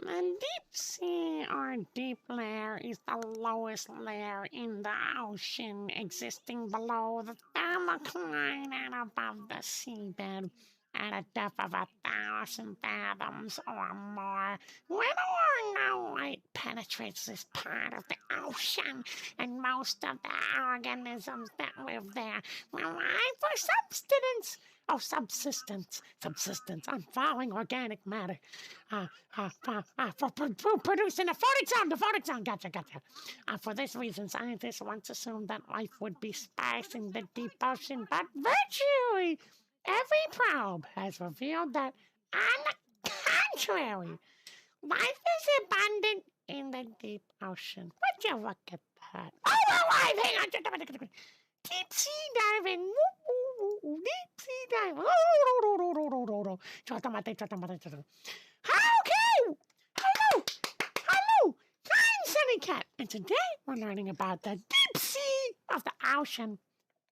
The deep sea or deep layer is the lowest layer in the ocean, existing below the thermocline and above the seabed at a depth of 1,000 fathoms or more. Little or no light penetrates this part of the ocean, and most of the organisms that live there rely for subsistence. Oh, subsistence. I'm following organic matter. For producing the phonic sound. Gotcha. For this reason, scientists once assumed that life would be sparse in the deep ocean, but virtually every probe has revealed that, on the contrary, life is abundant in the deep ocean. Would you look at that? Oh, alive! Hang on. Deep sea diving. Deep sea diving. Okay. Hello. I'm Sunny Cat, and today we're learning about the deep sea of the ocean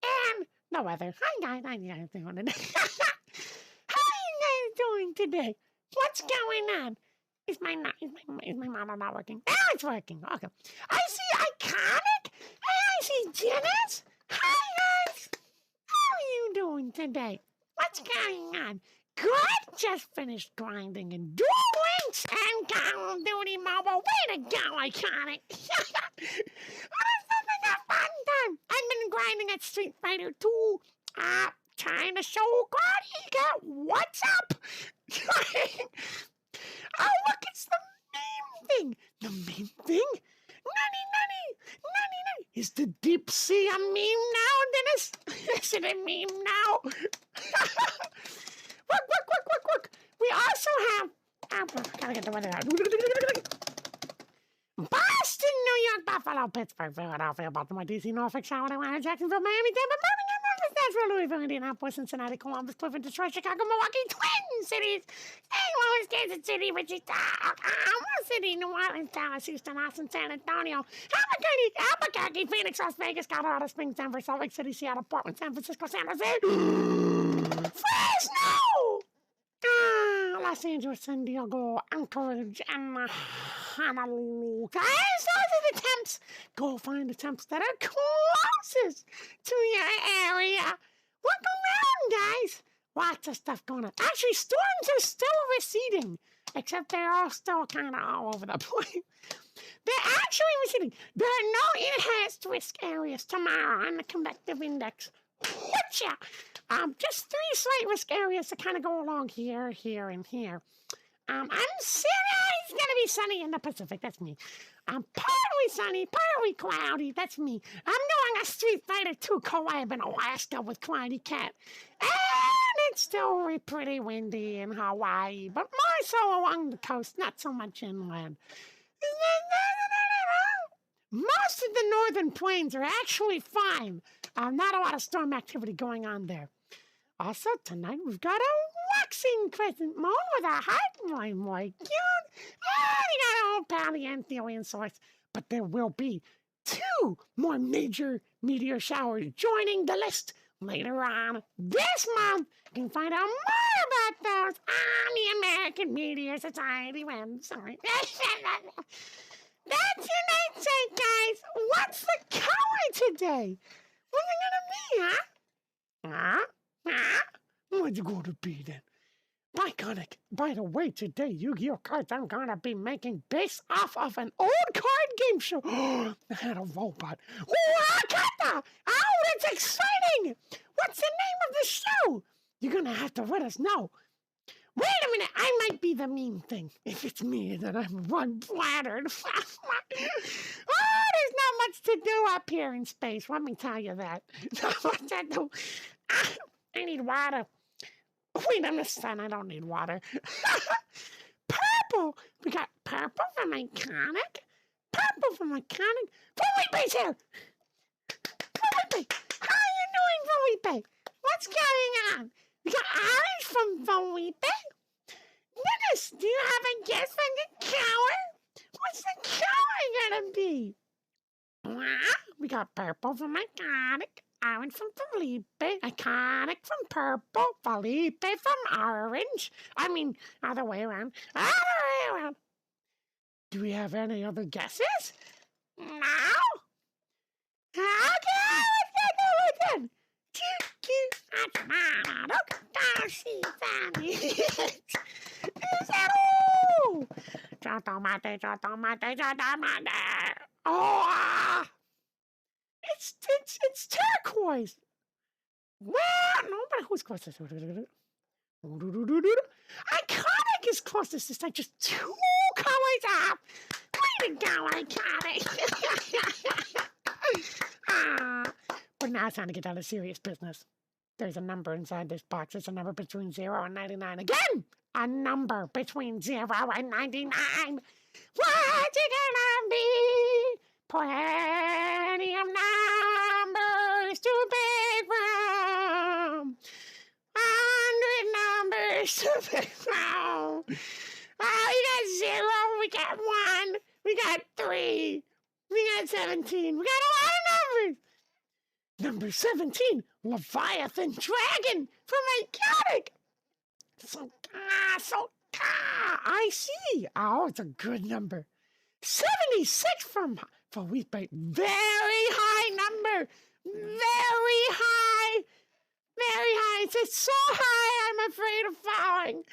and the weather. Hi guys, how you guys doing today? How are you guys doing today? What's going on? Is my monitor not working? Now it's working. Okay. I see Iconic. Hey, I see Dennis. Hi guys. How are you doing today? What's going on? Good. Just finished grinding and Duel Links and Call of Duty Mobile. Way to go, Iconic. I'm having a fun time. I've been grinding at Street Fighter 2. Trying to show God what's up. Oh, look, it's the meme thing. The meme thing? Nutty. Is the deep sea a meme now, Dennis? Is it a meme now? Look. We also have... gotta get the weather out. Boston, New York, Buffalo, Pittsburgh, Philadelphia, Baltimore, D.C., Norfolk, Charlotte, Atlanta, Jacksonville, Miami, Tampa, Birmingham, Memphis, Nashville, Louisville, Indianapolis, Cincinnati, Columbus, Cleveland, Detroit, Chicago, Milwaukee, Twin Cities, St. Louis, Kansas City, Wichita, Oklahoma City, New Orleans, Dallas, Houston, Austin, San Antonio, Albuquerque, Phoenix, Las Vegas, Colorado Springs, Denver, Salt Lake City, Seattle, Portland, San Francisco, San Jose, Fresno! Los Angeles, San Diego, Anchorage, and Honolulu. Guys, those are the temps. Go find the temps that are closest to your area. Look around, guys. Lots of stuff going on. Actually, storms are still receding, except they're all still kind of all over the place. They're actually receding. There are no enhanced risk areas tomorrow on the convective index. Whatcha? Just 3 slight risk areas to kind of go along here, and here. It's gonna be sunny in the Pacific. That's me. Partly sunny, partly cloudy. That's me. I'm doing a Street Fighter 2 collab in Alaska with Cloudy Cat. And it's still pretty windy in Hawaii, but more so along the coast, not so much inland. Most of the northern plains are actually fine. Not a lot of storm activity going on there. Also, tonight we've got a waxing crescent moon with a heart like cute. You got an old Paleontologian source. But there will be 2 more major meteor showers joining the list later on this month. You can find out more about those on the American Meteor Society website. That's your night sight, guys. What's the color today? What's it gonna be, huh? What's it gonna be then? By the way, today Yu-Gi-Oh cards I'm gonna be making based off of an old card game show. I had a robot. Wakata! Oh, that's exciting! What's the name of the show? You're gonna have to let us know. Wait a minute, I might be the meme thing. If it's me, then I'm one flattered. There's not much to do up here in space, let me tell you that. Not much to do. I need water. Wait, I'm the sun, I don't need water. Purple! We got purple from Iconic. Felipe's here! Felipe! How are you doing, Felipe? What's going on? We got orange from Felipe. Dennis, do you have a guess on the color? What's the color gonna be? We got purple from Iconic, orange from Felipe, Iconic from purple, Felipe from orange. I mean, other way around. Do we have any other guesses? No? Okay, let's go again. Oh, it's turquoise. Well, no, but who's closest? Iconic is closest this time. Just 2 colors up. Way to go, Iconic. But now it's time to get down to serious business. There's a number inside this box. It's a number between 0 and 99. Again, a number between 0 and 99. What's it gonna be? Plenty of numbers to pick from. 100 numbers to pick from. We got 0, we got 1, we got 3, we got 17. We got a lot of numbers. Number 17, Leviathan Dragon from Iconic. I see. Oh, it's a good number. 76 from Felipe. Very high number. Very high. Very high. It's so high, I'm afraid of falling.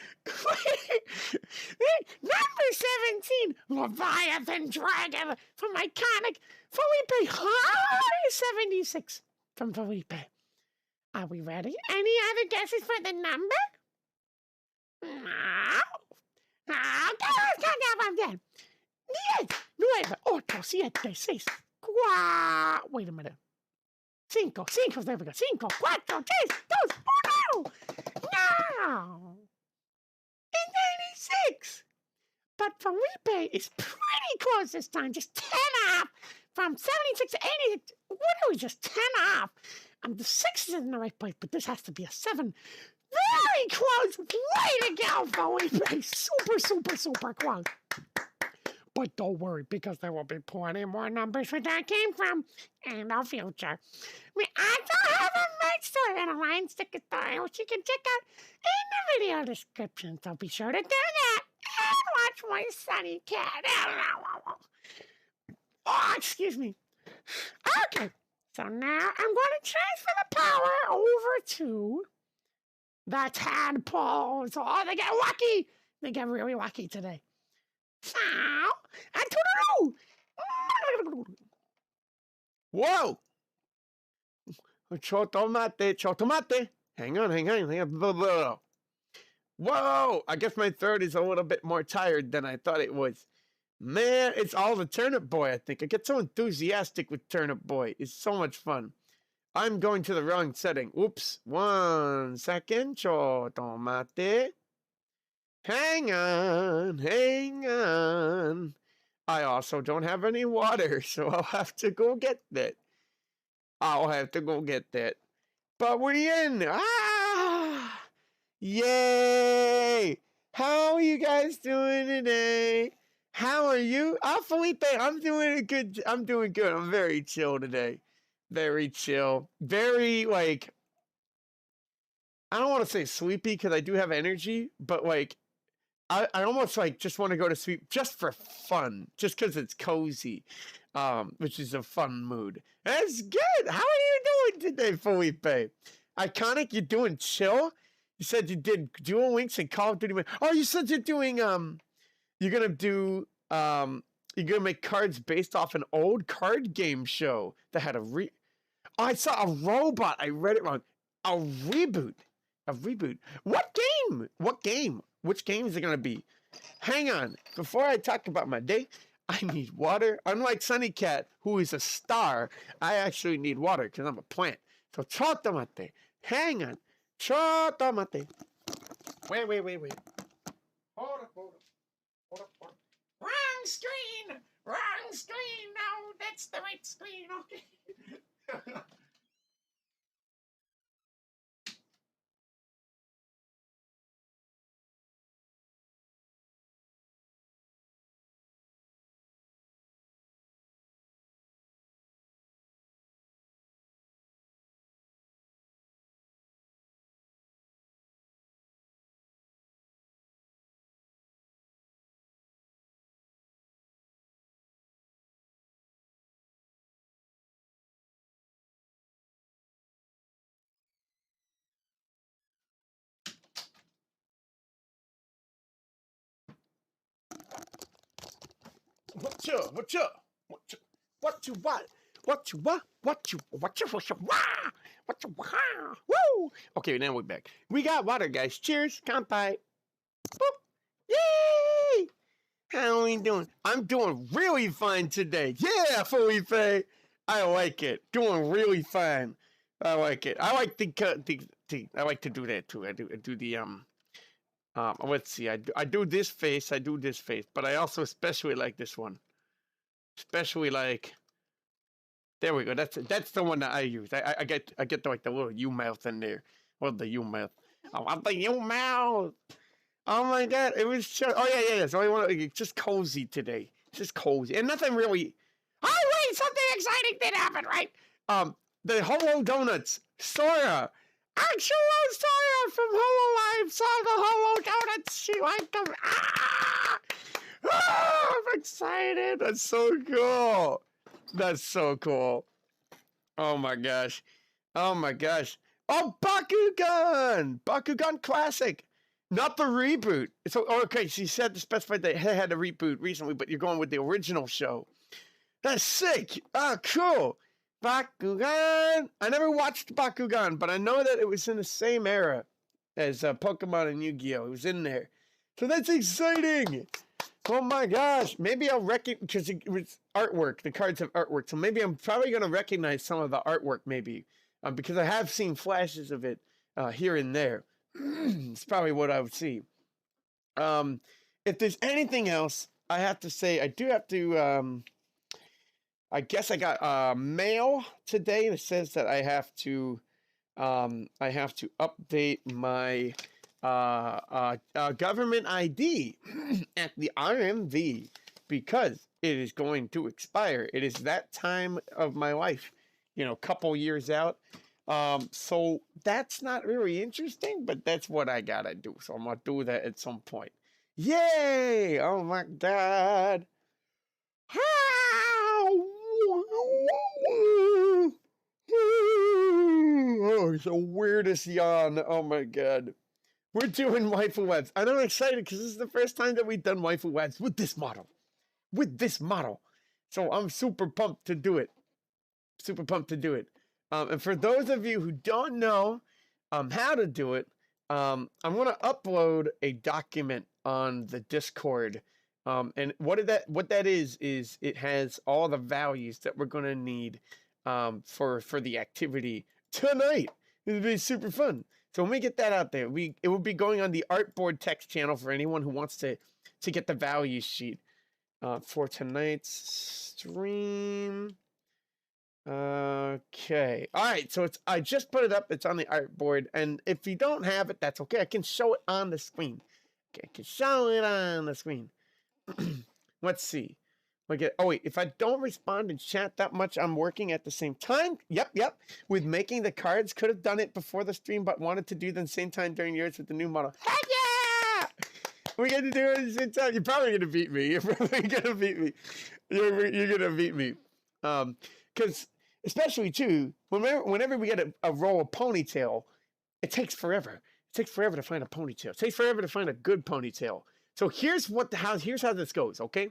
Number 17, Leviathan Dragon from Iconic. Felipe, high 76 from Felipe. Are we ready? Any other guesses for the number? No. Okay, let's count down again. 10, 9, 8, 7, 6, 4. Wait a minute. 5, there we go. 5, 4, 3, 2, 1. No. It's 86. But Felipe is pretty close this time. Just 10 off. From 76 to 86. What are we just 10 off? The 6 is in the right place, but this has to be a 7. Very close. Way to go, Felipe. Super close. But don't worry, because there will be plenty more numbers where that came from in the future. We also have a merch store and a line sticker store, which you can check out in the video description. So be sure to do that and watch my sunny cat. Oh, excuse me. Okay, so now I'm going to transfer the power over to the tadpoles. Oh, they get lucky. They get really lucky today. So, Whoa! Chotomate. Hang on. Whoa! I guess my throat is a little bit more tired than I thought it was. Man, it's all the Turnip Boy, I think. I get so enthusiastic with Turnip Boy. It's so much fun. I'm going to the wrong setting. Oops. 1 second. Chotomate. Hang on. I also don't have any water, so I'll have to go get that. But we're in! Ah! Yay! How are you guys doing today? How are you? Felipe, I'm doing good. I'm very chill today. Very chill. Very, like, I don't want to say sleepy because I do have energy, but, like, I almost, like, just want to go to sleep just for fun. Just because it's cozy. Which is a fun mood. That's good. How are you doing today, Felipe? Iconic, you doing chill? You said you did Duel Links and Call of Duty. Oh, you said you're doing, you're gonna do, you're gonna make cards based off an old card game show that had oh, I saw a robot. I read it wrong. A reboot. What game? Which game is it gonna be? Hang on. Before I talk about my day, I need water. Unlike Sunny Cat, who is a star, I actually need water because I'm a plant. So, chotomate. Hang on. Chotomate. Wait. Hold up. Wrong screen. No, that's the right screen. Okay. What you what you what you what you what? What you what? What you what you what you what you woo? Okay, now we're back. We got water, guys. Cheers, kanpai. Boop. Yay! How are we doing? I'm doing really fine today. Yeah, Felipe. I like it. Doing really fine. I like it. I like the I like to do that too. I do the let's see. I do this face. I do this face, but I also especially like this one. Especially like. There we go. That's the one that I use. I get like the little U mouth in there. What the U mouth? I want the U mouth. Oh my god, it was just, oh yeah. So I want it's just cozy today. It's just cozy. And nothing really. Oh wait, something exciting did happen, right? The Holo Donuts. Sora. Actual Sora from Hololive saw the Holo Donuts. She liked them. I'm excited. That's so cool. That's so cool. Oh my gosh. Oh my gosh. Oh, Bakugan! Bakugan Classic! Not the reboot. So, okay, she said to specify they had a reboot recently, but you're going with the original show. That's sick! Ah, cool! Bakugan! I never watched Bakugan, but I know that it was in the same era as Pokemon and Yu-Gi-Oh! It was in there. So that's exciting! Oh my gosh! Maybe I'll recognize, because it was artwork. The cards have artwork, so maybe I'm probably going to recognize some of the artwork, maybe. Because I have seen flashes of it here and there. It's probably what I would see. If there's anything else, I have to say, I do have to, I guess I got mail today that says that I have to update my government ID at the RMV because it is going to expire. It is that time of my life. Couple years out. So that's not really interesting, but that's what I gotta do. So I'm gonna do that at some point. Yay! Oh my god! Oh, it's the weirdest yawn. Oh my god. We're doing waifu webs. And I'm excited because this is the first time that we've done waifu webs with this model. So I'm super pumped to do it. And for those of you who don't know how to do it, I'm going to upload a document on the Discord. And what that is it has all the values that we're going to need for the activity tonight. It'll be super fun. So when we get that out there, it will be going on the Artboard text channel for anyone who wants to get the value sheet for tonight's stream. Okay. All right. So I just put it up. It's on the artboard. And if you don't have it, that's okay. I can show it on the screen. Let's see. Oh wait, if I don't respond in chat that much, I'm working at the same time. Yep. With making the cards, could have done it before the stream, but wanted to do them the same time during yours with the new model. Heck yeah! We get to do it at the same time. You're probably gonna beat me. You're gonna beat me. Because especially too, whenever we get a roll of ponytail, it takes forever. It takes forever to find a ponytail. It takes forever to find a good ponytail. So here's how this goes, okay?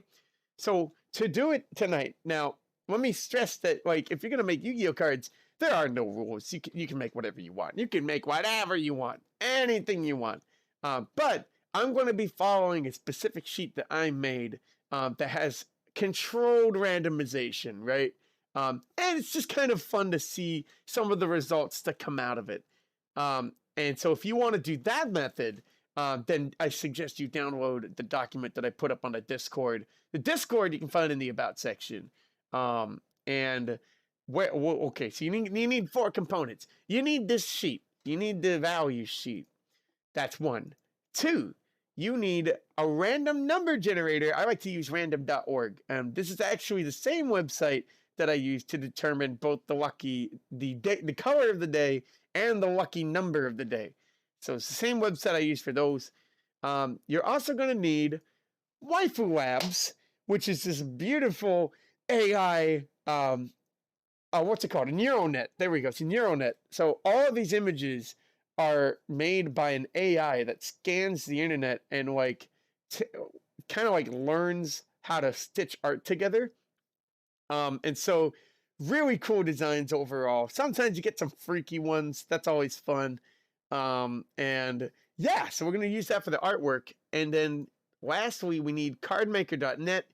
So to do it tonight, now let me stress that if you're gonna make Yu-Gi-Oh cards, there are no rules. You can make whatever you want. You can make whatever you want, anything you want. But I'm going to be following a specific sheet that I made that has controlled randomization, right? And it's just kind of fun to see some of the results that come out of it. And so if you want to do that method, then I suggest you download the document that I put up on the Discord. The Discord you can find in the About section. Okay, so you need 4 components. You need this sheet. You need the value sheet. That's 1. 2, you need a random number generator. I like to use random.org. This is actually the same website that I use to determine both the color of the day and the lucky number of the day. So it's the same website I use for those. You're also going to need Waifu Labs, which is this beautiful AI, what's it called? A neural net. There we go. It's a neural net. So all of these images are made by an AI that scans the internet and kind of learns how to stitch art together. And so really cool designs overall. Sometimes you get some freaky ones. That's always fun. And yeah, so we're going to use that for the artwork. And then lastly, we need cardmaker.net,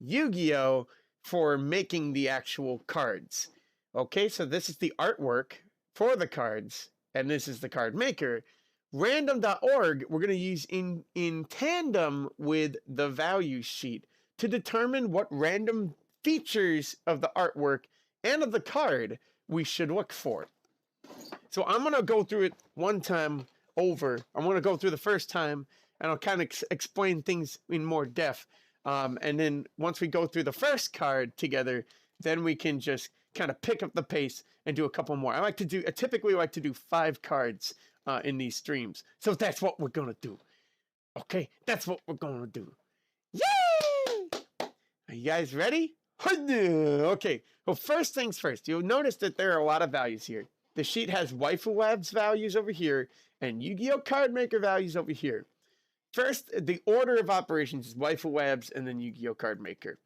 Yu-Gi-Oh! For making the actual cards. Okay, so this is the artwork for the cards, and this is the card maker. Random.org, we're going to use in tandem with the value sheet to determine what random features of the artwork and of the card we should look for. So I'm going to go through it one time over. I'm going to go through the first time, and I'll kind of explain things in more depth. And then once we go through the first card together, then we can just kind of pick up the pace and do a couple more. I typically like to do 5 cards in these streams. So that's what we're going to do. Okay, that's what we're going to do. Yay! Are you guys ready? Okay, well, first things first, you'll notice that there are a lot of values here. The sheet has Waifu Labs values over here and Yu-Gi-Oh! Card Maker values over here. First, the order of operations is Waifu Labs and then Yu-Gi-Oh! Card Maker.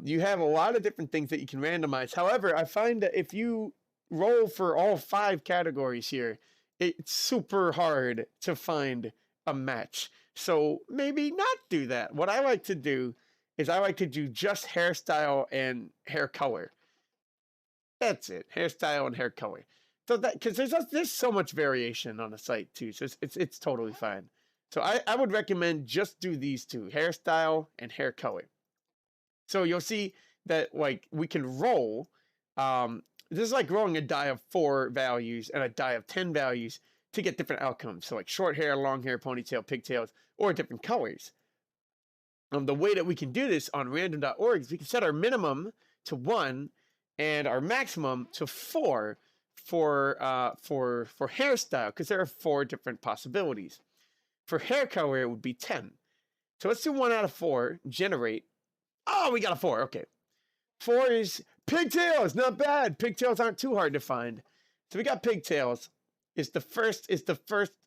You have a lot of different things that you can randomize. However, I find that if you roll for all 5 categories here, it's super hard to find a match. So maybe not do that. What I like to do is I like to do just hairstyle and hair color. That's it, hairstyle and hair color. So that, because there's so much variation on the site too, so it's totally fine. So I would recommend just do these 2, hairstyle and hair color. So you'll see that like we can roll. This is like rolling a die of 4 values and a die of 10 values to get different outcomes. So like short hair, long hair, ponytail, pigtails, or different colors. The way that we can do this on random.org is we can set our minimum to 1 and our maximum to 4 for hairstyle, because there are 4 different possibilities. For hair color, it would be 10. So let's do 1 out of 4, generate. Oh, we got a 4, okay. 4 is pigtails, not bad. Pigtails aren't too hard to find. So we got pigtails. Is the first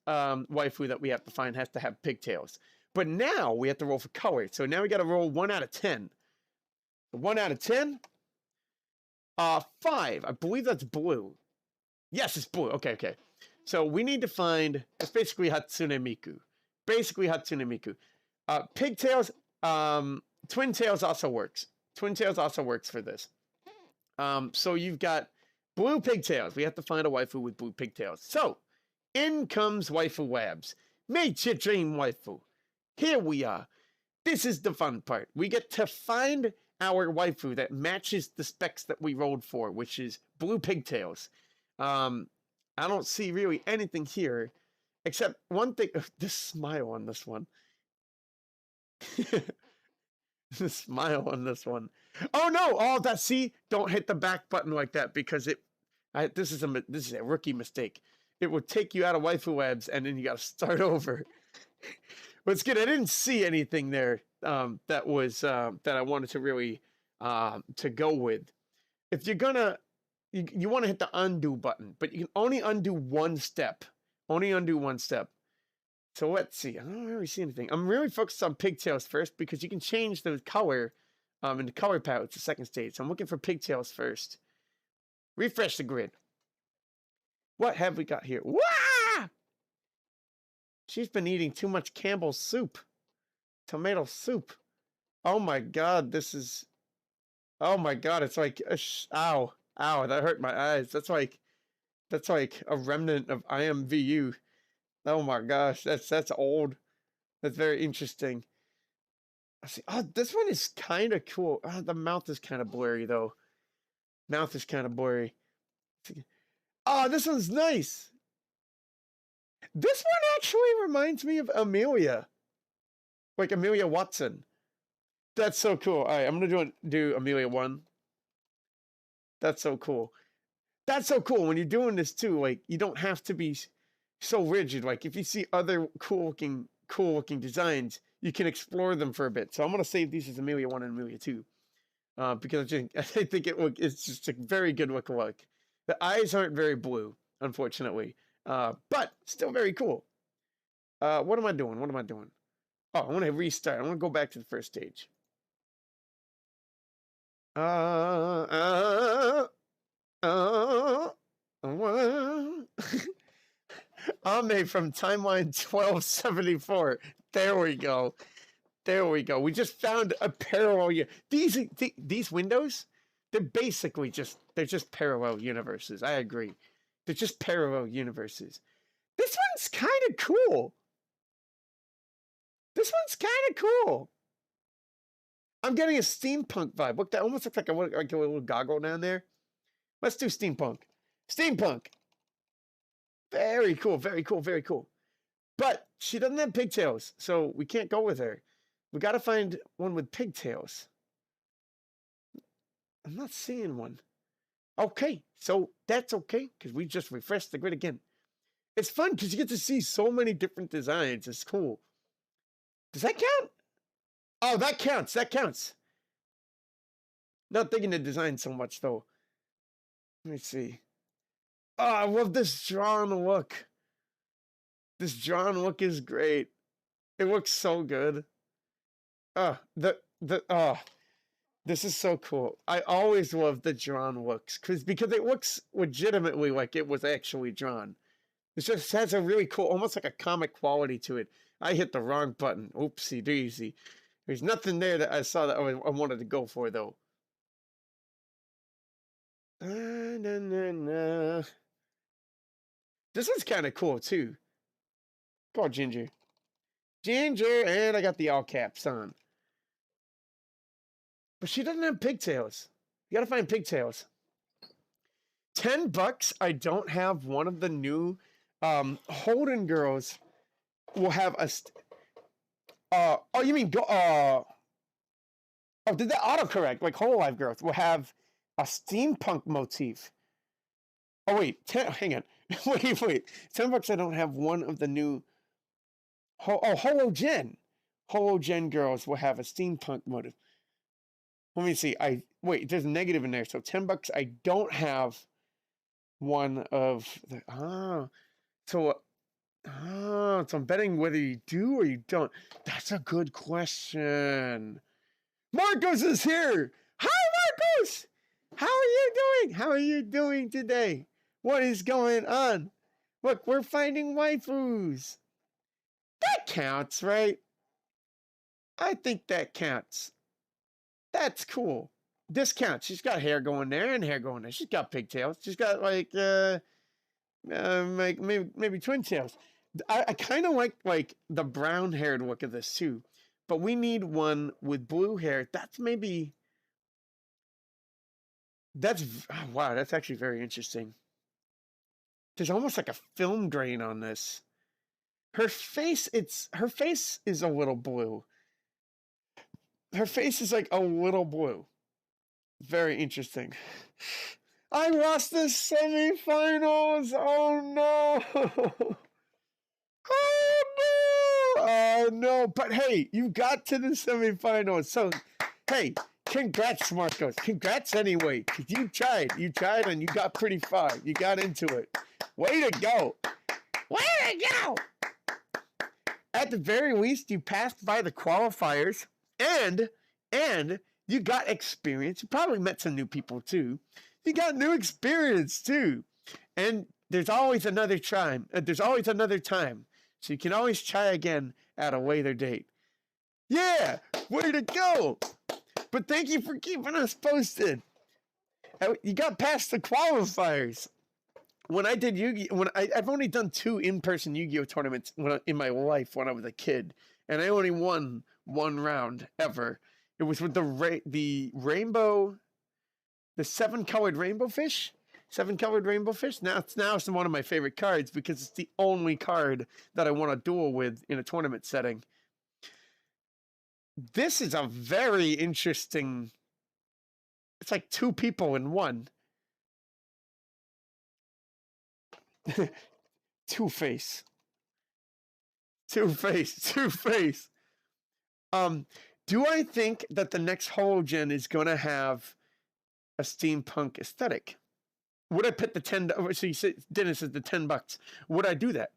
waifu that we have to find has to have pigtails. But now we have to roll for color. So now we got to roll 1 out of 10. 1 out of 10? 5. I believe that's blue. Yes, it's blue. Okay. So we need to find, it's basically Hatsune Miku. Pigtails, twin tails also works. Twin tails also works for this. So you've got blue pigtails. We have to find a waifu with blue pigtails. So in comes Waifu Labs. Meet your dream waifu. Here we are. This is the fun part. We get to find our waifu that matches the specs that we rolled for, which is blue pigtails. I don't see really anything here, except one thing. This smile on this one. The smile on this one. Oh no! Oh, see, don't hit the back button like that because this is a rookie mistake. It will take you out of Waifu Labs and then you got to start over. But it's good. I didn't see anything there that I wanted to really to go with. If you're gonna, you want to hit the undo button, but you can only undo 1 step. Only undo 1 step. So let's see. I don't really see anything. I'm really focused on pigtails first because you can change the color in the color palette. It's the second stage. So I'm looking for pigtails first. Refresh the grid. What have we got here? Wah! She's been eating too much Campbell's soup. Tomato soup. Oh my god, this is... Oh my god, it's like... Ow. Ow, that hurt my eyes. That's like a remnant of IMVU. Oh my gosh, that's old. That's very interesting. I see. Oh, this one is kind of cool. The mouth is kind of blurry though. Mouth is kind of blurry. Oh, this one's nice. This one actually reminds me of Amelia. Like Amelia Watson. That's so cool. All right, I'm gonna do Amelia 1. That's so cool. That's so cool when you're doing this too. Like you don't have to be so rigid. Like if you see other cool looking designs, you can explore them for a bit. So I'm gonna save these as Amelia 1 and Amelia 2, because I think it's just a very good lookalike. The eyes aren't very blue, unfortunately, but still very cool. What am I doing? Oh, I want to restart. I want to go back to the first stage. uh, uh, Ame from timeline 1274. There we go. There we go. We just found a parallel. These windows, they're basically they're just parallel universes. I agree. They're just parallel universes. This one's kind of cool. This one's kind of cool. I'm getting a steampunk vibe. Look, that almost looks like a little goggle down there. Let's do steampunk. Steampunk. Very cool, very cool, very cool. But she doesn't have pigtails, so we can't go with her. We got to find one with pigtails. I'm not seeing one. Okay, so that's okay, because we just refreshed the grid again. It's fun, because you get to see so many different designs. It's cool. Does that count? Oh, that counts. That counts. Not thinking the design so much, though. Let me see. Oh, I love this drawn look. This drawn look is great. It looks so good. This is so cool. I always love the drawn looks because it looks legitimately like it was actually drawn. It just has a really cool, almost like a comic quality to it. I hit the wrong button. Oopsie daisy. There's nothing there that I saw that I wanted to go for, though. This one's kind of cool, too. Go on, Ginger. Ginger, and I got the all caps on. But she doesn't have pigtails. You gotta find pigtails. $10. I don't have one of the new Holden girls will have a oh, you mean oh, did that autocorrect? Like Hololive girls will have a steampunk motif. Oh wait, hang on. wait. $10 I don't have one of the new Hologen. Hologen girls will have a steampunk motif. Let me see. Wait, there's a negative in there. So $10 I don't have one of the so I'm betting whether you do or you don't. That's a good question. Marcos is here. Hi, Marcos. How are you doing? How are you doing today? What is going on? Look, we're finding waifus. That counts, right? I think that counts. That's cool. This counts. She's got hair going there and hair going there. She's got pigtails. She's got like maybe twin tails. I kind of like the brown haired look of this too, but we need one with blue hair. Wow, that's actually very interesting. There's almost like a film grain on this. Her face is a little blue. Her face is like a little blue. Very interesting. I lost the semifinals. Oh no. Oh no. But hey, you got to the semifinals. So hey, congrats, Marcos. Congrats anyway. Cause you tried and you got pretty far. You got into it. Way to go. Way to go. At the very least, you passed by the qualifiers and you got experience. You probably met some new people too. You got new experience too. And there's always another time. So you can always try again at a later date. Yeah, way to go. But thank you for keeping us posted. You got past the qualifiers. When I did Yu-Gi-Oh, I've only done 2 in-person Yu-Gi-Oh tournaments in my life when I was a kid, and I only won 1 round ever. It was with the rainbow, the 7-colored rainbow fish. 7-colored rainbow fish. Now it's one of my favorite cards because it's the only card that I want to duel with in a tournament setting. This is a very interesting. It's like 2 people in one. Two-Face. Do I think that the next hologen is going to have a steampunk aesthetic? Would I put the $10? So you said Dennis says the $10. Would I do that?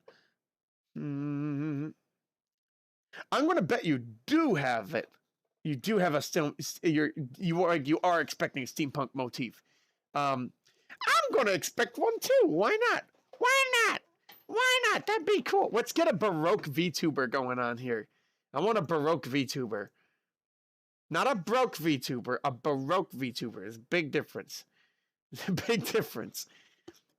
I'm going to bet you do have it. you do have a you are expecting a steampunk motif. I'm gonna expect one too. Why not? Why not? Why not? That'd be cool. Let's get a Baroque VTuber going on here. I want a Baroque VTuber. Not a broke VTuber, a Baroque VTuber. There's a big difference. There's a big difference.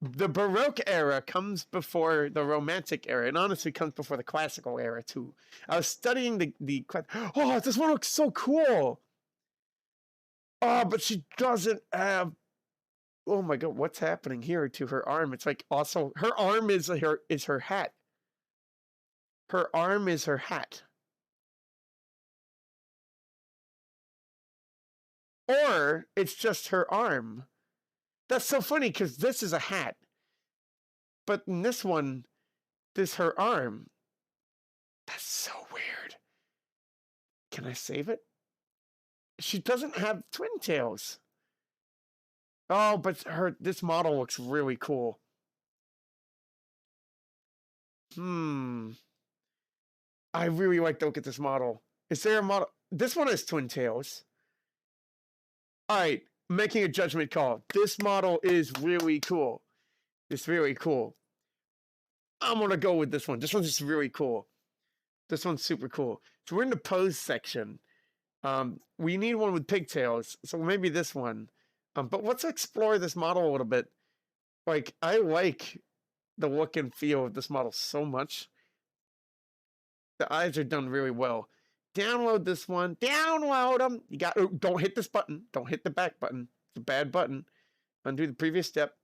The Baroque era comes before the Romantic era, and honestly comes before the Classical era too. I was studying the oh, this one looks so cool. Oh, but she doesn't have. Oh my god, what's happening here to her arm? It's like also her arm is her hat. Her arm is her hat. Or it's just her arm. That's so funny because this is a hat. But in this one, this her arm. That's so weird. Can I save it? She doesn't have twin tails. Oh, but this model looks really cool. I really like to look at this model. Is there a model? This one has twin tails. All right, making a judgment call. This model is really cool. It's really cool. I'm gonna go with this one. This one's just really cool. This one's super cool. So we're in the pose section. We need one with pigtails, so maybe this one. But let's explore this model a little bit. Like, I like the look and feel of this model so much. The eyes are done really well. Download this one. Download them. You got. Don't hit this button. Don't hit the back button. It's a bad button. Undo the previous step.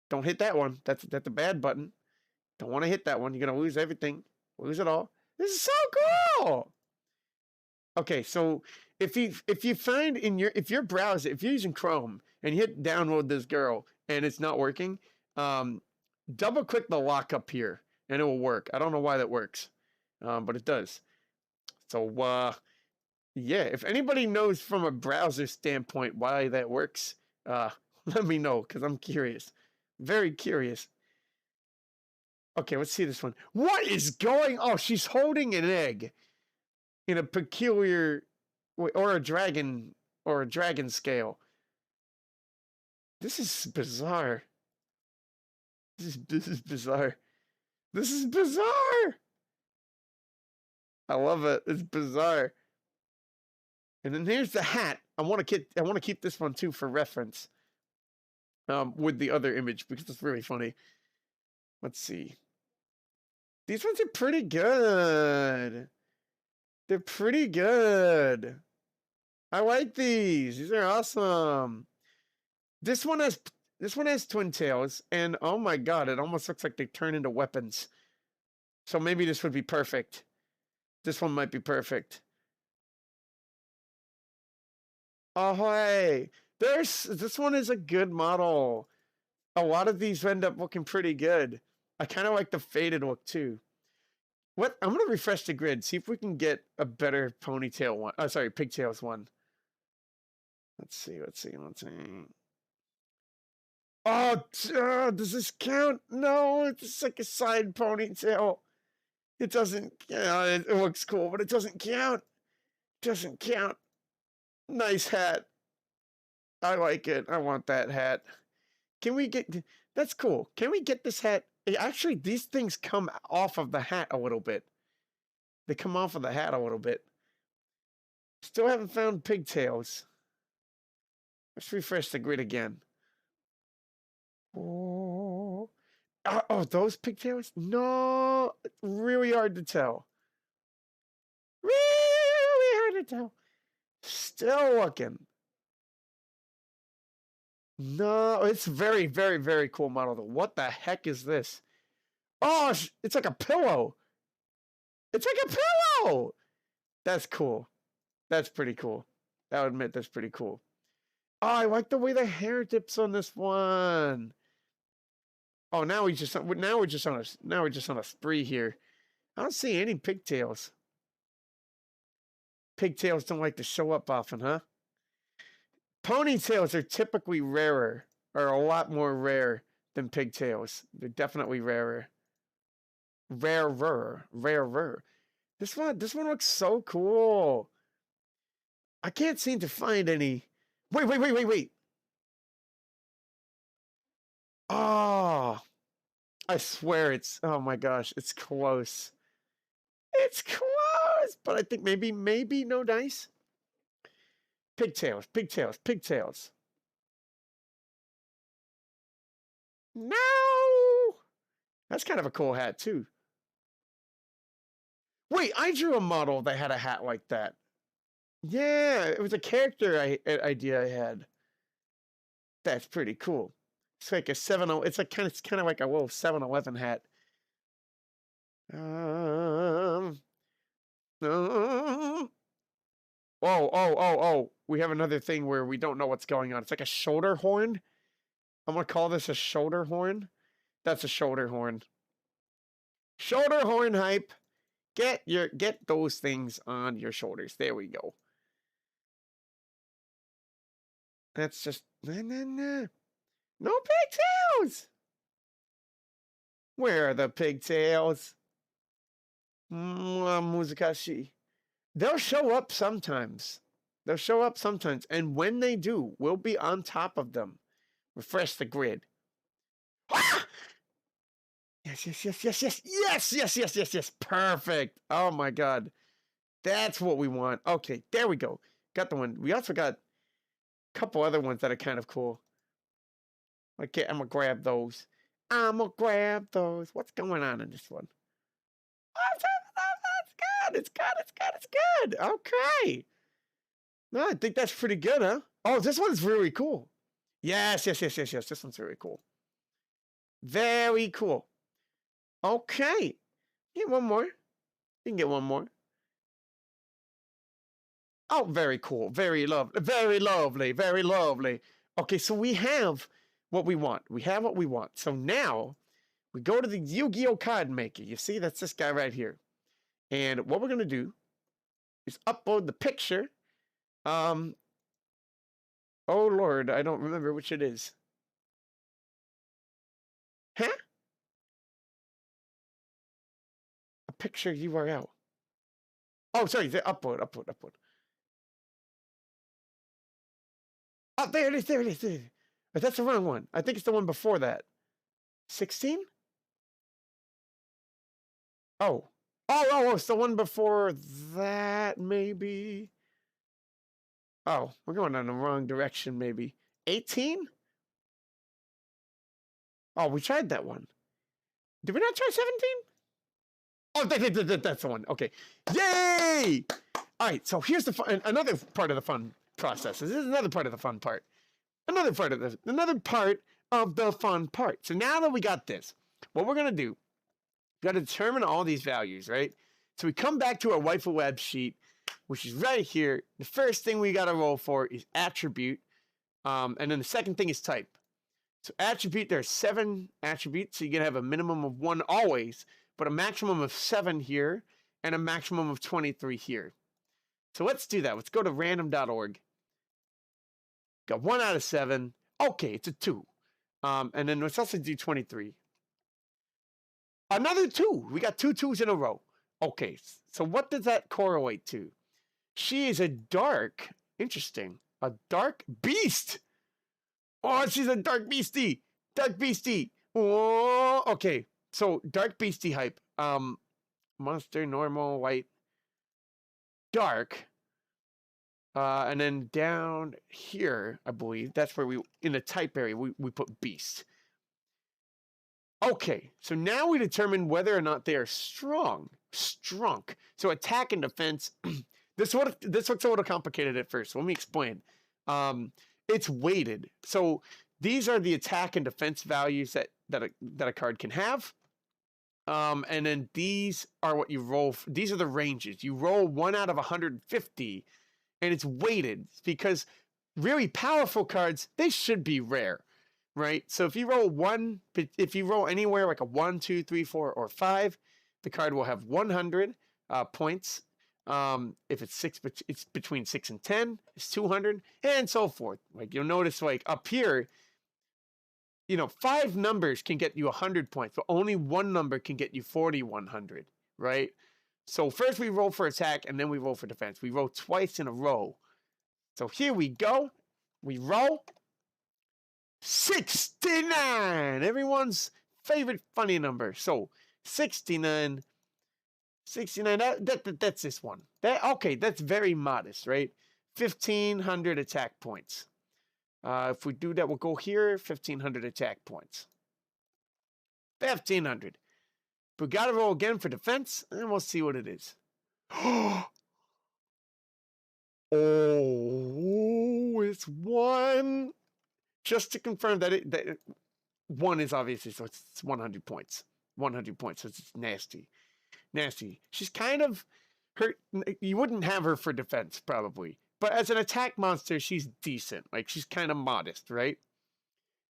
Don't hit that one. That's a bad button. Don't want to hit that one. You're gonna lose everything. Lose it all. This is so cool. Okay, so if you find if you're browsing, if you're using Chrome and you hit download this girl and it's not working, double click the lock up here and it will work. I don't know why that works, but it does. So yeah, if anybody knows from a browser standpoint why that works, let me know because I'm curious, very curious. Okay, let's see this one. What is going? Oh, she's holding an egg in a peculiar, or a dragon scale. This is bizarre. This is bizarre. This is bizarre. I love it. It's bizarre. And then here's the hat. I want to keep this one too for reference. With the other image because it's really funny. Let's see. These ones are pretty good. They're pretty good. I like these. These are awesome. This one has twin tails, and oh my god, it almost looks like they turn into weapons. So maybe this would be perfect. This one might be perfect. Oh hey, this one is a good model. A lot of these end up looking pretty good. I kind of like the faded look too. What? I'm gonna refresh the grid, see if we can get a better ponytail one. Oh, sorry, pigtails one. Let's see. Oh, does this count? No, it's like a side ponytail. It doesn't. Yeah, it looks cool, but it doesn't count. Doesn't count. Nice hat. I like it. I want that hat. Can we get? That's cool. Can we get this hat? Actually, these things come off of the hat a little bit. They come off of the hat a little bit. Still haven't found pigtails. Let's refresh the grid again. Oh, those pigtails? No, it's really hard to tell. Really hard to tell. Still looking. No, it's very, very, very cool model though. What the heck is this? Oh, it's like a pillow. It's like a pillow. That's cool. That's pretty cool. I'll admit that's pretty cool. Oh, I like the way the hair dips on this one. Oh, now we're just on a spree here. I don't see any pigtails. Pigtails don't like to show up often, huh? Ponytails are typically rarer, or a lot more rare than pigtails. They're definitely rarer. Rarer. This one looks so cool. I can't seem to find any. Wait. Oh, I swear it's, oh my gosh, it's close. It's close, but I think maybe no dice. Pigtails. No! That's kind of a cool hat, too. Wait, I drew a model that had a hat like that. Yeah, it was a character idea I had. That's pretty cool. It's like a 7-0. It's kind of like a little 7-Eleven hat. Oh. We have another thing where we don't know what's going on. It's like a shoulder horn. I'm gonna call this a shoulder horn. That's a shoulder horn. Shoulder horn hype. Get those things on your shoulders. There we go. That's just no pigtails. Where are the pigtails? Muzakashi. They'll show up sometimes. And when they do, we'll be on top of them. Refresh the grid. Ah! Yes. Perfect. Oh my god. That's what we want. Okay, there we go. Got the one. We also got a couple other ones that are kind of cool. Okay, I'm gonna grab those. What's going on in this one? It's good. Okay. No, I think that's pretty good, huh? Oh, this one's really cool. Yes. This one's really cool. Very cool. Okay. Get one more. You can get one more. Oh, very cool. Very lovely. Okay, so we have what we want. So now we go to the Yu-Gi-Oh card maker. You see, that's this guy right here. And what we're going to do is upload the picture. Oh, Lord, I don't remember which it is. Huh? A picture URL. Oh, sorry, the upload. Oh, there it is. But that's the wrong one. I think it's the one before that. 16? Oh, it's the one before that, maybe. Oh, we're going in the wrong direction, maybe. 18? Oh, we tried that one. Did we not try 17? Oh, that's the one. Okay. Yay! All right, so here's another part of the fun process. This is another part of the fun part. Another part of the fun part. So now that we got this, what we're going to do, we got to determine all these values, right? So we come back to our WAIFU web sheet, which is right here. The first thing we got to roll for is attribute. And then the second thing is type. So attribute, there's 7 attributes. So you're going to have a minimum of 1 always, but a maximum of 7 here and a maximum of 23 here. So let's do that. Let's go to random.org. Got 1 out of 7. Okay, it's a 2. And then let's also do 23. Another 2. We got 2 2s in a row. Okay, so what does that correlate to? She is a dark beast. Oh, she's a dark beastie. Oh, okay. So dark beastie hype. Monster, normal, white, dark. And then down here, I believe, that's where in the type area, we put beast. Okay, so now we determine whether or not they are strong. So attack and defense. This looks a little complicated at first. So let me explain. It's weighted. So these are the attack and defense values that a card can have. And then these are what you roll. These are the ranges. You roll 1 out of 150, and it's weighted because really powerful cards, they should be rare, right? So if you roll anywhere like a 1, 2, 3, 4, or 5, the card will have 100 points. If it's between 6 and 10, it's 200, and so forth. Like you'll notice, like up here, 5 numbers can get you 100 points, but only 1 number can get you 4,100, right? So first we roll for attack, and then we roll for defense. We roll twice in a row. So here we go. We roll. 69. Everyone's favorite funny number. So 69. 69. That's this one. Okay, that's very modest, right? 1,500 attack points. If we do that, we'll go here. 1,500 attack points. 1,500. We gotta roll again for defense, and we'll see what it is. Oh, it's 1. Just to confirm that one is obviously, so it's 100 points. 100 points, so it's nasty. Nasty. She's kind of her. You wouldn't have her for defense, probably. But as an attack monster, she's decent. Like, she's kind of modest, right?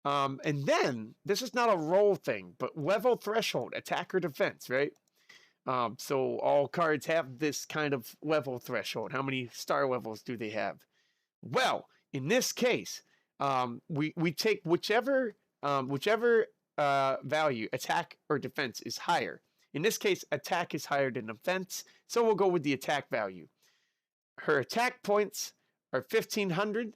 And then, this is not a roll thing, but level threshold, attack or defense, right? So all cards have this kind of level threshold. How many star levels do they have? Well, in this case, we take whichever value, attack or defense, is higher. In this case, attack is higher than defense, so we'll go with the attack value. Her attack points are 1,500,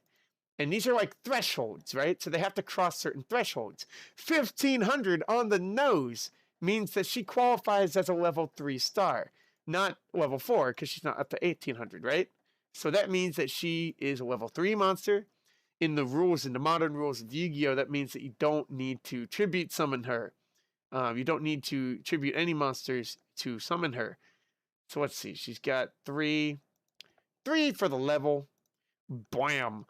and these are like thresholds, right? So they have to cross certain thresholds. 1,500 on the nose means that she qualifies as a level 3 star, not level 4, because she's not up to 1,800, right? So that means that she is a level 3 monster. In the rules, in the modern rules of Yu-Gi-Oh, that means that you don't need to tribute summon her. You don't need to tribute any monsters to summon her. So let's see. She's got 3 for the level. Bam.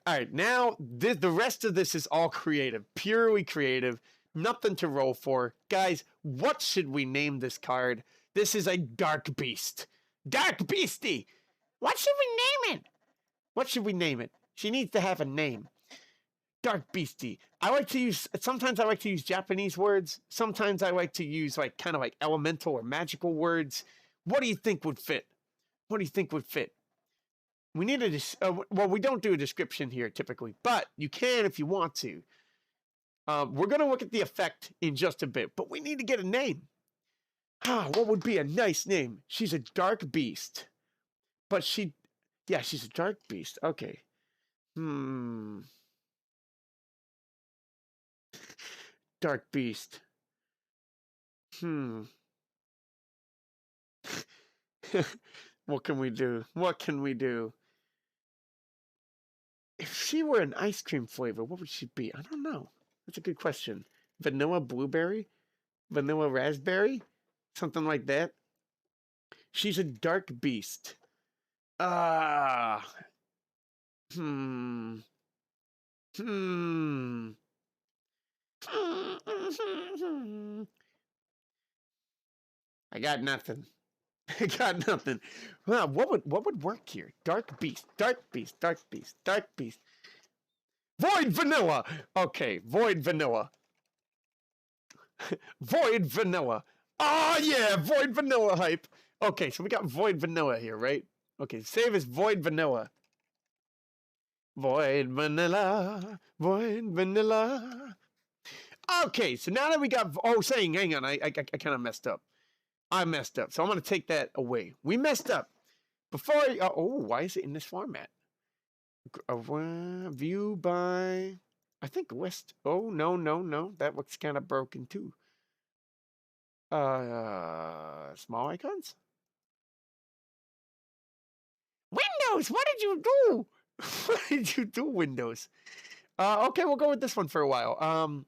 All right, now the rest of this is all creative, purely creative. Nothing to roll for. Guys, what should we name this card? This is a Dark Beast. Dark Beastie! What should we name it? What should we name it? She needs to have a name. Dark Beastie. Sometimes I like to use Japanese words. Sometimes I like to use kind of like elemental or magical words. What do you think would fit? What do you think would fit? We need well, we don't do a description here typically, but you can if you want to. We're going to look at the effect in just a bit, but we need to get a name. What would be a nice name? She's a Dark Beast. But she's a Dark Beast. Okay. Dark Beast. What can we do? What can we do? If she were an ice cream flavor, what would she be? I don't know. That's a good question. Vanilla blueberry? Vanilla raspberry? Something like that? She's a Dark Beast. I got nothing. I got nothing. Well, what would work here? Dark Beast, Dark Beast, Dark Beast, Dark Beast. Void Vanilla! Okay, Void Vanilla. Void Vanilla. Oh yeah, Void Vanilla hype. Okay, so we got Void Vanilla here, right? Okay, save as Void Vanilla. Void Vanilla. Void Vanilla. Okay, so now that we got... Oh, hang on, I kind of messed up. I messed up, so I'm going to take that away. We messed up. Before... why is it in this format? View by... I think list... Oh, no. That looks kind of broken, too. Small icons? Windows, what did you do? What did you do, Windows? Okay, we'll go with this one for a while.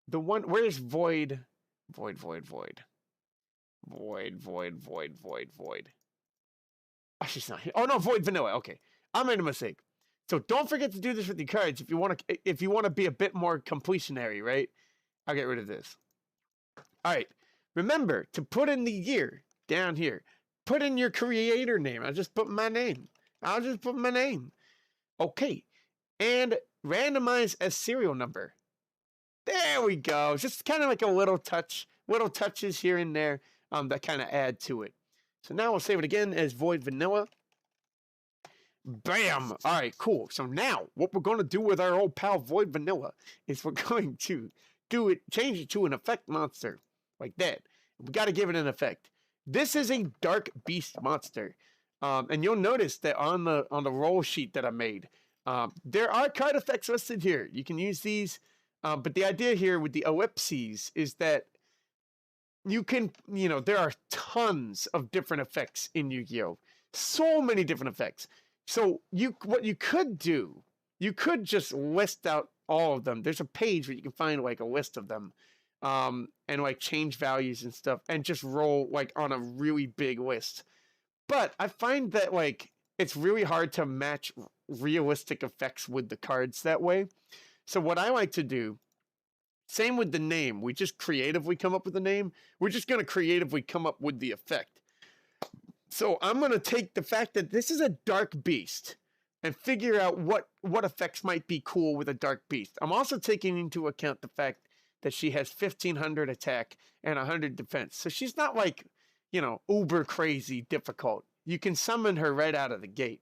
The one... Where's Void? Void. Oh, she's not here. Oh, no, Void Vanilla. Okay, I made a mistake. So don't forget to do this with your cards if you want to be a bit more completionary, right? I'll get rid of this. All right. Remember to put in the year down here. Put in your creator name. I'll just put my name. Okay. And randomize a serial number. There we go. Just kind of like a little touches here and there that kind of add to it. So now we'll save it again as Void Vanilla. Bam! All right, cool. So now what we're going to do with our old pal Void Vanilla is we're going to change it to an effect monster like that. We got to give it an effect. This is a Dark Beast monster. And you'll notice that on the roll sheet that I made, there are card effects listed here. You can use these, but the idea here with the ellipses is that you can, there are tons of different effects in Yu-Gi-Oh! So many different effects. So what you could do, you could just list out all of them. There's a page where you can find like a list of them, and like change values and stuff, and just roll like on a really big list. But I find that like it's really hard to match realistic effects with the cards that way. So what I like to do, same with the name, we just creatively come up with the name. We're just going to creatively come up with the effect. So I'm going to take the fact that this is a dark beast and figure out what effects might be cool with a dark beast. I'm also taking into account the fact that she has 1500 attack and 100 defense. So she's not like, uber crazy difficult. You can summon her right out of the gate.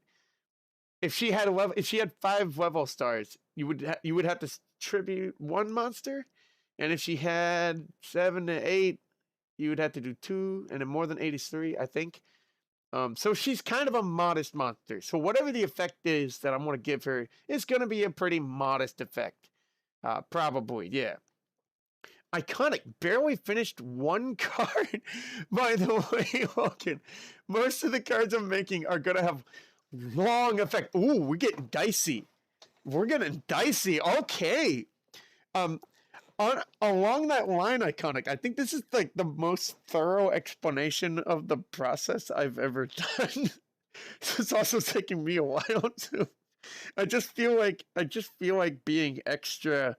If she had 5 level stars, you would have to tribute 1 monster, and if she had 7 to 8, you would have to do 2, and then more than 8 is 3, I think. So she's kind of a modest monster. So whatever the effect is that I'm going to give her is going to be a pretty modest effect. Probably, yeah. Iconic, barely finished 1 card. By the way, Logan, most of the cards I'm making are going to have long effect. Ooh, we're getting dicey. We're getting dicey. Okay. Along that line, Iconic, I think this is like the most thorough explanation of the process I've ever done. It's also taking me a while too. I just feel like being extra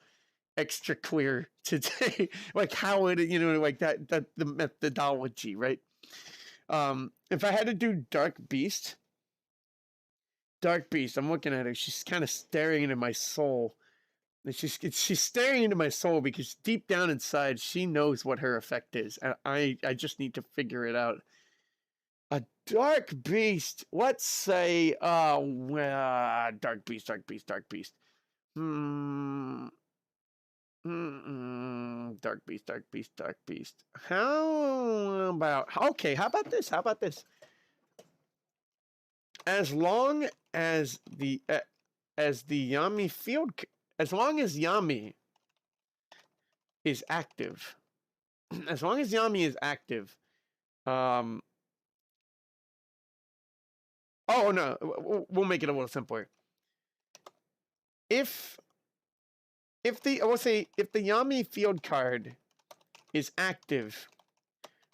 clear today, like how it, like that the methodology, right? If I had to do Dark Beast, I'm looking at her. She's kind of staring into my soul. And she's staring into my soul because deep down inside, she knows what her effect is, and I just need to figure it out. A Dark Beast. Let's say, Dark Beast. Dark Beast. Dark Beast. How about this? As long as the Yami field, as long as Yami is active, oh no, we'll make it a little simpler. If the Yami field card is active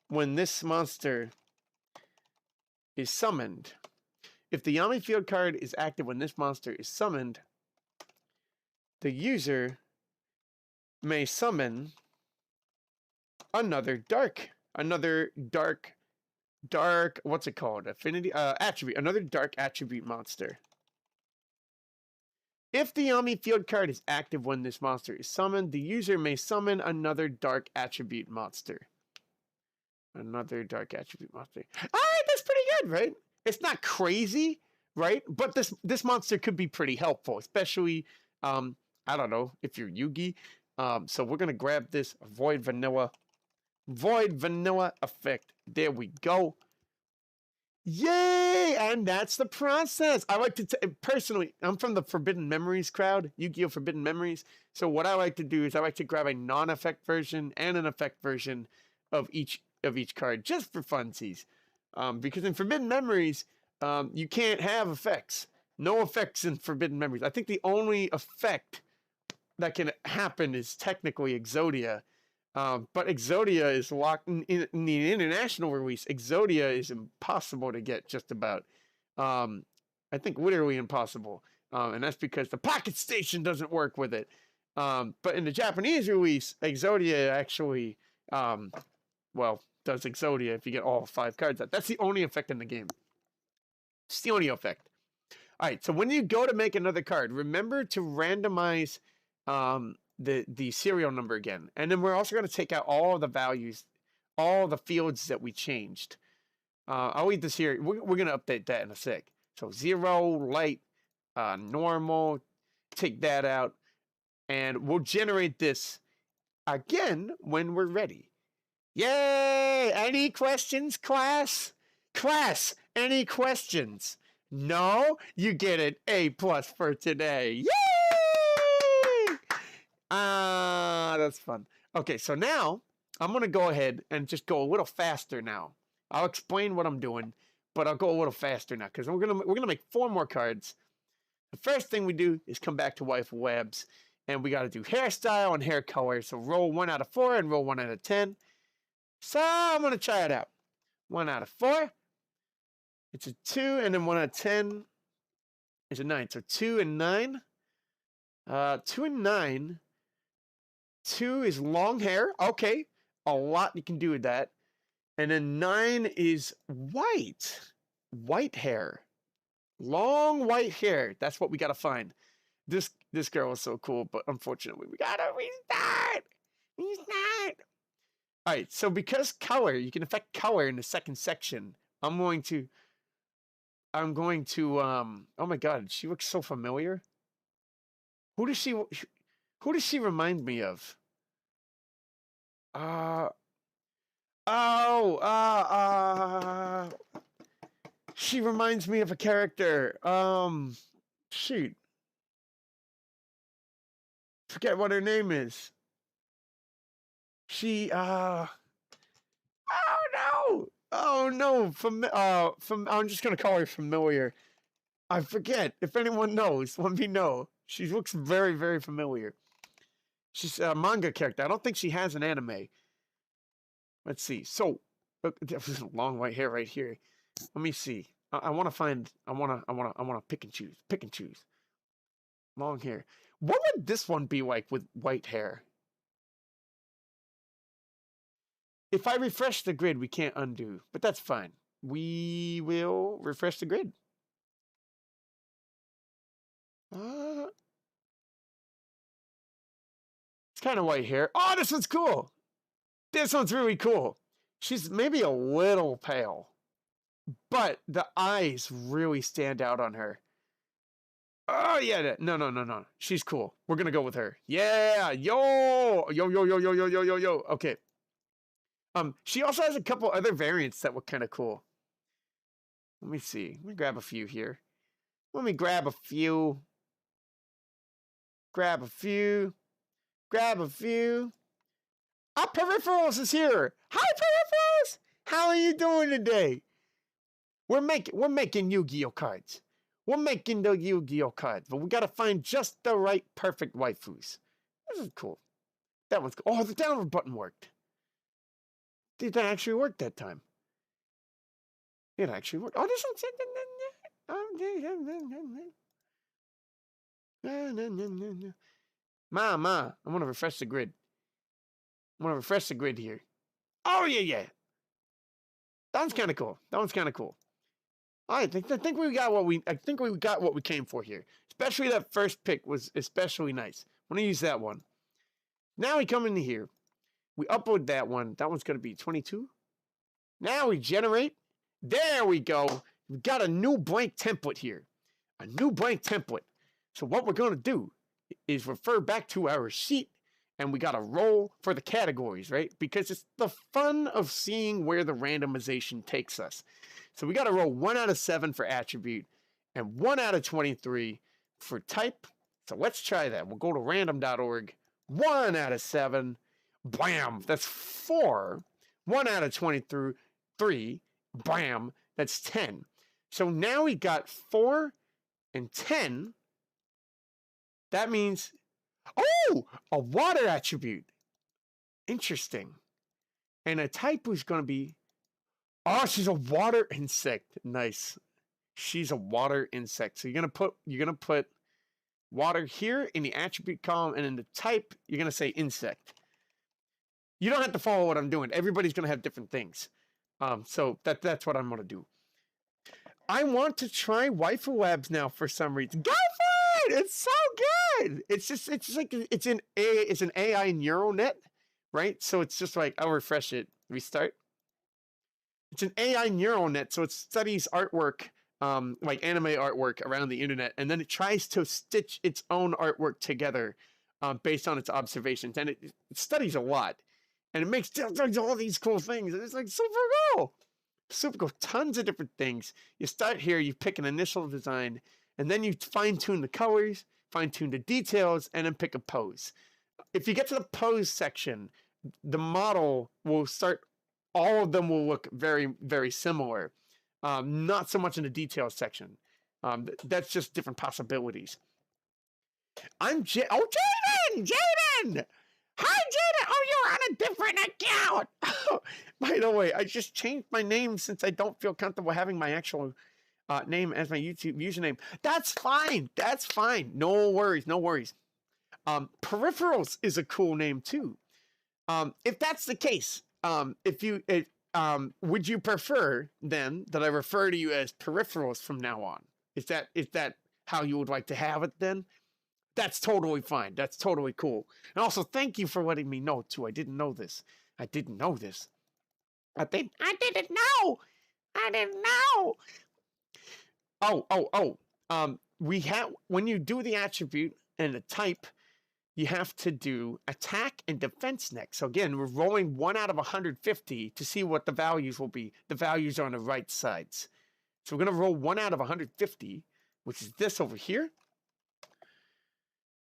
when this monster is summoned, the user may summon another dark, what's it called? Affinity, attribute, another dark attribute monster. If the Yami field card is active when this monster is summoned, the user may summon another dark attribute monster. Another dark attribute monster. Alright, that's pretty good, right? It's not crazy, right? But this monster could be pretty helpful, especially, I don't know, if you're Yugi. So we're going to grab this Void Vanilla effect. There we go. Yay! And that's the process. I like to, personally, I'm from the Forbidden Memories crowd, Yu-Gi-Oh! Forbidden Memories. So what I like to do is I like to grab a non-effect version and an effect version of each card, just for funsies. Because in Forbidden Memories, you can't have effects. No effects in Forbidden Memories. I think the only effect that can happen is technically Exodia. But Exodia is locked in the international release. Exodia is impossible to get, just about. I think literally impossible. And that's because the Pocket Station doesn't work with it. But in the Japanese release, Exodia actually, does Exodia if you get all 5 cards out. That's the only effect in the game. It's the only effect. Alright, so when you go to make another card, remember to randomize the serial number again. And then we're also going to take out all the values, all the fields that we changed. I'll leave this here. We're going to update that in a sec. So 0, light, normal, take that out. And we'll generate this again when we're ready. Yay! Any questions, class? Class, Any questions? No? You get an A+ for today. Yay! That's fun. Okay, so now I'm going to go ahead and just go a little faster now. I'll explain what I'm doing, but I'll go a little faster now because we're gonna make 4 more cards. The first thing we do is come back to Waifu Webs, and we got to do hairstyle and hair color. So roll 1 out of 4 and roll 1 out of 10. So I'm gonna try it out. 1 out of 4. It's a 2, and then 1 out of 10 is a 9. So 2 and 9. 2 and 9. 2 is long hair. Okay, a lot you can do with that. And then 9 is white. White hair. Long white hair. That's what we gotta find. This girl is so cool, but unfortunately we gotta restart. Restart. Alright, so because color, you can affect color in the second section. I'm going to oh my god, she looks so familiar. Who does she remind me of? She reminds me of a character. Shoot. Forget what her name is. She, oh no! I'm just gonna call her familiar. I forget. If anyone knows, let me know. She looks very, very familiar. She's a manga character. I don't think she has an anime. Let's see. So, look, there's long white hair right here. Let me see. I want to pick and choose. Pick and choose. Long hair. What would this one be like with white hair? If I refresh the grid, we can't undo, but that's fine. We will refresh the grid. It's kind of white hair. Oh, this one's cool. This one's really cool. She's maybe a little pale, but the eyes really stand out on her. Oh, yeah. No. She's cool. We're going to go with her. Yeah. Yo. Okay. She also has a couple other variants that look kind of cool. Let me see. Let me grab a few here. Our Peripherals is here. Hi, Peripherals. How are you doing today? We're making Yu-Gi-Oh cards. We're making the Yu-Gi-Oh cards, but we gotta find just the right perfect waifus. This is cool. That one's cool. Oh, the downward button worked. Did that actually work that time? It actually worked. Oh, this one's... Ma, I'm gonna refresh the grid. Here. Oh, yeah. That one's kind of cool. I think we got what we came for here. Especially that first pick was especially nice. I'm gonna use that one. Now we come into here. We upload that one. That one's gonna be 22. Now we generate. There we go. We've got a new blank template here. So what we're gonna do is refer back to our sheet, and we gotta roll for the categories, right? Because it's the fun of seeing where the randomization takes us. So we gotta roll 1 out of 7 for attribute and 1 out of 23 for type. So let's try that. We'll go to random.org. 1 out of 7. Bam! That's 4. 1 out of 23. Bam! That's 10. So now we got 4 and 10. That means, oh, a water attribute. Interesting. And a type is going to be, oh, she's a water insect. Nice. She's a water insect. So you're going to put water here in the attribute column, and in the type, you're going to say insect. You don't have to follow what I'm doing. Everybody's going to have different things. So that's what I'm going to do. I want to try Waifu Labs now for some reason. Go for it! It's so good. It's an AI neural net, right? So it's just like, I'll refresh it, restart. It's an AI neural net, so it studies artwork, like anime artwork around the internet, and then it tries to stitch its own artwork together based on its observations, and it studies a lot, and it does all these cool things, and it's like super cool. super cool. Tons of different things. You start here, you pick an initial design, and then you fine tune the colors, fine tune the details, and then pick a pose. If you get to the pose section, the model will start, all of them will look very, very similar. Not so much in the details section. That's just different possibilities. I'm oh, Jaden! Jaden! Hi, Jaden! Oh, you're on a different account! By the way, I just changed my name since I don't feel comfortable having my actual name as my YouTube username. That's fine. That's fine. No worries. No worries. Peripherals is a cool name too. If that's the case, would you prefer then that I refer to you as peripherals from now on? Is that how you would like to have it then? That's totally fine. That's totally cool. And also, thank you for letting me know too. I didn't know this. I didn't know this. I didn't know. I didn't know. We have, when you do the attribute and the type, you have to do attack and defense next. So again, we're rolling 1 out of 150 to see what the values will be. The values are on the right sides. So we're going to roll 1 out of 150, which is this over here.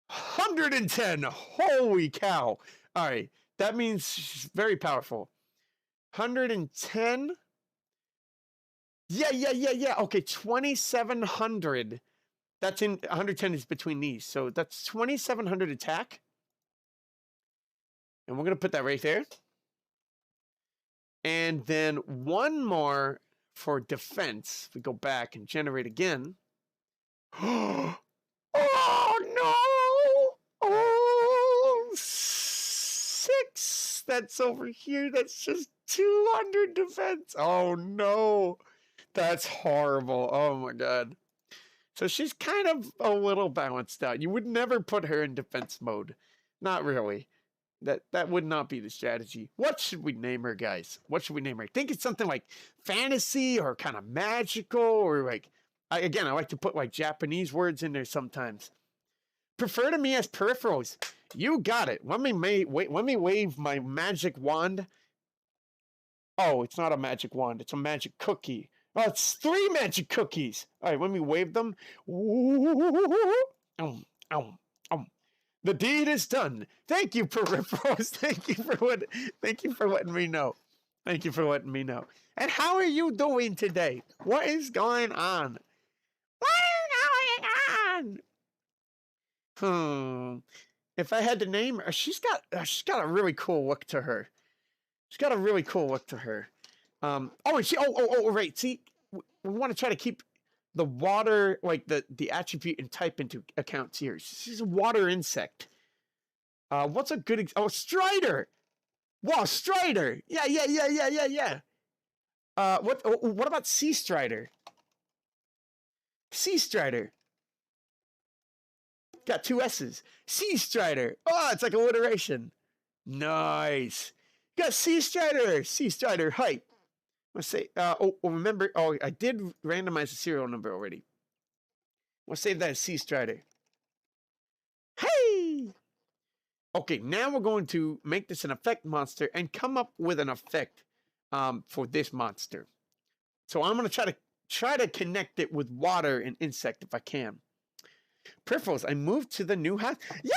110. Holy cow. All right. That means she's very powerful. 110. Yeah. Okay, 2,700. That's in 110 is between these. So that's 2,700 attack. And we're going to put that right there. And then 1 more for defense. If we go back and generate again. Oh, no. Oh, 6. That's over here. That's just 200 defense. Oh, no. That's horrible. Oh, my God. So she's kind of a little balanced out. You would never put her in defense mode. Not really. That would not be the strategy. What should we name her, guys? What should we name her? I think it's something like fantasy or kind of magical or like, I like to put like Japanese words in there sometimes. Prefer to me as peripherals. You got it. Let me wave my magic wand. Oh, it's not a magic wand. It's a magic cookie. Oh, it's 3 magic cookies. All right, let me wave them. The deed is done. Thank you, peripherals. Thank you for letting me know. Thank you for letting me know. And how are you doing today? What is going on? What is going on? If I had to name her, she's got a really cool look to her. She's got a really cool look to her. Right. See, we want to try to keep the water, like the attribute and type into account here. She's a water insect. What's a good Strider? Wow, Strider. Yeah. What about Sea Strider? Sea Strider. Got 2 S's. Sea Strider. Oh, it's like alliteration. Nice. Got Sea Strider. Sea Strider height. Let's say, remember, I did randomize the serial number already. We'll save that as Sea Strider. Hey! Okay, now we're going to make this an effect monster and come up with an effect for this monster. So I'm going to try to connect it with water and insect if I can. Peripherals, I moved to the new house. Yeah,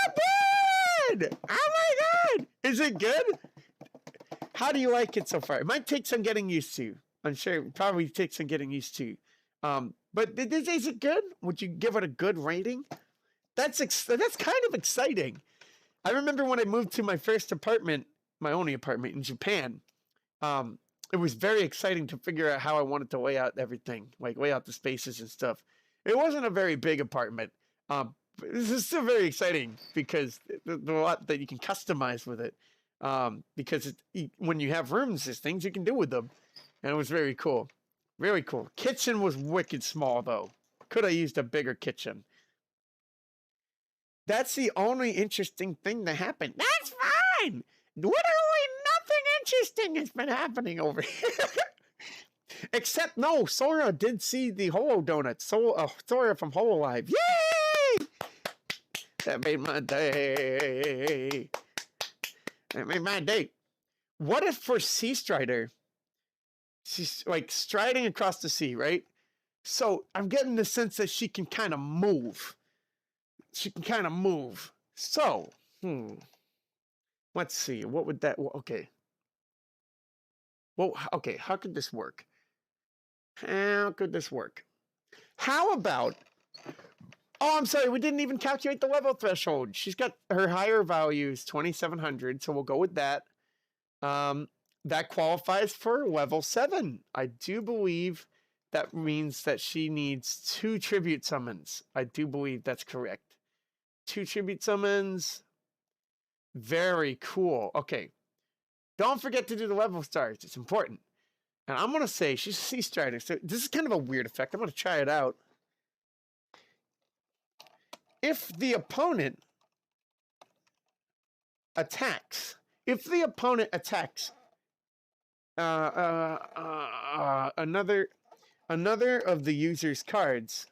bud! Oh my God! Is it good? How do you like it so far? It might take some getting used to. I'm sure it probably takes some getting used to. But is it good? Would you give it a good rating? That's kind of exciting. I remember when I moved to my first apartment, my only apartment in Japan. It was very exciting to figure out how I wanted to lay out everything, like lay out the spaces and stuff. It wasn't a very big apartment. This is still very exciting because there's a lot that you can customize with it. Because when you have rooms, there's things you can do with them. And it was very cool. Very cool. Kitchen was wicked small, though. Could have used a bigger kitchen. That's the only interesting thing that happened. That's fine! Literally nothing interesting has been happening over here. Except, no, Sora did see the Holo Donuts. Sora from Hololive. Yay! That made my day. That made my day. What if for Sea Strider, She's like striding across the sea, right? So I'm getting the sense that she can kind of move. She can kind of move. So, let's see. What would that? Okay. Well, okay. How could this work? How could this work? How about? Oh, I'm sorry. We didn't even calculate the level threshold. She's got her higher values, 2,700. So we'll go with that. That qualifies for level 7. I do believe that means that she needs 2 tribute summons. I do believe that's correct. 2 tribute summons. Very cool. Okay. Don't forget to do the level stars. It's important. And I'm going to say she's a sea strider. So this is kind of a weird effect. I'm going to try it out. If the opponent attacks, another of the user's cards.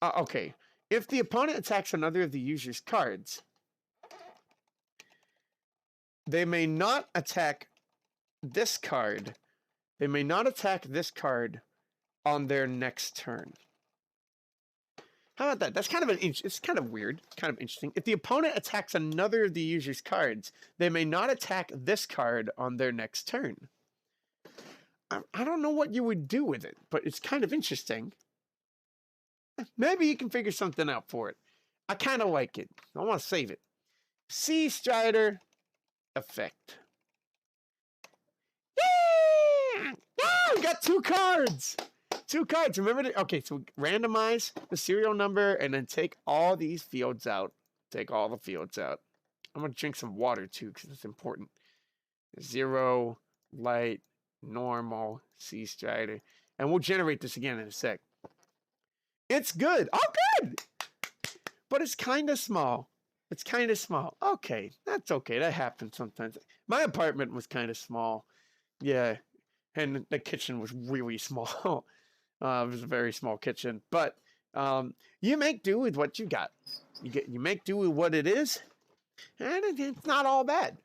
Okay. If the opponent attacks another of the user's cards, they may not attack this card. They may not attack this card on their next turn. How about that? That's kind of it's kind of weird. It's kind of interesting. If the opponent attacks another of the user's cards, they may not attack this card on their next turn. I don't know what you would do with it, but it's kind of interesting. Maybe you can figure something out for it. I kind of like it. I want to save it. Sea Strider effect. Yeah! Oh, we got 2 cards. 2 cards. Remember to, okay, so randomize the serial number and then take all these fields out. Take all the fields out. I'm going to drink some water too because it's important. 0, light, normal, Sea Strider. And we'll generate this again in a sec. It's good. Oh, good. But it's kind of small. It's kind of small. Okay, that's okay. That happens sometimes. My apartment was kind of small. Yeah, and the kitchen was really small. It was a very small kitchen. But you make do with what you got. You make do with what it is, and it's not all bad.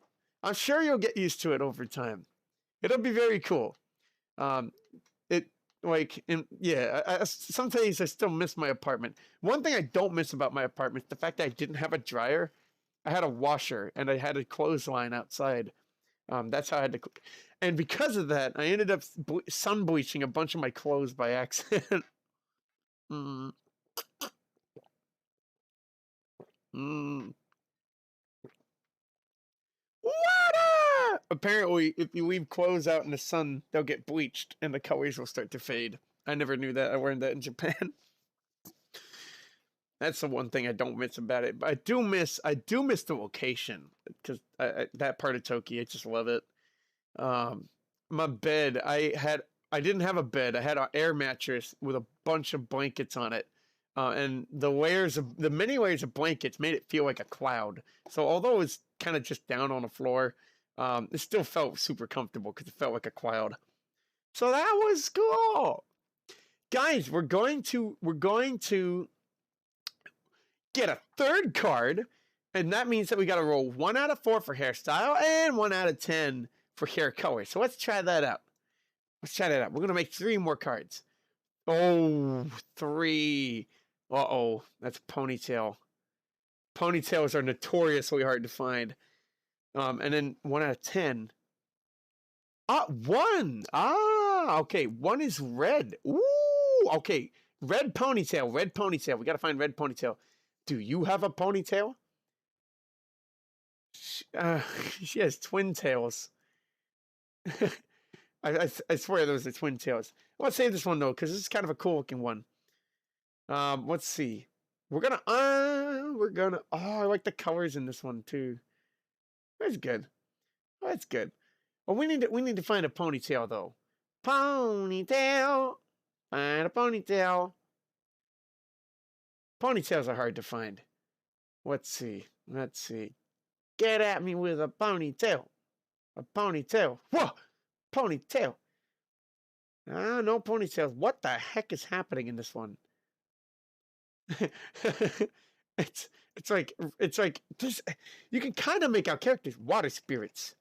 I'm sure you'll get used to it over time. It'll be very cool. Some days I still miss my apartment. One thing I don't miss about my apartment is the fact that I didn't have a dryer. I had a washer and I had a clothesline outside. That's how I had to. And because of that, I ended up sun bleaching a bunch of my clothes by accident. Water! Apparently, if you leave clothes out in the sun, they'll get bleached and the colors will start to fade. I never knew that. I learned that in Japan. That's the one thing I don't miss about it. But I do miss the location because that part of Tokyo, I just love it. My bed, I didn't have a bed. I had an air mattress with a bunch of blankets on it. And the many layers of blankets made it feel like a cloud. So although it was kind of just down on the floor, it still felt super comfortable because it felt like a cloud. So that was cool. Guys, we're going to get a 3rd card, and that means that we got to roll 1 out of 4 for hairstyle and 1 out of 10 for hair color. So let's try that out. We're going to make 3 more cards. Oh, 3. Uh-oh, that's ponytail. Ponytails are notoriously hard to find. And then 1 out of 10. 1. Okay. 1 is red. Ooh, okay. Red ponytail. We got to find red ponytail. Do you have a ponytail? She has twin tails. I swear those are twin tails. I want to save this one though, because this is kind of a cool looking one. Let's see. We're gonna oh, I like the colors in this one too. That's good. That's good. Well, we need to find a ponytail though. Ponytail. Find a ponytail. Ponytails are hard to find. Let's see. Get at me with a ponytail. A ponytail. Whoa! Ponytail. No ponytails. What the heck is happening in this one? it's like this. You can kind of make out characters. Water spirits.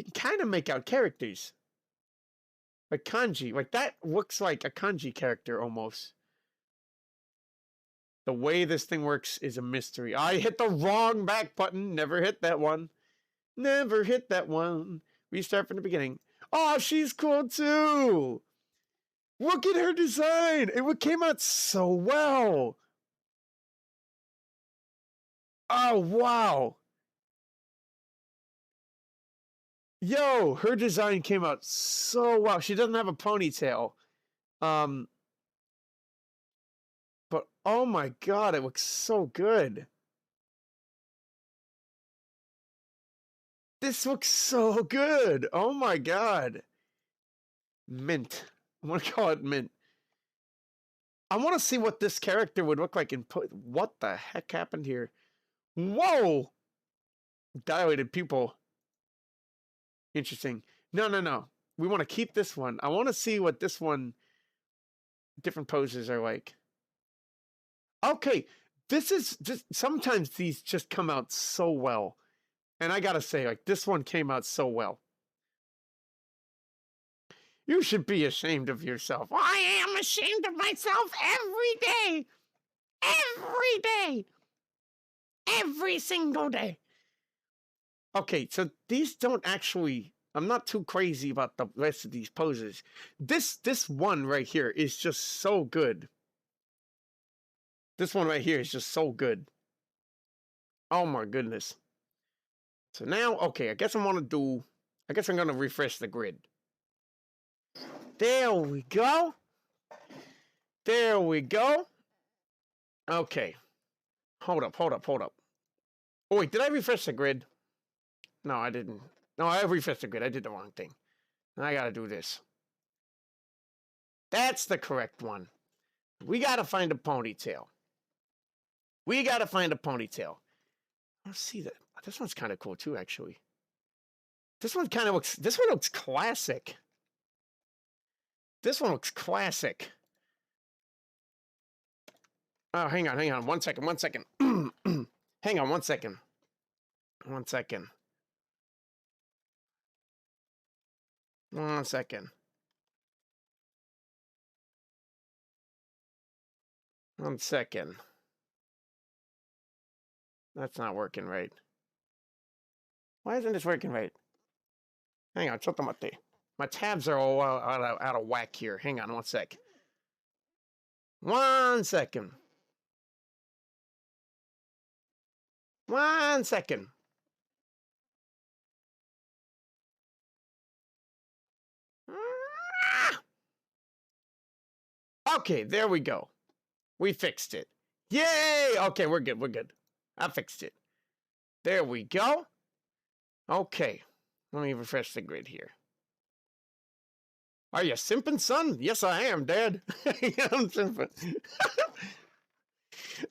You can kind of make out characters. Like kanji. Like that looks like a kanji character almost. The way this thing works is a mystery. I hit the wrong back button. Never hit that one. Never hit that one. Restart from the beginning. Oh, she's cool too. Look at her design. It came out so well. Oh, wow. Yo, her design came out so well. She doesn't have a ponytail. But oh my god, it looks so good. This looks so good. Oh my god. Mint. I'm gonna call it mint. I want to see what this character would look like in what the heck happened here? Whoa! Dilated pupil. Interesting. No. We want to keep this one. I want to see what this one, different poses are like. Okay, this is just, sometimes these just come out so well. And I gotta say, like, this one came out so well. You should be ashamed of yourself. I am ashamed of myself every day. Every day. Every single day. Okay, so these don't actually, I'm not too crazy about the rest of these poses. This one right here is just so good. This one right here is just so good. Oh my goodness. So now, okay, I guess I'm gonna refresh the grid. There we go. There we go. Okay. Hold up. Oh wait, did I refresh the grid? No, I didn't. No, I refreshed the grid. I did the wrong thing. I gotta do this. That's the correct one. We gotta find a ponytail. Let's see that. This one's kind of cool too, actually. This one looks classic. This one looks classic. Oh, hang on. One second. Hang on, 1 second. 1 second. 1 second. 1 second. That's not working right. Why isn't this working right? Hang on, chotomate. My tabs are all out of whack here. Hang on 1 sec. 1 second. 1 second. Okay, there we go. We fixed it. Yay! Okay, we're good. I fixed it. There we go. Okay. Let me refresh the grid here. Are you simping, son? Yes, I am, Dad. I'm simping.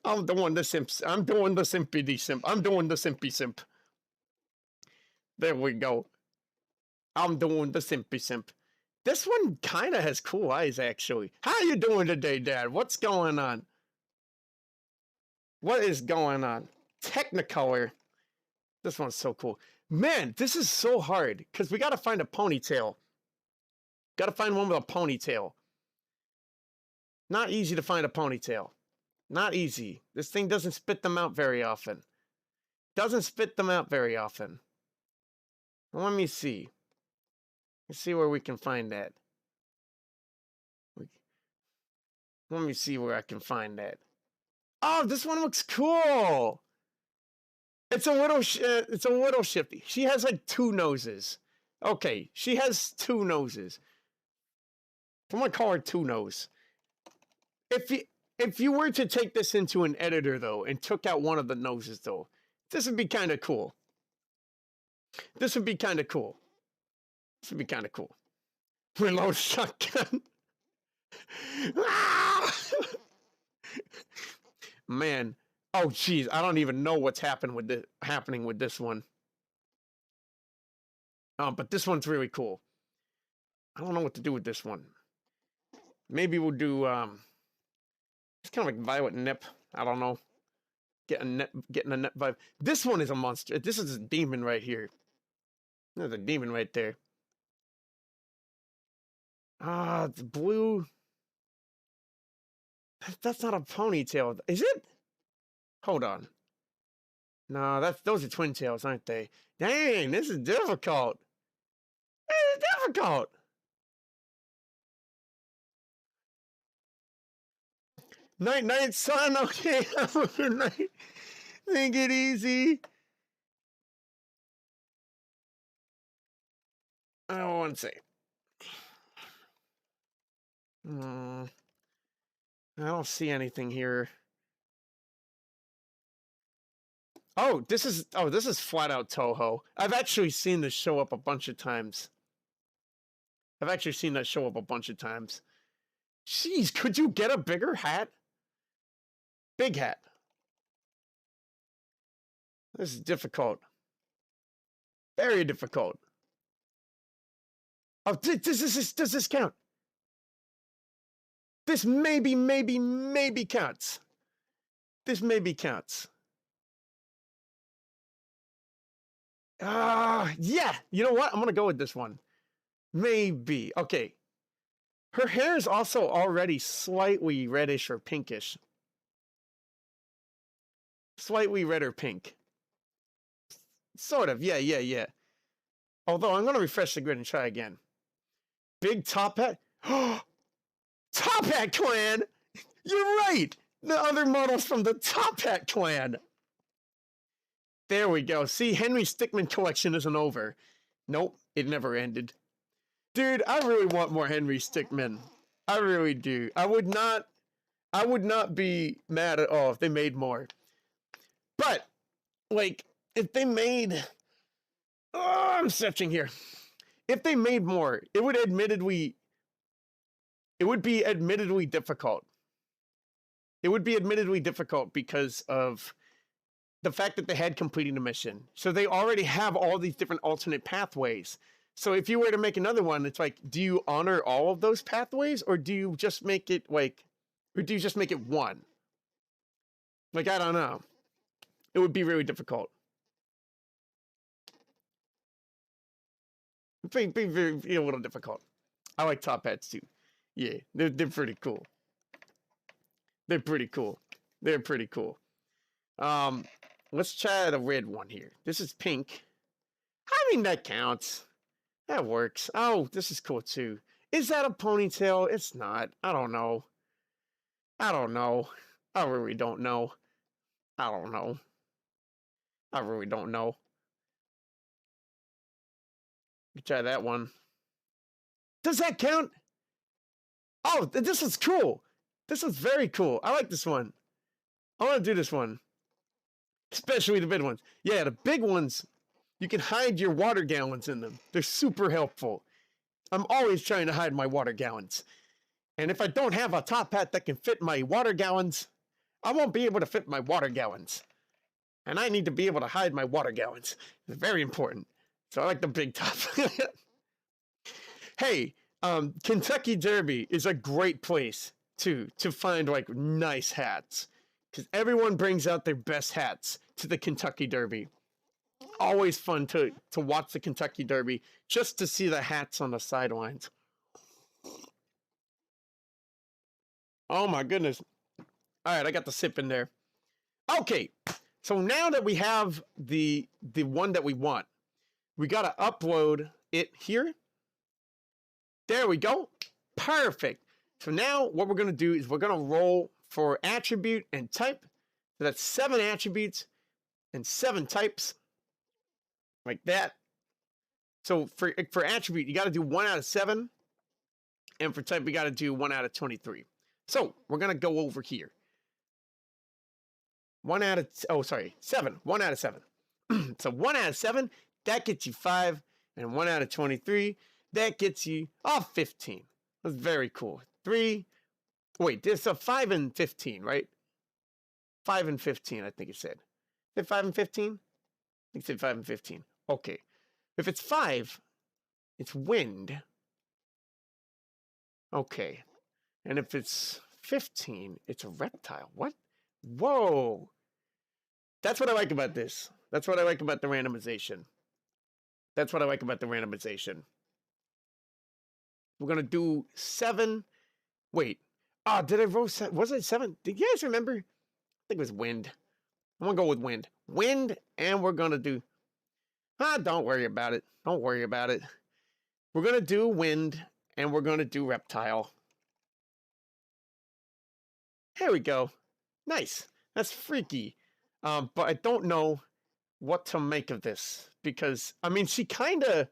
I'm doing the simps. I'm doing the simpity simp. I'm doing the simpy simp. There we go. I'm doing the simpy simp. This one kind of has cool eyes, actually. How you doing today, Dad? What's going on? What is going on? Technicolor. This one's so cool. Man, this is so hard because we got to find a ponytail. Got to find one with a ponytail. Not easy to find a ponytail. Not easy. This thing doesn't spit them out very often. Doesn't spit them out very often. Let me see. Let's see where we can find that. Let me see where I can find that. Oh, this one looks cool. It's a little shifty. She has like 2 noses. Okay, she has 2 noses. I'm gonna call her 2 nose. If you were to take this into an editor though and took out one of the noses though, this would be kind of cool. This would be kind of cool. Reload shotgun. Man. Oh, geez, I don't even know what's happening with this one. But this one's really cool. I don't know what to do with this one. Maybe we'll do it's kind of like Violet Nip. I don't know. Getting a net vibe. This one is a monster. This is a demon right here. There's a demon right there. Ah, it's blue. That's not a ponytail. Is it? Hold on. No, those are twin tails, aren't they? Dang, this is difficult. This is difficult. Night, night, son. Okay, have a good night. Take it easy. Oh, one second. I don't see anything here. Oh, this is flat out Toho. I've actually seen this show up a bunch of times. I've actually seen that show up a bunch of times. Jeez, could you get a bigger hat? Big hat. This is difficult. Very difficult. Oh, does this count? This maybe counts. This maybe counts. Yeah. You know what? I'm gonna go with this one. Maybe. Okay. Her hair is also already slightly reddish or pinkish. Slightly red or pink. Sort of. Yeah. Although I'm gonna refresh the grid and try again. Big top hat. Top Hat Clan! You're right! The other models from the Top Hat Clan! There we go. See, Henry Stickmin collection isn't over. Nope, it never ended. Dude, I really want more Henry Stickmin. I really do. I would not be mad at all if they made more. But, like, if they made... Oh, I'm searching here. If they made more, it would be admittedly difficult. It would be admittedly difficult because of the fact that they had completed a mission. So they already have all these different alternate pathways. So if you were to make another one, it's like, do you honor all of those pathways, or do you just make it one? Like, I don't know. It would be really difficult. It'd be a little difficult. I like top hats too. Yeah, they're pretty cool. They're pretty cool. They're pretty cool. Let's try the red one here. This is pink. I mean, that counts. That works. Oh, this is cool too. Is that a ponytail? It's not. I don't know. I really don't know. I really don't know. Try that one. Does that count? Oh, this is cool. This is very cool. I like this one. I want to do this one. Especially the big ones. Yeah, the big ones, you can hide your water gallons in them. They're super helpful. I'm always trying to hide my water gallons. And if I don't have a top hat that can fit my water gallons, I won't be able to fit my water gallons. And I need to be able to hide my water gallons. It's very important. So I like the big top. Hey, Kentucky Derby is a great place to find like nice hats. Because everyone brings out their best hats to the Kentucky Derby. Always fun to watch the Kentucky Derby just to see the hats on the sidelines. Oh my goodness. All right, I got the sip in there. Okay, so now that we have the one that we want, we got to upload it here. There we go. Perfect. So now what we're going to do is we're going to roll for attribute and type. So that's 7 attributes and 7 types. Like that. So for attribute, you got to do 1 out of 7. And for type, we got to do 1 out of 23. So we're going to go over here. 7. 1 out of 7. So 1 out of 7, that gets you 5. And 1 out of 23, that gets you 15. That's very cool. 3. Wait, there's a 5 and 15, right? 5 and 15, I think it said. Is it 5 and 15? I think it said 5 and 15. Okay. If it's 5, it's wind. Okay. And if it's 15, it's a reptile. What? Whoa. That's what I like about this. That's what I like about the randomization. That's what I like about the randomization. We're going to do 7. Wait. Ah, did I roll 7? Was it 7? Did you guys remember? I think it was wind. I'm going to go with wind. Wind, and we're going to do... don't worry about it. Don't worry about it. We're going to do wind, and we're going to do reptile. Here we go. Nice. That's freaky. But I don't know what to make of this. Because, I mean, she kind of...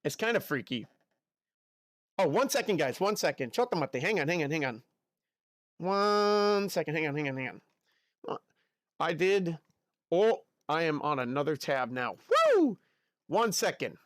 It's kind of freaky. Oh, 1 second, guys. 1 second. Chotamate. Hang on. 1 second. Hang on. I did... Oh, I am on another tab now. Woo! 1 second.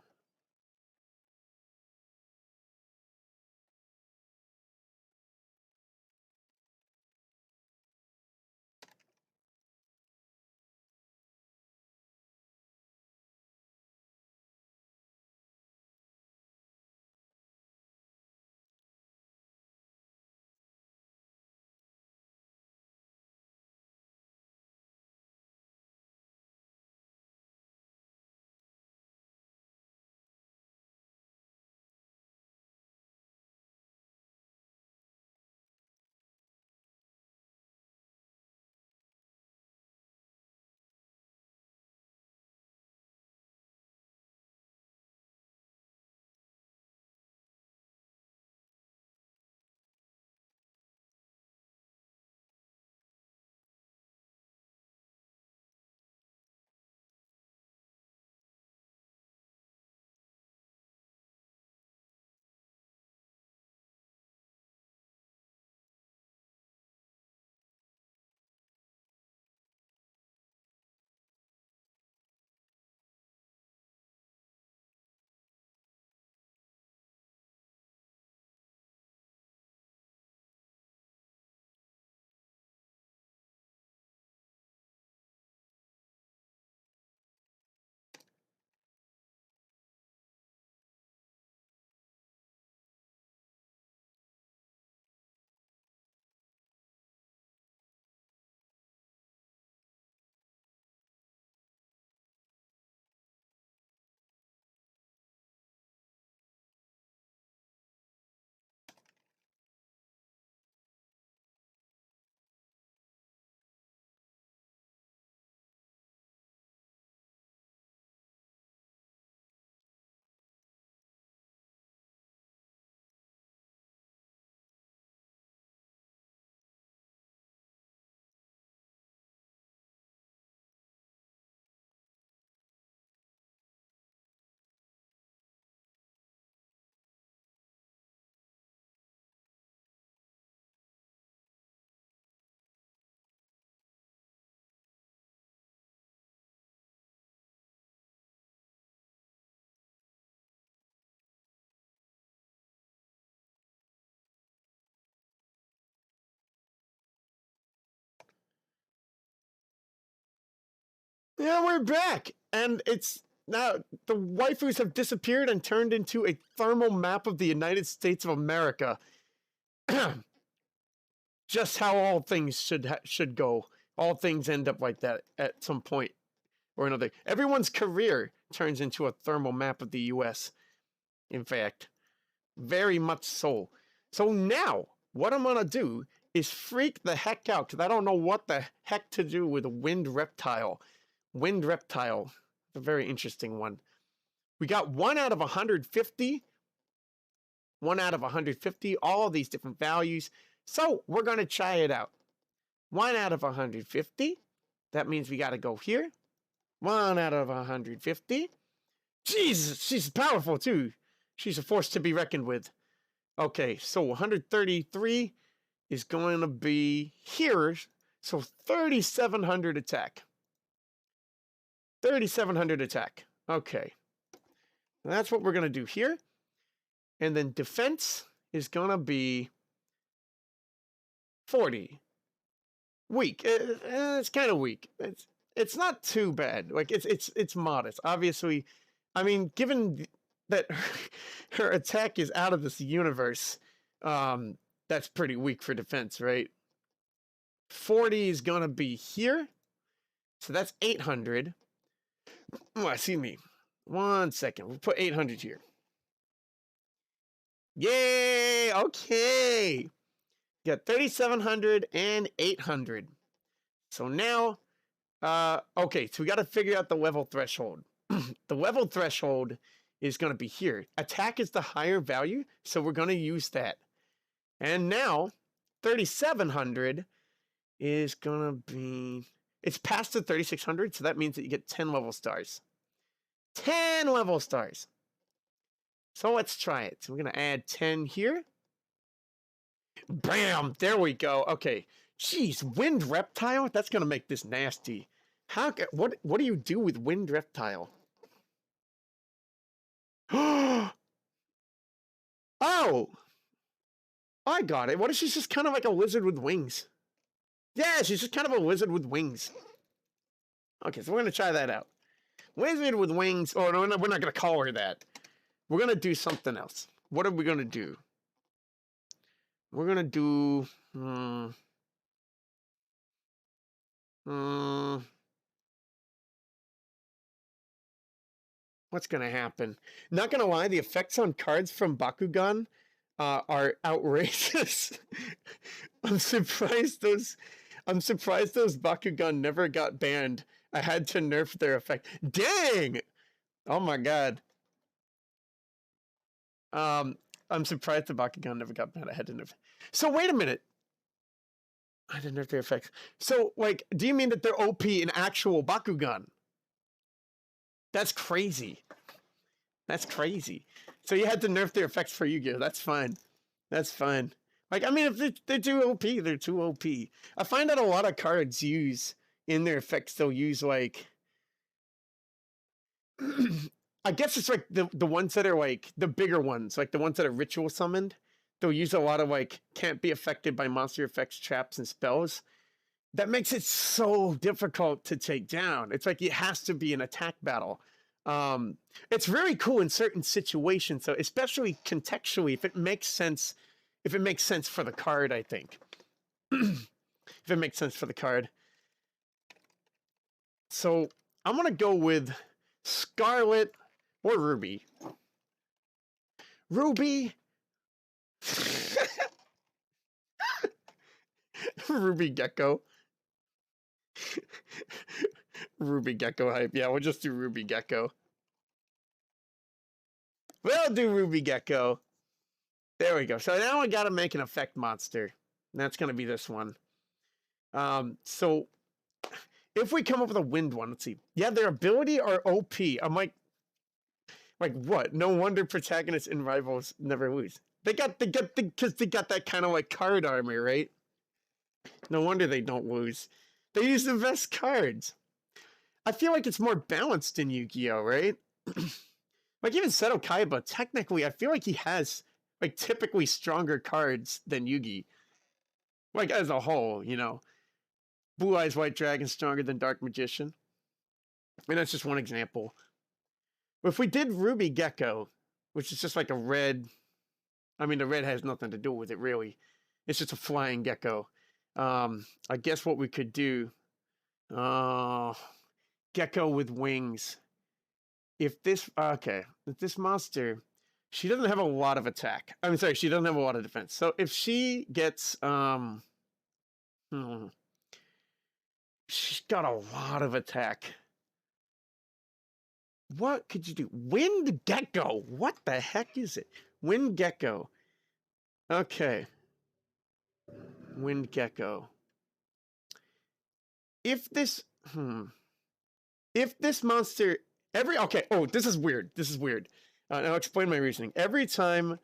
Yeah, we're back. And it's now the waifus have disappeared and turned into a thermal map of the United States of America. Just how all things should go. All things end up like that at some point or another. Everyone's career turns into a thermal map of the US. In fact, very much so. So now, what I'm gonna do is freak the heck out because I don't know what the heck to do with a wind reptile. Wind reptile, a very interesting one. We got 1 out of 150. 1 out of 150, all of these different values. So we're going to try it out. 1 out of 150. That means we got to go here. 1 out of 150. Jesus, she's powerful too. She's a force to be reckoned with. Okay, so 133 is going to be here. So 3,700 attack. 3,700 attack. Okay. That's what we're going to do here. And then defense is going to be 40. Weak. It's kind of weak. It's not too bad. Like it's modest. Obviously, I mean, given that her attack is out of this universe, that's pretty weak for defense, right? 40 is going to be here. So that's 800. Oh, I see me. 1 second. We'll put 800 here. Yay! Okay. Got 3,700 and 800. So now, okay, so we got to figure out the level threshold. The level threshold is going to be here. Attack is the higher value, so we're going to use that. And now, 3,700 is going to be... It's past the 3,600, so that means that you get 10 level stars. 10 level stars. So let's try it. So we're going to add 10 here. Bam! There we go. Okay. Jeez, wind reptile? That's going to make this nasty. What do you do with wind reptile? Oh! I got it. What if she's just kind of like a lizard with wings? Yeah, she's just kind of a lizard with wings. Okay, so we're going to try that out. Lizard with wings. Oh, no, we're not going to call her that. We're going to do something else. What are we going to do? We're going to do... What's going to happen? Not going to lie, the effects on cards from Bakugan are outrageous. I'm surprised those Bakugan never got banned. I had to nerf their effect. Dang! Oh my god. I'm surprised the Bakugan never got banned. I had to nerf. So wait a minute. I didn't nerf their effects. So, like, do you mean that they're OP in actual Bakugan? That's crazy. That's crazy. So you had to nerf their effects for Yu-Gi-Oh! That's fine. That's fine. Like, I mean, if they're too OP, they're too OP. I find that a lot of cards use, in their effects, they'll use, like... I guess it's like the ones that are, like, the bigger ones, like the ones that are ritual summoned. They'll use a lot of, like, can't be affected by monster effects, traps, and spells. That makes it so difficult to take down. It's like it has to be an attack battle. It's very cool in certain situations, so especially contextually, if it makes sense for the card, I think. If it makes sense for the card. So I'm gonna go with Scarlet or Ruby. Ruby. Ruby Gecko. Ruby Gecko hype. Yeah, we'll just do Ruby Gecko. We'll do Ruby Gecko. There we go. So now I gotta make an effect monster. And that's gonna be this one. So if we come up with a wind one, let's see. Yeah, their ability are OP. I'm like what? No wonder protagonists and rivals never lose. Because they got that kind of like card armor, right? No wonder they don't lose. They use the best cards. I feel like it's more balanced in Yu-Gi-Oh, right? Like even Seto Kaiba, technically, I feel like he has like typically stronger cards than Yugi. Like as a whole, you know. Blue Eyes White Dragon stronger than Dark Magician. And that's just one example. But if we did Ruby Gecko, which is just like a red... I mean, the red has nothing to do with it, really. It's just a flying gecko. I guess what we could do... gecko with wings. If this... Okay. If this monster... She doesn't have a lot of attack. I'm sorry, she doesn't have a lot of defense. So if she gets... She's got a lot of attack. What could you do? Wind Gecko. What the heck is it? Wind Gecko. Okay. Wind Gecko. If this... If this monster... Okay. Oh, this is weird. This is weird. Now I'll explain my reasoning. Every time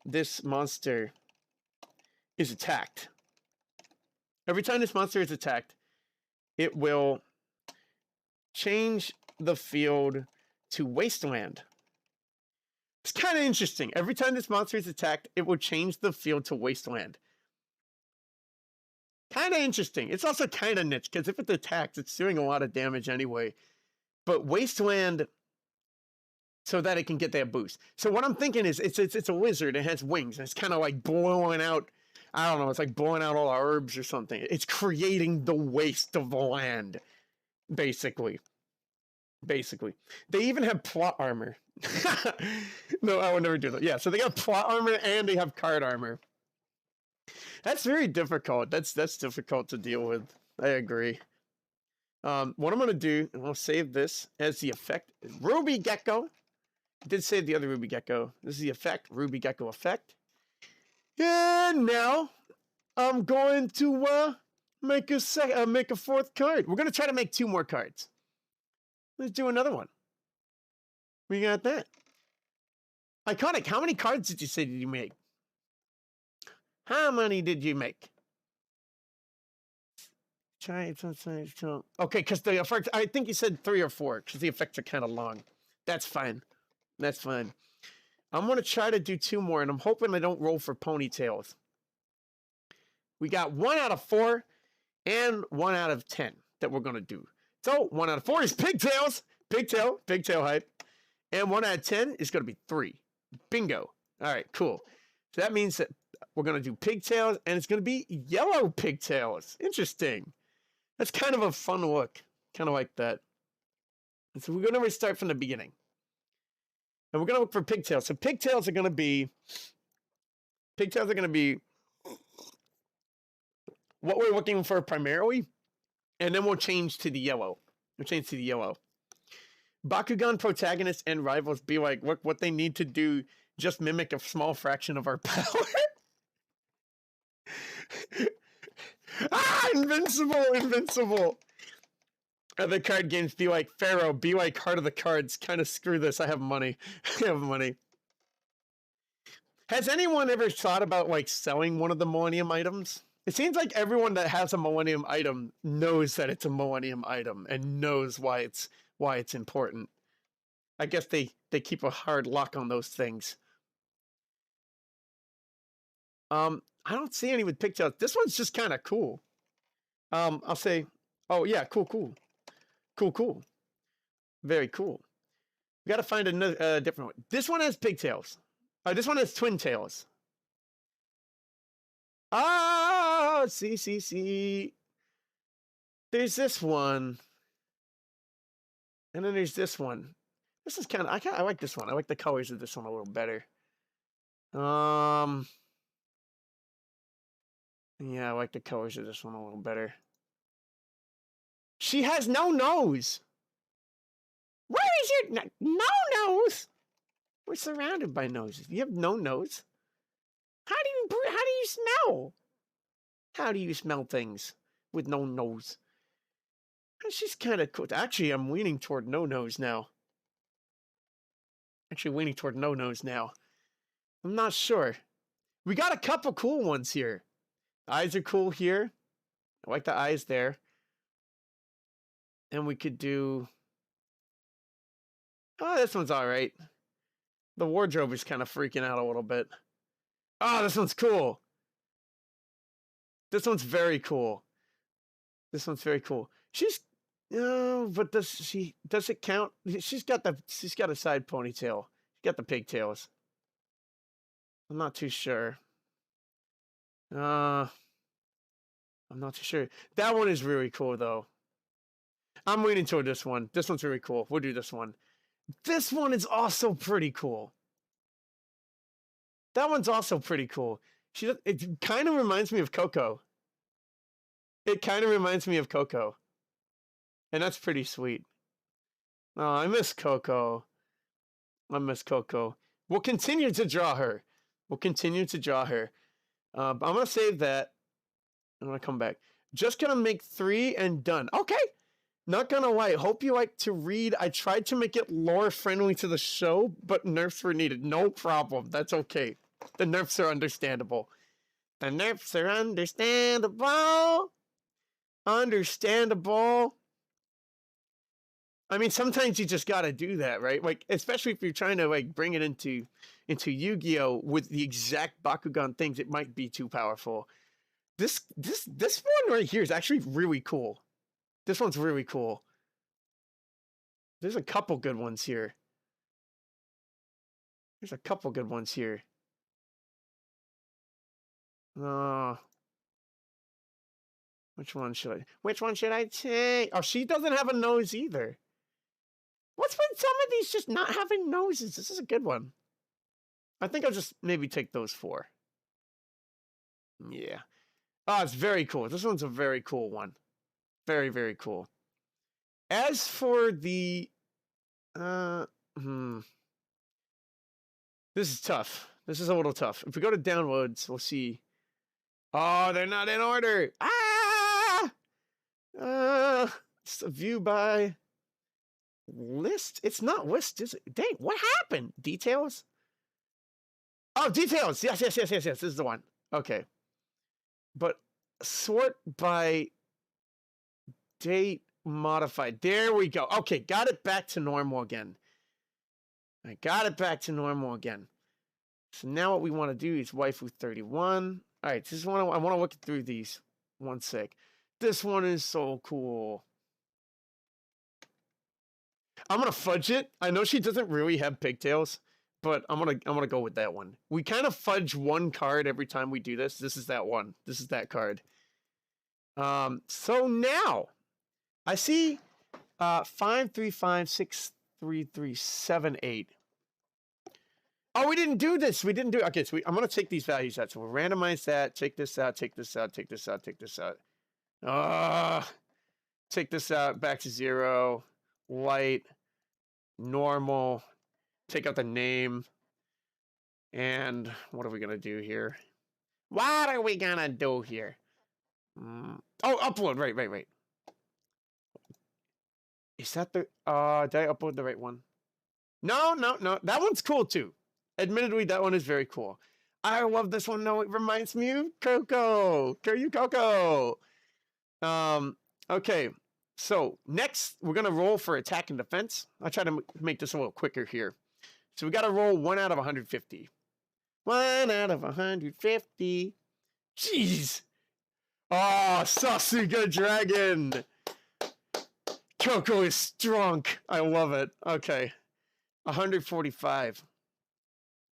this monster is attacked, it will change the field to wasteland. It's kind of interesting. Every time this monster is attacked, it will change the field to wasteland. Kind of interesting. It's also kind of niche, because if it attacks, it's doing a lot of damage anyway. But wasteland, so that it can get that boost. So what I'm thinking is, it's a lizard. It has wings, and it's kind of like blowing out I don't know, it's like blowing out all our herbs or something. It's creating the waste of the land, basically. Basically. They even have plot armor. No, I would never do that. Yeah, so they got plot armor and they have card armor. That's very difficult. That's difficult to deal with. I agree. What I'm gonna do, I'm gonna save this as the effect. Ruby Gecko. I did save the other Ruby Gecko. This is the effect, Ruby Gecko effect. And now I'm going to make a fourth card. We're gonna try to make 2 more cards. Let's do another one. We got that. Iconic. How many cards did you say did you make? How many did you make? Try. Okay, because the effects. I think you said 3 or 4 because the effects are kind of long. That's fine. That's fine. I'm gonna try to do 2 more, and I'm hoping I don't roll for ponytails. We got 1 out of 4 and 1 out of 10 that we're gonna do. So 1 out of 4 is pigtails. Pigtail hype. And 1 out of 10 is gonna be 3. Bingo. All right, cool. So that means that we're gonna do pigtails, and it's gonna be yellow pigtails. Interesting. That's kind of a fun look. Kind of like that. And so we're gonna restart from the beginning. And we're gonna look for pigtails. So pigtails are gonna be what we're looking for primarily, and then we'll change to the yellow. Bakugan protagonists and rivals be like, look, what they need to do, just mimic a small fraction of our power. Invincible. Other card games be like Pharaoh, be like Heart of the Cards. Kind of screw this. I have money. Has anyone ever thought about like selling one of the Millennium items? It seems like everyone that has a Millennium item knows that it's a Millennium item and knows why it's important. I guess they keep a hard lock on those things. I don't see any with pigtails. This one's just kind of cool. I'll say, oh yeah, cool. Very cool. We got to find another different one. This one has pigtails. This one has twin tails. Ah, see. There's this one. And then there's this one. This is kind of, I like this one. I like the colors of this one a little better. Yeah, I like the colors of this one a little better. She has no nose. Where is your no nose? We're surrounded by noses. You have no nose. How do you smell? How do you smell things with no nose? She's kind of cool. Actually, I'm leaning toward no nose now. I'm not sure. We got a couple cool ones here. Eyes are cool here. I like the eyes there. And we could do... Oh, this one's all right. The wardrobe is kind of freaking out a little bit. Oh, this one's cool. This one's very cool. She's... No, but does it count? She's got a side ponytail. She's got the pigtails. I'm not too sure. I'm not too sure. That one is really cool, though. I'm leaning toward this one. This one's really cool. We'll do this one. This one is also pretty cool. That one's also pretty cool. It kind of reminds me of Coco. And that's pretty sweet. Oh, I miss Coco. We'll continue to draw her. I'm going to save that. I'm going to come back. Just going to make 3 and done. Okay. Not going to lie. Hope you like to read. I tried to make it lore friendly to the show, but nerfs were needed. No problem. That's okay. The nerfs are understandable. Understandable. I mean, sometimes you just gotta do that, right? Like, especially if you're trying to like bring it into Yu-Gi-Oh with the exact Bakugan things, it might be too powerful. This one right here is actually really cool. This one's really cool. There's a couple good ones here. Which one should I take? Oh, she doesn't have a nose either. What's with some of these just not having noses? This is a good one. I think I'll just maybe take those 4. Yeah. Oh, it's very cool. This one's a very cool one. Very, very cool. As for the... This is tough. This is a little tough. If we go to downloads, we'll see... Oh, they're not in order! It's a view by... List? It's not list, is it? Dang, what happened? Details? Oh, details! Yes. This is the one. Okay. But sort by date modified. There we go. Okay, got it back to normal again. I got it back to normal again. So now what we want to do is waifu 31. All right, this is one I want to look through these. One sec. This one is so cool. I'm gonna fudge it. I know she doesn't really have pigtails, but I'm gonna go with that one. We kind of fudge one card every time we do this. This is that one. This is that card. So now I see 5356337 Oh, we didn't do this. We didn't do it. Okay, so I'm gonna take these values out. So we'll randomize that. Take this out. Take this out. Take this out. Take this out. Take this out. Back to 0. Light. Normal. Take out the name. And what are we gonna do here? What are we gonna do here? Oh, upload. Right. Is that the did I upload the right one? No. That one's cool too. Admittedly, that one is very cool. I love this one. No, it reminds me of Coco. Coco. Okay. So next, we're gonna roll for attack and defense. I'll try to make this a little quicker here. So we got to roll 1 out of 150. 1 out of 150. Jeez. Oh, Sasuga Dragon. Coco is drunk. I love it. Okay. 145.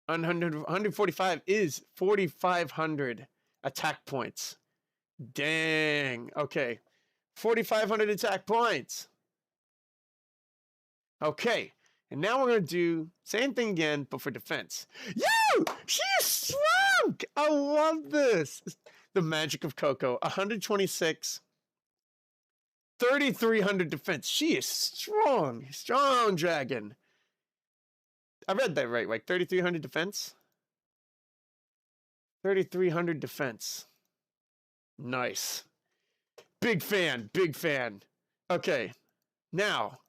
145 is 4,500 attack points. Dang. Okay. 4,500 attack points. Okay. And now we're going to do same thing again, but for defense. Yo! She's strong! I love this. The magic of Coco. 126. 3,300 defense. She is strong. Strong dragon. I read that right. Like 3,300 defense? 3,300 defense. Nice. Big fan. Okay. Now.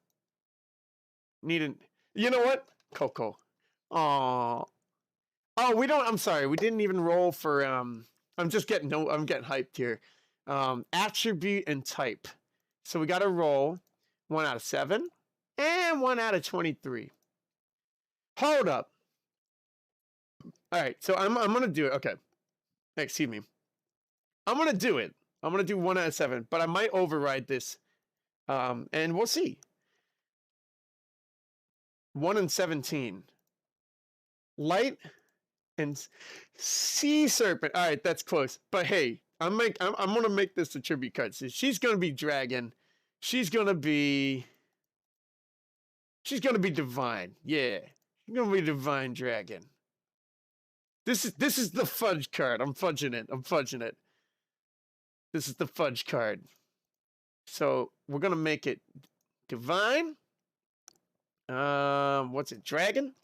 You know what? Coco. Oh, we don't. I'm sorry. We didn't even roll for. I'm getting hyped here. Attribute and type. So we got to roll 1 out of 7 and 1 out of 23. Hold up. All right. So I'm gonna do it. Okay. Excuse me. I'm gonna do it. I'm gonna do 1 out of 7, but I might override this. And we'll see. 1 and 17. Light and sea serpent. All right, that's close. But hey, I'm gonna make this a tribute card. So she's gonna be dragon. She's gonna be divine. Yeah, she's gonna be divine dragon. This is the fudge card. I'm fudging it. This is the fudge card. So we're gonna make it divine. What's it? Dragon?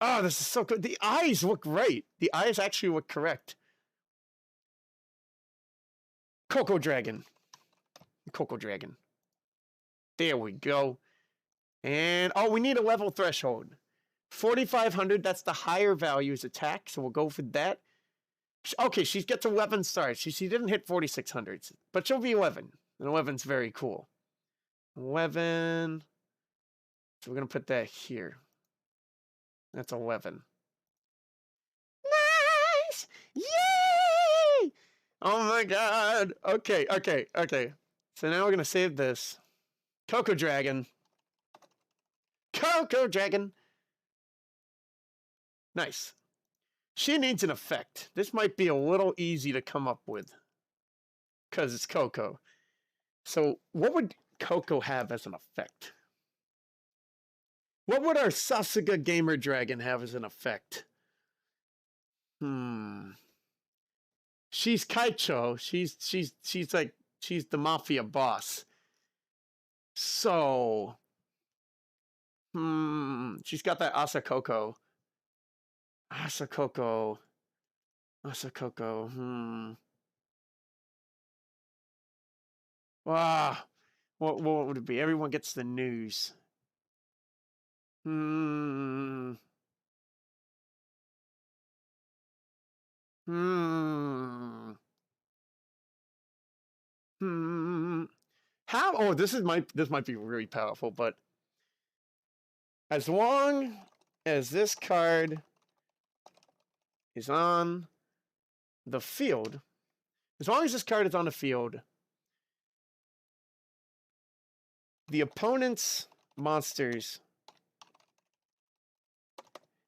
Oh, this is so good. The eyes look right. The eyes actually look correct. Coco Dragon. There we go. And, we need a level threshold. 4,500, that's the higher value's attack, so we'll go for that. Okay, she gets 11 stars. She didn't hit 4,600, but she'll be 11. And 11's very cool. 11... So we're going to put that here. That's 11. Nice! Yay! Oh my god. Okay. So now we're going to save this. Coco Dragon. Nice. She needs an effect. This might be a little easy to come up with. Because it's Coco. So, what would Coco have as an effect? What would our Sasuga Gamer Dragon have as an effect? She's Kaicho. She's the mafia boss. So, she's got that Asakoko. Asakoko. Ah, what would it be? Everyone gets the news. How? Oh, this might be really powerful, but as long as this card is on the field, as long as this card is on the field, the opponent's monsters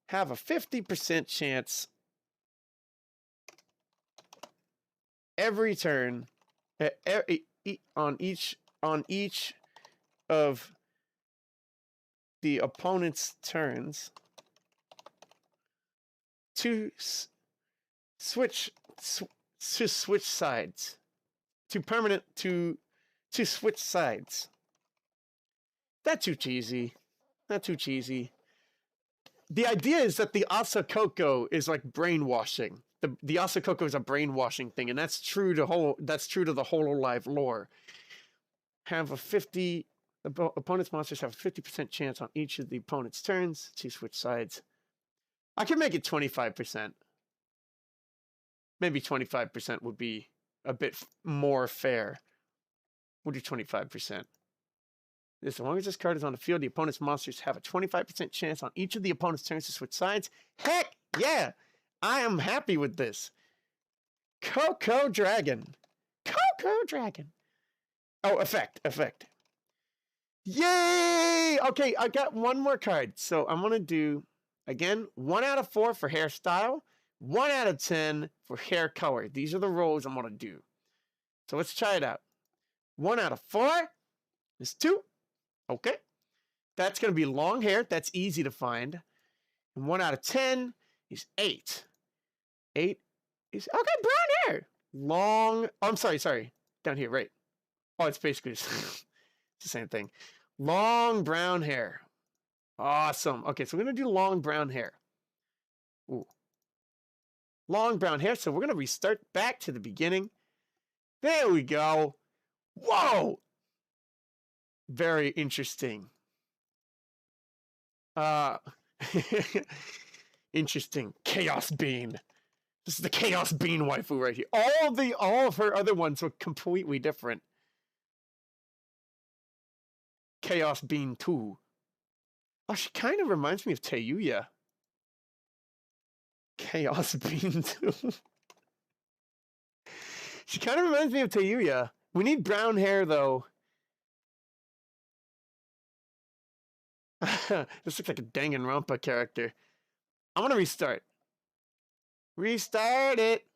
have a 50% chance every turn on each of the opponent's turns to switch sides, to switch sides. That's too cheesy. The idea is that the Asakoko is like brainwashing. The Asakoko is a brainwashing thing, and that's true to the Hololive lore. Opponent's monsters have a 50% chance on each of the opponent's turns to switch sides. I could make it 25%. Maybe 25% would be a bit more fair. We'll do 25%. As long as this card is on the field, the opponent's monsters have a 25% chance on each of the opponent's turns to switch sides. Heck yeah! I am happy with this. Coco Dragon. Oh, effect. Yay! Okay, I got one more card. So I'm going to do, again, 1 out of 4 for hairstyle, 1 out of 10 for hair color. These are the rolls I'm going to do. So let's try it out. 1 out of 4 is 2. Okay. That's going to be long hair. That's easy to find. And 1 out of 10 is 8. 8 is, okay, brown hair. Long, oh, I'm sorry. Down here, right. Oh, it's basically it's the same thing. Long brown hair. Awesome. Okay, so we're going to do long brown hair. Ooh. Long brown hair. So we're going to restart back to the beginning. There we go. Whoa. Very interesting. Interesting. Chaos Bean. This is the Chaos Bean waifu right here. All of her other ones were completely different. Chaos Bean 2. Oh, she kind of reminds me of Teyuya. Chaos Bean 2. She kind of reminds me of Teyuya. We need brown hair, though. This looks like a Danganronpa character. I'm going to restart. Restart it.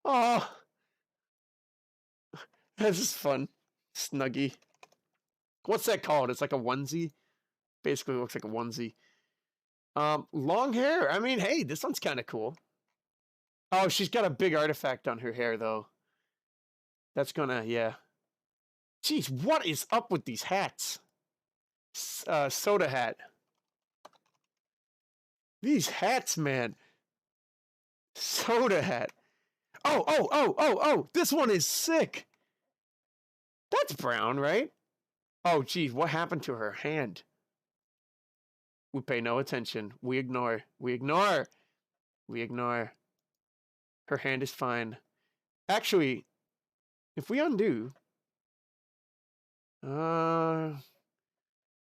Oh. This is fun. Snuggie. What's that called? It's like a onesie. Basically looks like a onesie. Long hair. I mean, hey, this one's kind of cool. Oh, she's got a big artifact on her hair, though. That's gonna, yeah. Jeez, what is up with these hats? Soda hat. These hats, man. Soda hat. Oh, this one is sick. That's brown, right? Oh, geez, what happened to her hand? We pay no attention. We ignore. Her hand is fine. Actually, if we undo...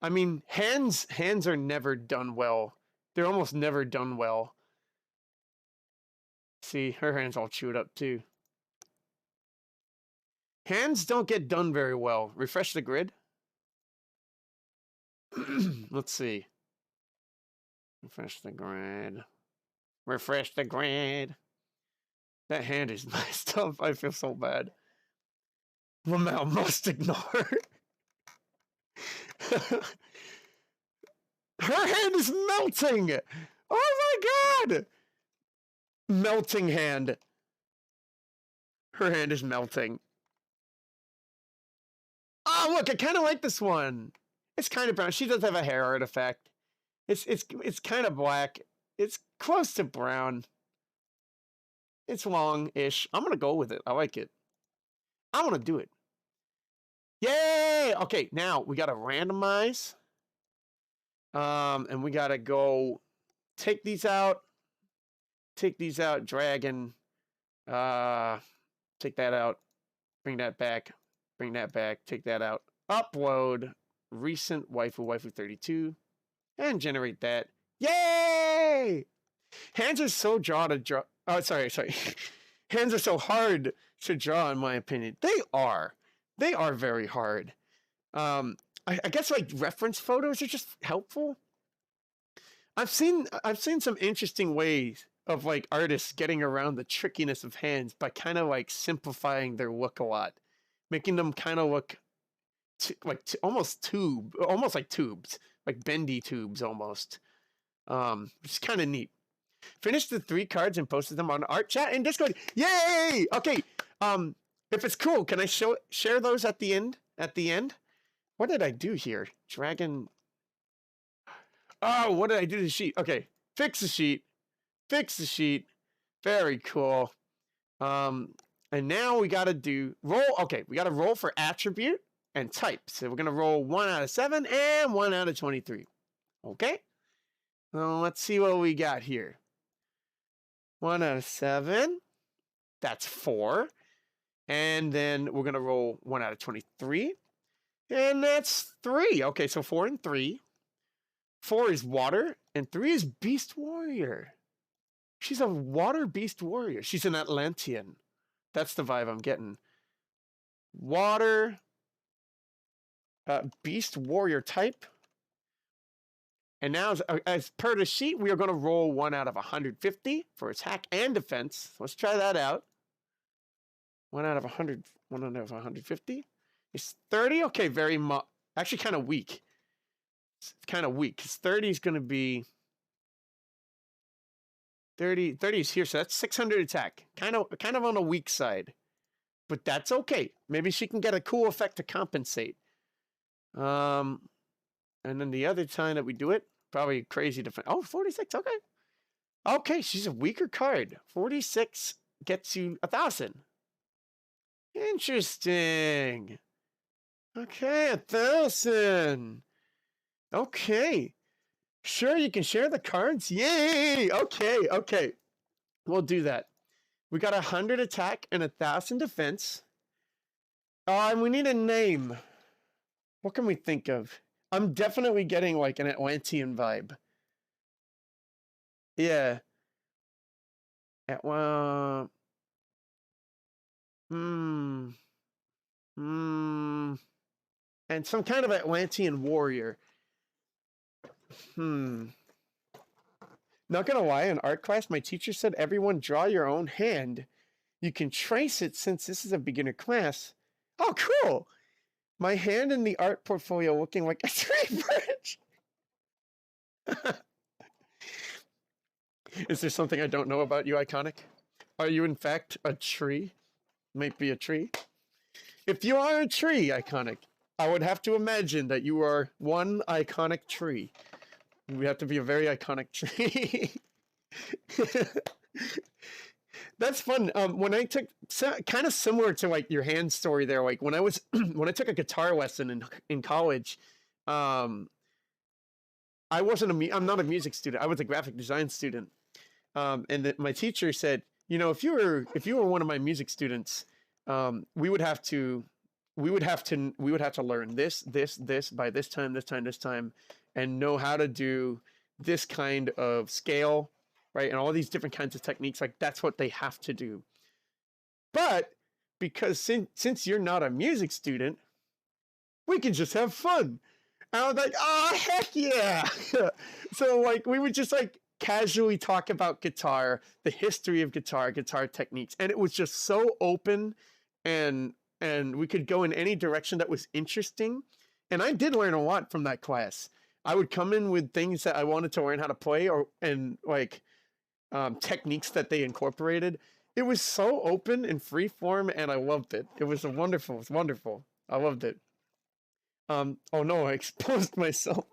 I mean, hands are never done well. They're almost never done well. See, her hand's all chewed up too. Hands don't get done very well. Refresh the grid. Let's see. Refresh the grid. Refresh the grid. That hand is messed up. I feel so bad. Lamau must ignore. Her hand is melting. Oh my god. Melting hand. Her hand is melting. Oh look, I kind of like this one. It's kind of brown. She does have a hair artifact. It's kind of black. It's close to brown. It's long-ish. I'm gonna go with it. I like it. I want to do it. Yay! Okay, now we gotta randomize. And we gotta go take these out. Take these out. Dragon. Take that out. Bring that back. Bring that back. Take that out. Upload recent waifu 32. And generate that. Yay! Hands are so oh, sorry. Hands are so hard to draw, in my opinion. They are very hard. I guess like reference photos are just helpful. I've seen some interesting ways of like artists getting around the trickiness of hands by kind of like simplifying their look a lot, making them kind of look almost like tubes, like bendy tubes almost. Which is kind of neat. Finished the 3 cards and posted them on art chat and Discord. Yay! Okay. If it's cool, can I share those at the end? What did I do here? Dragon. Oh, what did I do to the sheet? Okay. Fix the sheet. Very cool. And now we got to do roll. Okay. We got to roll for attribute and type. So we're going to roll 1 out of 7 and 1 out of 23. Okay. Well, let's see what we got here. 1 out of 7. That's 4. And then we're going to roll 1 out of 23. And that's 3. Okay, so 4 and 3. 4 is water, and 3 is beast warrior. She's a water beast warrior. She's an Atlantean. That's the vibe I'm getting. Water, beast warrior type. And now, as per the sheet, we are going to roll 1 out of 150 for attack and defense. Let's try that out. 1 out of 100, 1 out of 150 is 30. Okay, actually kind of weak. It's kind of weak because 30 is going to be 30 is here, so that's 600 attack. Kind of on the weak side, but that's okay. Maybe she can get a cool effect to compensate. And then the other time that we do it, probably crazy defense. Oh, 46. Okay. Okay, she's a weaker card. 46 gets you 1,000. Interesting. Okay, 1,000. Okay. Sure, you can share the cards. Yay! Okay. We'll do that. We got 100 attack and 1,000 defense. And we need a name. What can we think of? I'm definitely getting like an Atlantean vibe. Yeah. And some kind of Atlantean warrior. Not gonna lie, in art class, my teacher said everyone draw your own hand. You can trace it since this is a beginner class. Oh, cool! My hand in the art portfolio looking like a tree branch. Is there something I don't know about you, Iconic? Are you in fact a tree? Might be a tree. If you are a tree, Iconic, I would have to imagine that you are one iconic tree. We have to be a very iconic tree. That's fun. When I took kind of similar to like your hand story there, like when I was when I took a guitar lesson in college, I'm not a music student. I was a graphic design student. And my teacher said, you know, if you were one of my music students, we would have to learn this by this time, and know how to do this kind of scale, right? And all these different kinds of techniques, like that's what they have to do. But because since you're not a music student, we can just have fun. I was like, oh, heck yeah. So, like, we would just, like, casually talk about guitar, the history of guitar, guitar techniques. And it was just so open and we could go in any direction that was interesting. And I did learn a lot from that class. I would come in with things that I wanted to learn how to play and like techniques that they incorporated. It was so open and free form, and I loved it. It was wonderful. It was wonderful. I loved it. Oh no, I exposed myself.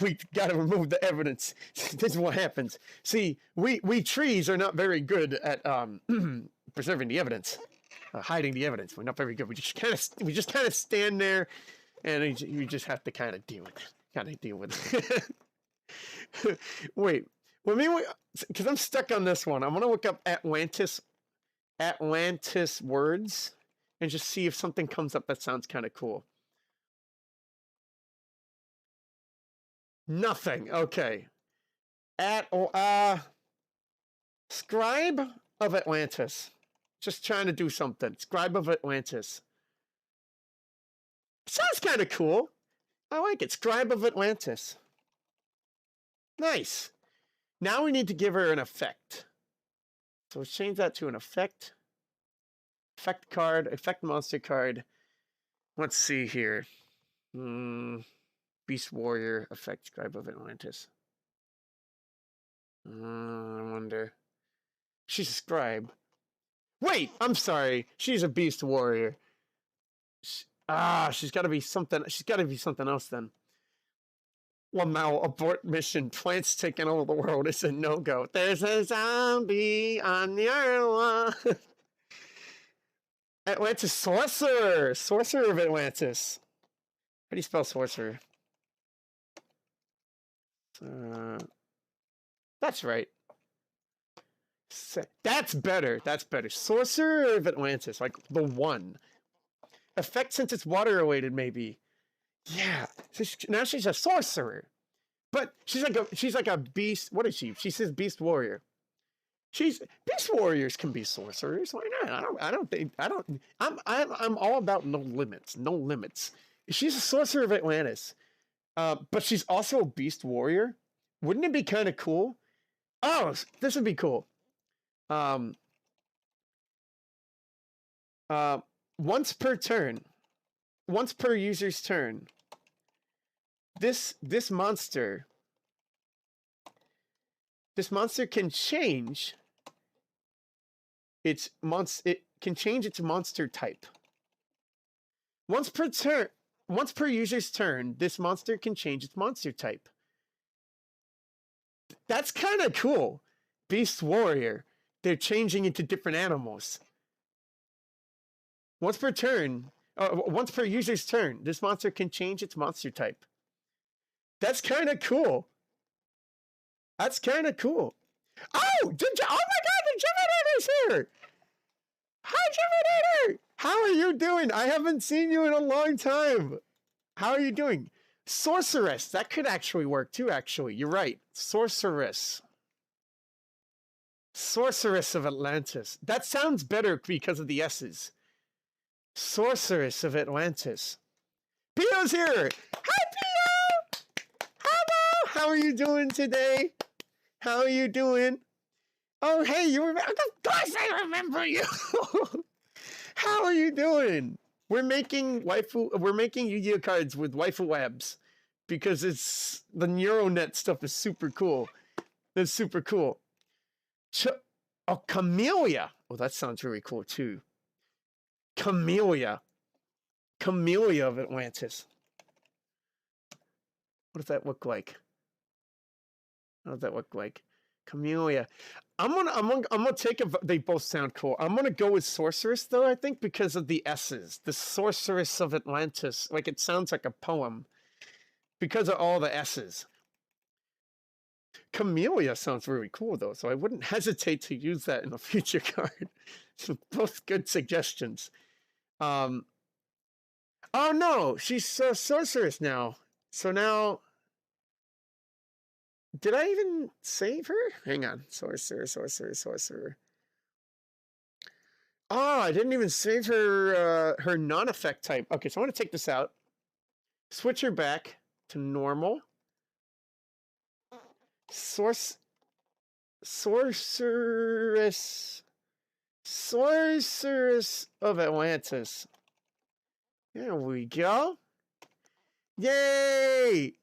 We got to remove the evidence. This is what happens. See, we trees are not very good at preserving the evidence, hiding the evidence. We're not very good. We just kind of stand there, and you just have to kind of deal with it. Kind of deal with it. Wait, because I'm stuck on this one. I'm gonna look up Atlantis words and just see if something comes up that sounds kind of cool. Nothing. Okay. Scribe of Atlantis. Just trying to do something. Scribe of Atlantis. Sounds kind of cool. I like it. Scribe of Atlantis. Nice. Now we need to give her an effect. So let's change that to an effect. Effect card. Effect monster card. Let's see here. Beast Warrior. Effect Scribe of Atlantis. I wonder. She's a scribe. Wait, I'm sorry. She's a Beast Warrior. She's got to be something. She's got to be something else then. Well, now abort mission. Plants taking over the world. It's a no-go. There's a zombie on the island. Atlantis sorcerer. Sorcerer of Atlantis. How do you spell sorcerer? That's right. That's better. That's better. Sorcerer of Atlantis, like the one. Effect since it's water related, maybe. Yeah. So now she's a sorcerer, but she's like a beast. What is she? She says beast warrior. Beast warriors can be sorcerers. Why not? I'm all about no limits. No limits. She's a sorcerer of Atlantis, but she's also a beast warrior. Wouldn't it be kind of cool? Oh, this would be cool. Once per turn, once per user's turn, this monster can change its monster type. Once per user's turn, this monster can change its monster type. That's kind of cool. Beast Warrior. They're changing into different animals. Once per user's turn, this monster can change its monster type. That's kind of cool. That's kind of cool. Oh my God, the Gemini's here! Hi, Gemini! How are you doing? I haven't seen you in a long time. How are you doing? Sorceress. That could actually work too, actually. You're right. Sorceress. Sorceress of Atlantis. That sounds better because of the S's. Sorceress of Atlantis. Pio's here! Hi, Pio! Hello! How are you doing today? How are you doing? Oh, hey, you remember? Of course I remember you! How are you doing? We're making Yu-Gi-Oh cards with Waifu Labs because it's the NeuroNet stuff is super cool. That's super cool. Camellia. Oh, that sounds really cool too. Camellia of Atlantis. What does that look like? Camellia. I'm gonna take a. They both sound cool. I'm gonna go with sorceress though. I think because of the S's. The sorceress of Atlantis. Like it sounds like a poem because of all the S's. Camellia sounds really cool though, so I wouldn't hesitate to use that in a future card. So both good suggestions. Oh no, she's a sorceress now. So now, did I even save her? Hang on, sorcerer. Oh, I didn't even save her her non-effect type. Okay, so I want to take this out, switch her back. to normal. Sorceress of Atlantis. There we go. Yay!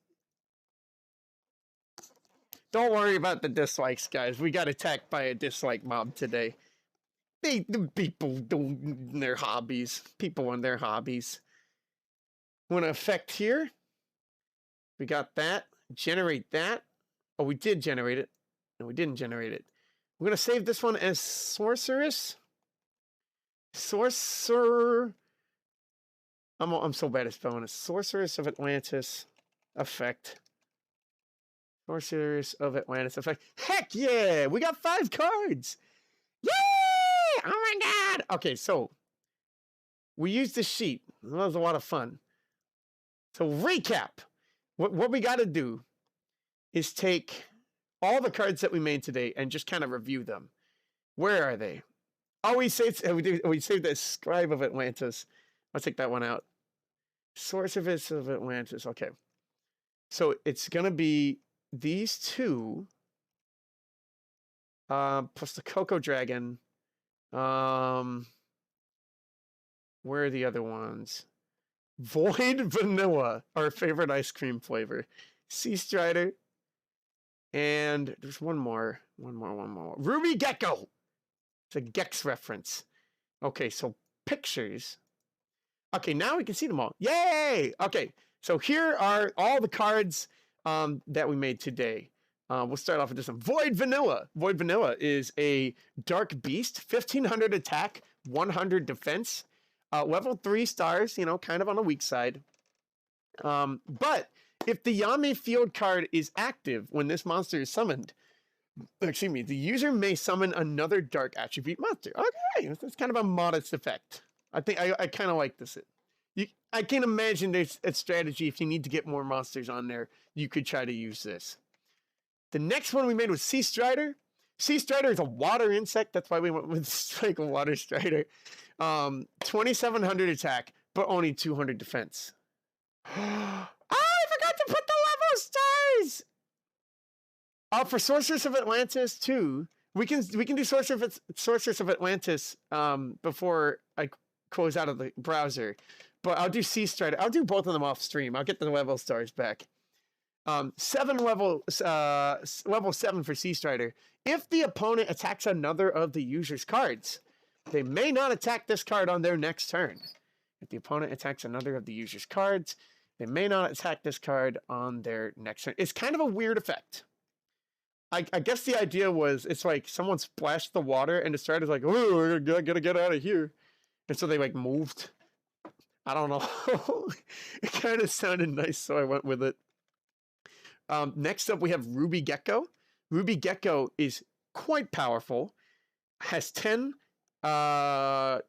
Don't worry about the dislikes, guys. We got attacked by a dislike mob today. The people doing their hobbies. People on their hobbies. Want to effect here. We got that. Generate that. Oh, we did generate it. No, we didn't generate it. We're going to save this one as sorceress. Sorcerer. I'm so bad at spelling it. Sorceress of Atlantis effect. Sorceress of Atlantis effect. Heck yeah! We got 5 cards! Yay! Oh my god! Okay, so we used the sheet. That was a lot of fun. So recap. What we got to do is take all the cards that we made today and just kind of review them. Where are they? Oh, we saved the Scribe of Atlantis. I'll take that one out. Sorceress of Atlantis. Okay. So it's going to be these 2. Plus the Cocoa Dragon. Where are the other ones? Void Vanilla, our favorite ice cream flavor. Sea Strider. And there's one more. Ruby Gecko. It's a Gex reference. Okay, so pictures. Okay, now we can see them all. Yay! Okay, so here are all the cards that we made today. We'll start off with this one. Void Vanilla. Void Vanilla is a dark beast, 1500 attack, 100 defense, level 3 stars, you know, kind of on the weak side. But if the Yami field card is active when this monster is summoned, excuse me, the user may summon another dark attribute monster. Okay, that's kind of a modest effect. I think I kind of like this. I can imagine there's a strategy if you need to get more monsters on there, you could try to use this. The next one we made was Sea Strider. Sea Strider is a water insect. That's why we went with like a water strider. 2700 attack, but only 200 defense. Oh, I forgot to put the level stars. For Sorceress of Atlantis too, we can do Sorceress of Atlantis before I close out of the browser. But I'll do Sea Strider. I'll do both of them off stream. I'll get the level stars back. 7 level 7 for Sea Strider. If the opponent attacks another of the user's cards, they may not attack this card on their next turn. If the opponent attacks another of the user's cards, they may not attack this card on their next turn. It's kind of a weird effect. I guess the idea was it's like someone splashed the water and the strider's like, oh, I gotta get out of here. And so they like moved. I don't know. It kind of sounded nice, so I went with it. Next up, we have Ruby Gecko. Ruby Gecko is quite powerful. Has 10, level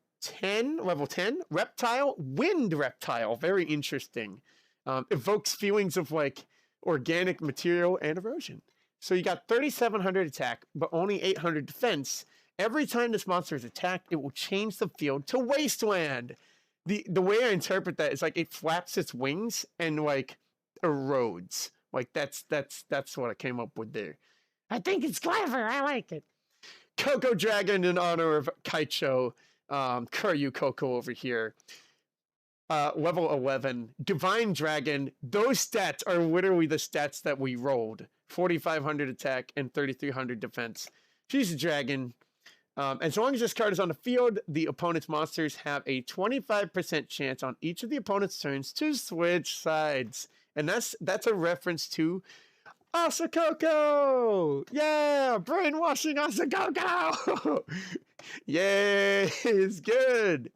10, reptile, wind reptile. Very interesting. Evokes feelings of like organic material and erosion. So you got 3700 attack, but only 800 defense. Every time this monster is attacked, it will change the field to wasteland. The way I interpret that is like it flaps its wings and like erodes. Like that's what I came up with there. I think it's clever. I like it. Cocoa Dragon in honor of Kaicho. Kuryu Coco over here. Level 11. Divine Dragon. Those stats are literally the stats that we rolled. 4500 attack and 3300 defense. She's a dragon. As long as this card is on the field, the opponent's monsters have a 25% chance on each of the opponent's turns to switch sides. And that's a reference to Asakoko! Yeah! Brainwashing Asakoko! Yay! It's good!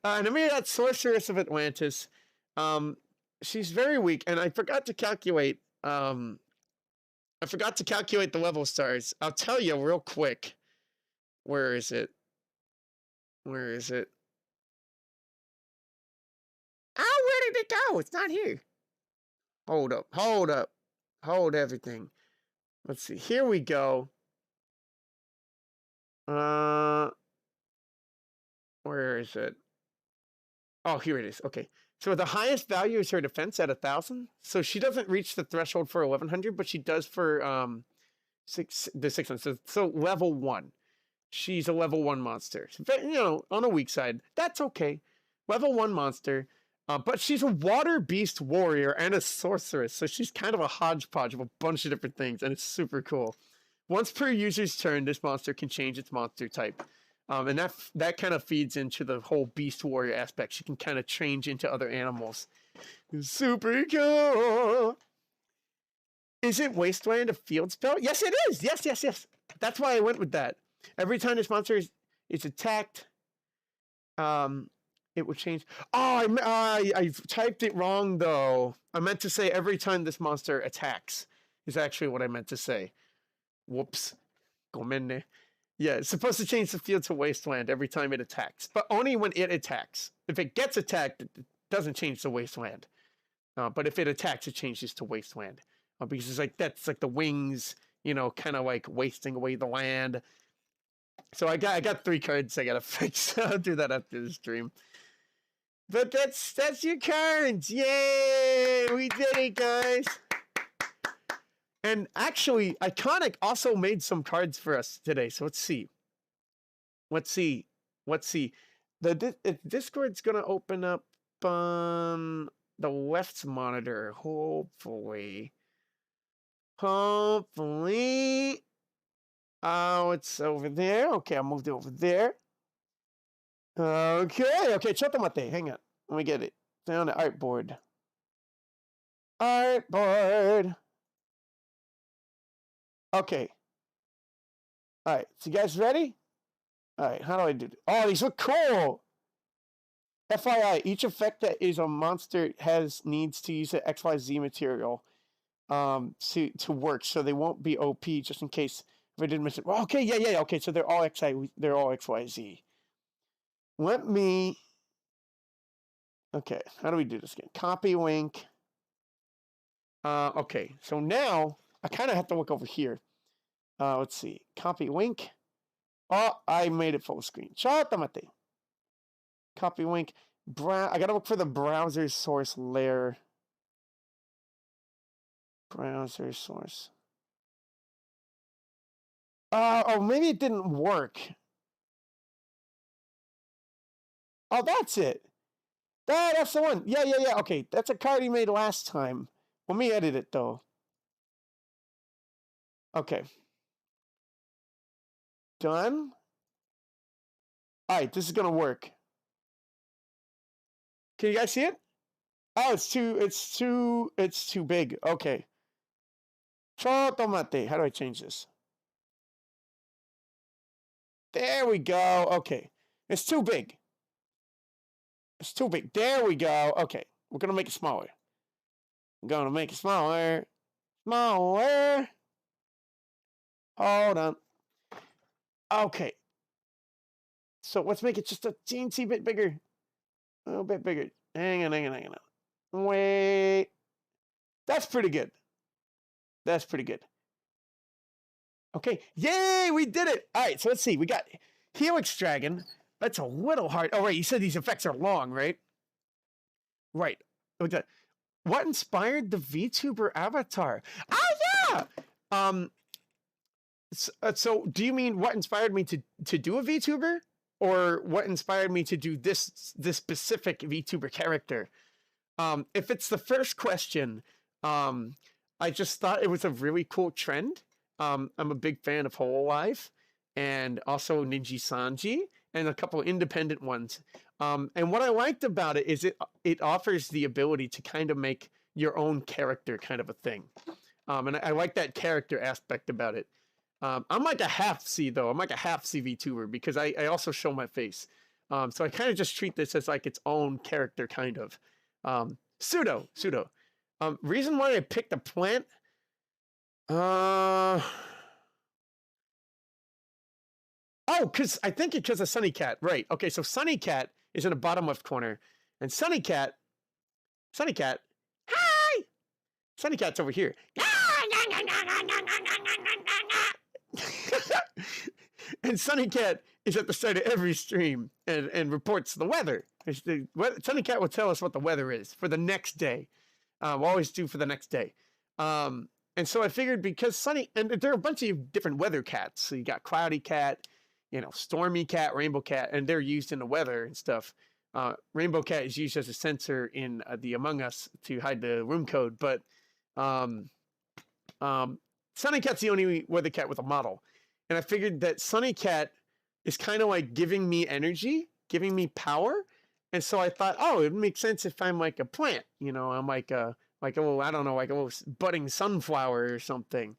And then we got Sorceress of Atlantis. She's very weak, and I forgot to calculate the level stars. I'll tell you real quick. Where is it? Oh, where did it go? It's not here. Hold up. Hold everything. Let's see. Here we go. Where is it? Oh, here it is. Okay. So the highest value is her defense at 1,000. So she doesn't reach the threshold for 1,100, but she does for the 600. So level 1. She's a level 1 monster. You know, on a weak side. That's okay. Level 1 monster. But she's a water beast warrior and a sorceress. So she's kind of a hodgepodge of a bunch of different things. And it's super cool. Once per user's turn, this monster can change its monster type. And that kind of feeds into the whole beast warrior aspect. She can kind of change into other animals. Super cool. Is it Wasteland a field spell? Yes, it is. Yes. That's why I went with that. Every time this monster is attacked, it will change. Oh, I typed it wrong, though. I meant to say every time this monster attacks is actually what I meant to say. Whoops. Gomenne. Yeah, it's supposed to change the field to Wasteland every time it attacks. But only when it attacks. If it gets attacked, it doesn't change to Wasteland. But if it attacks, it changes to Wasteland. Because it's like, that's like the wings, you know, kind of like wasting away the land. So I got 3 cards I gotta fix. I'll do that after the stream. But that's your cards. Yay! We did it, guys. And actually, Iconic also made some cards for us today. So let's see. The Discord's gonna open up on the left monitor. Hopefully. Oh, it's over there. Okay, I moved it over there. Okay, chotomate. Hang on. Let me get it. Down the artboard. Okay. Alright, so you guys ready? Alright, how do I do this? Oh, these look cool! FYI, each effect that is a monster needs to use an XYZ material to work, so they won't be OP, just in case if I didn't miss it. Well, okay, yeah. Okay, so they're all XYZ. Let me. Okay, how do we do this again? Copy link. Okay, so now I kind of have to look over here. Let's see. Copy link. Oh, I made it full screen. Chotomate. Copy link. I gotta look for the browser source layer. Browser source. Oh, maybe it didn't work. Oh, that's it. That's the one. Yeah. Okay, that's a card he made last time. Let me edit it, though. Okay. Done. All right, this is gonna work. Can you guys see it? Oh, it's too big. Okay. Chotomate. How do I change this? There we go. Okay. It's too big. There we go. Okay. We're going to make it smaller. Smaller. Hold on. Okay. So let's make it just a teensy bit bigger. A little bit bigger. Hang on. Wait. That's pretty good. Okay. Yay, we did it. All right, so let's see. We got Helix Dragon. That's a little hard. Oh, right. You said these effects are long, right? Right. What inspired the VTuber avatar? Oh, yeah. So do you mean what inspired me to do a VTuber? Or what inspired me to do this specific VTuber character? If it's the first question, I just thought it was a really cool trend. I'm a big fan of Hololive and also Ninji Sanji and a couple of independent ones. And what I liked about it is it offers the ability to kind of make your own character kind of a thing. And I like that character aspect about it. I'm like a half C though. I'm like a half C VTuber because I also show my face. So I kind of just treat this as like its own character kind of. Pseudo. Reason why I picked a plant. Oh, because I think because of Sunny Cat. Right. Okay, so Sunny Cat is in the bottom left corner. And Sunny Cat. Hi! Sunny Cat's over here. And Sunny Cat is at the start of every stream and reports the weather. Sunny Cat will tell us what the weather is for the next day. We'll always do for the next day. And so I figured because Sunny, and there are a bunch of different weather cats. So you got Cloudy Cat, Stormy Cat, Rainbow Cat, and they're used in the weather and stuff. Rainbow Cat is used as a sensor in the Among Us to hide the room code, but Sunny Cat's the only weather cat with a model. And I figured that Sunny Cat is kind of like giving me energy, giving me power. And so I thought, oh, it would make sense if I'm like a plant, I'm like a little, I don't know, like a little budding sunflower or something.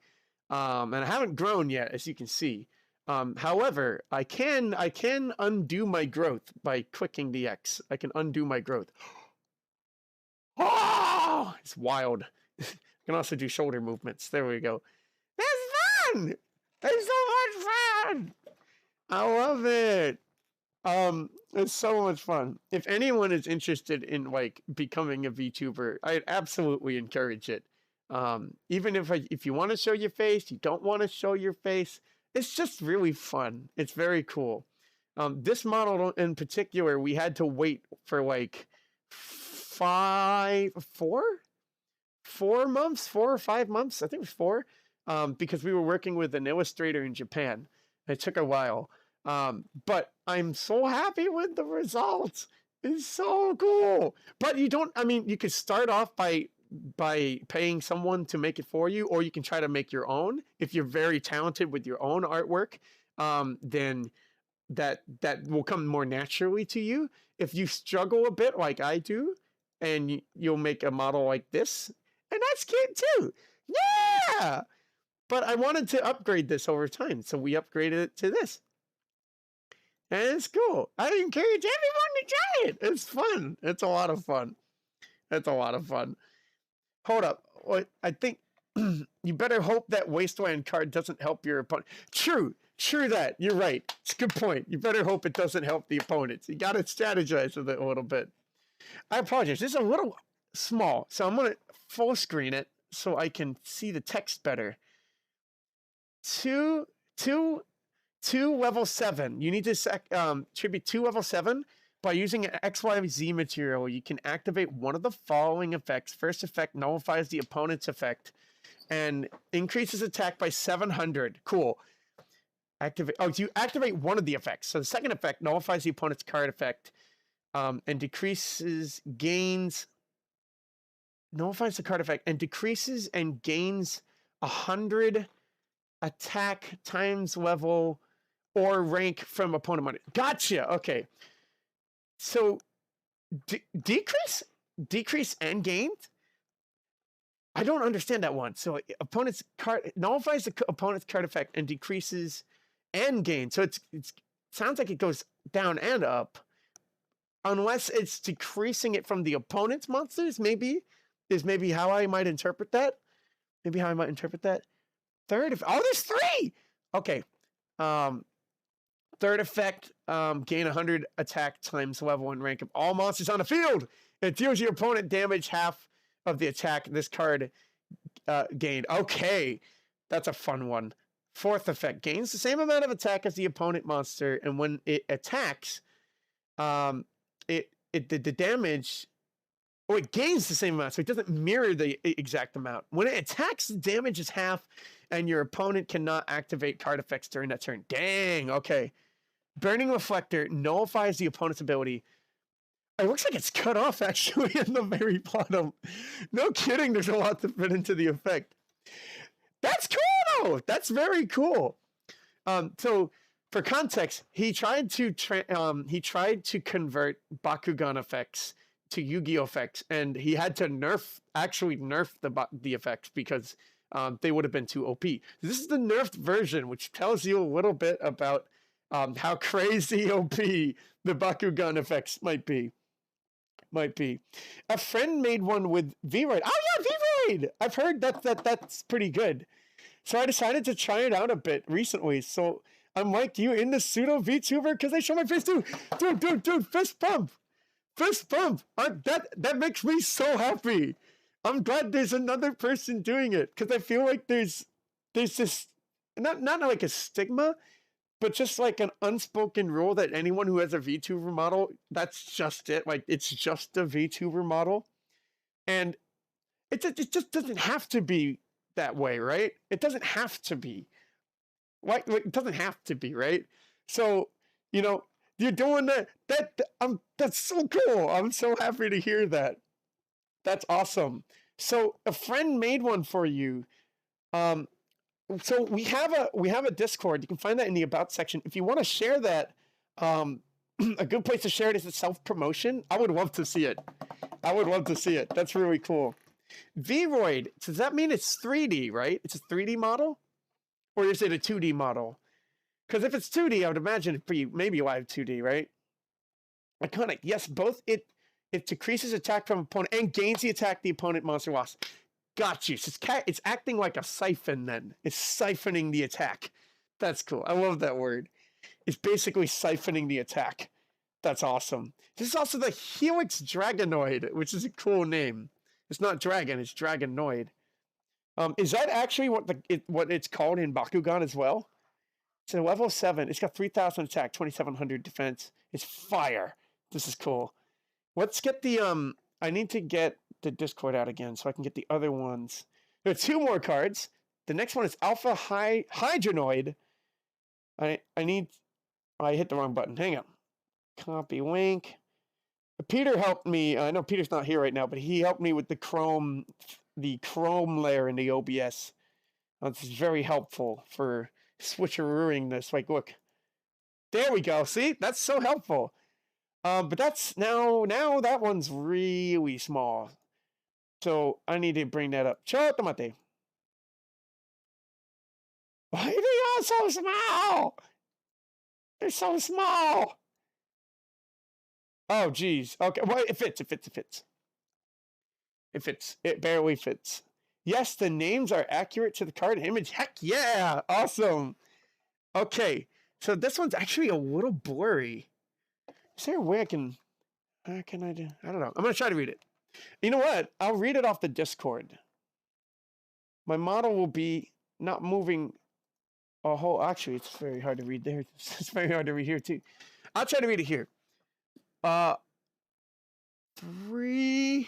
And I haven't grown yet, as you can see. However, I can undo my growth by clicking the X. I can undo my growth. Oh, it's wild. I can also do shoulder movements. There we go. That's fun. It's so much fun. I love it. It's so much fun. If anyone is interested in like becoming a VTuber, I'd absolutely encourage it. Even if you want to show your face, you don't want to show your face, it's just really fun. It's very cool. This model in particular, we had to wait for like 4 months, 4 or 5 months. I think it was 4, because we were working with an illustrator in Japan. It took a while. But I'm so happy with the results. It's so cool. But you could start off by paying someone to make it for you, or you can try to make your own. If you're very talented with your own artwork, then that will come more naturally to you. If you struggle a bit like I do, and you'll make a model like this, and that's cute too. Yeah! But I wanted to upgrade this over time, so we upgraded it to this. And it's cool. I encourage everyone to try it. It's fun. It's a lot of fun. It's a lot of fun. Hold up. I think you better hope that Wasteland card doesn't help your opponent. True that. You're right. It's a good point. You better hope it doesn't help the opponents. You got to strategize with it a little bit. I apologize. This is a little small, so I'm going to full screen it so I can see the text better. Two level 7. You need to tribute 2 level 7. By using an XYZ material, you can activate one of the following effects. First effect nullifies the opponent's effect and increases attack by 700. Cool. You activate one of the effects. So the second effect nullifies the opponent's card effect and decreases gains. Nullifies the card effect and decreases and gains 100 attack times level or rank from opponent money. Gotcha. Okay. So decrease and gain? I don't understand that one. So opponent's card nullifies the opponent's card effect and decreases and gain. So it sounds like it goes down and up. Unless it's decreasing it from the opponent's monsters, maybe how I might interpret that. Third, there's 3. Okay. Third effect, gain 100 attack times level and rank of all monsters on the field. It deals your opponent damage half of the attack this card gained. Okay, that's a fun one. Fourth effect, gains the same amount of attack as the opponent monster, and when it attacks, the damage. Oh, it gains the same amount, so it doesn't mirror the exact amount. When it attacks, the damage is half, and your opponent cannot activate card effects during that turn. Dang, okay. Burning Reflector nullifies the opponent's ability. It looks like it's cut off, actually, in the very bottom. No kidding, there's a lot to fit into the effect. That's cool, though. That's very cool. So, for context, he tried to convert Bakugan effects to Yu-Gi-Oh effects, and he had to nerf the effects because they would have been too OP. This is the nerfed version, which tells you a little bit about how crazy OP the Bakugan effects might be. A friend made one with V-Raid. Oh yeah, V-Raid! I've heard that's pretty good. So I decided to try it out a bit recently. So I'm like you in the pseudo VTuber because I show my face too. Dude, fist pump. That makes me so happy. I'm glad there's another person doing it because I feel like there's this not like a stigma, but just like an unspoken rule that anyone who has a VTuber model, that's just it. Like it's just a VTuber model, and it just doesn't have to be that way, right? It doesn't have to be. It doesn't have to be, right? So, you know, you're doing that. That's so cool. I'm so happy to hear that. That's awesome. So a friend made one for you. Um, so we have a Discord. You can find that in the About section. If you want to share that, a good place to share it is the self promotion. I would love to see it. I would love to see it. That's really cool. Vroid, does that mean it's 3D, right? It's a 3D model? Or is it a 2D model? Because if it's 2D, I would imagine it'd be maybe live 2D, right? Iconic. Yes, both it decreases attack from opponent and gains the attack the opponent monster lost. Got you. So it's acting like a siphon then. It's siphoning the attack. That's cool. I love that word. It's basically siphoning the attack. That's awesome. This is also the Helix Dragonoid, which is a cool name. It's not dragon, it's Dragonoid. Is that actually what it's called in Bakugan as well? It's a level 7. It's got 3,000 attack, 2,700 defense. It's fire. This is cool. Let's get the I need to get the Discord out again so I can get the other ones. There are 2 more cards. The next one is Alpha Hydronoid. I hit the wrong button. Hang on. Copy link. Peter helped me. I know Peter's not here right now, but he helped me with the Chrome layer in the OBS. This is very helpful for switcherooing this. Like, look, there we go. See, that's so helpful. But that's now that one's really small, so I need to bring that up. Ciao, tomate. Why are they all so small? They're so small. Oh, geez. Okay, well, it fits. It barely fits. Yes, the names are accurate to the card image. Heck yeah! Awesome. Okay, so this one's actually a little blurry. Is there a way I can I do? I don't know. I'm going to try to read it. You know what? I'll read it off the Discord. My model will be not moving a whole... Actually, it's very hard to read there. It's very hard to read here, too. I'll try to read it here. 3... Is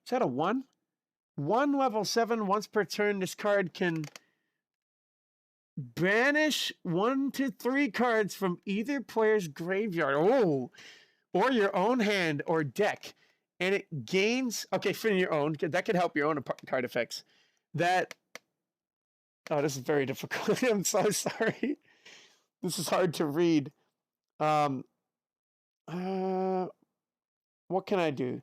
that a 1? 1 level 7. Once per turn, this card can banish 1 to 3 cards from either player's graveyard. Oh! Or your own hand or deck. And it gains... Okay, from your own. That could help your own card effects. That... Oh, this is very difficult. I'm so sorry. This is hard to read. What can I do?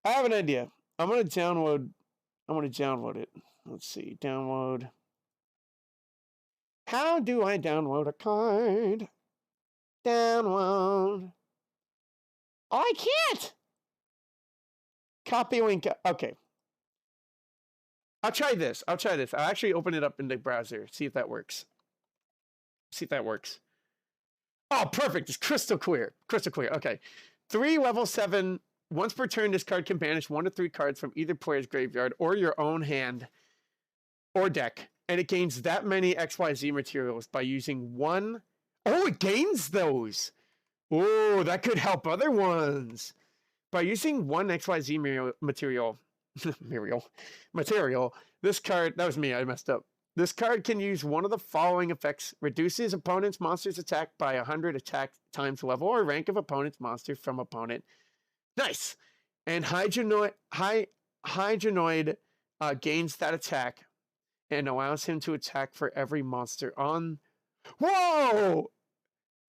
I have an idea. I'm going to download it. Let's see. Download. How do I download a card? Download. Oh, I can't. Copy link. Okay. I'll try this. I'll actually open it up in the browser. See if that works. Oh, perfect. It's crystal clear. Okay. 3 level 7. Once per turn, this card can banish 1 to 3 cards from either player's graveyard or your own hand or deck. And it gains that many XYZ materials by using 1. Oh, it gains those. Oh, that could help other ones. By using 1 XYZ material, this card, that was me, I messed up. This card can use one of the following effects. Reduces opponent's monster's attack by 100 attack times level or rank of opponent's monster from opponent. Nice! And Hydronoid gains that attack and allows him to attack for every monster on... Whoa!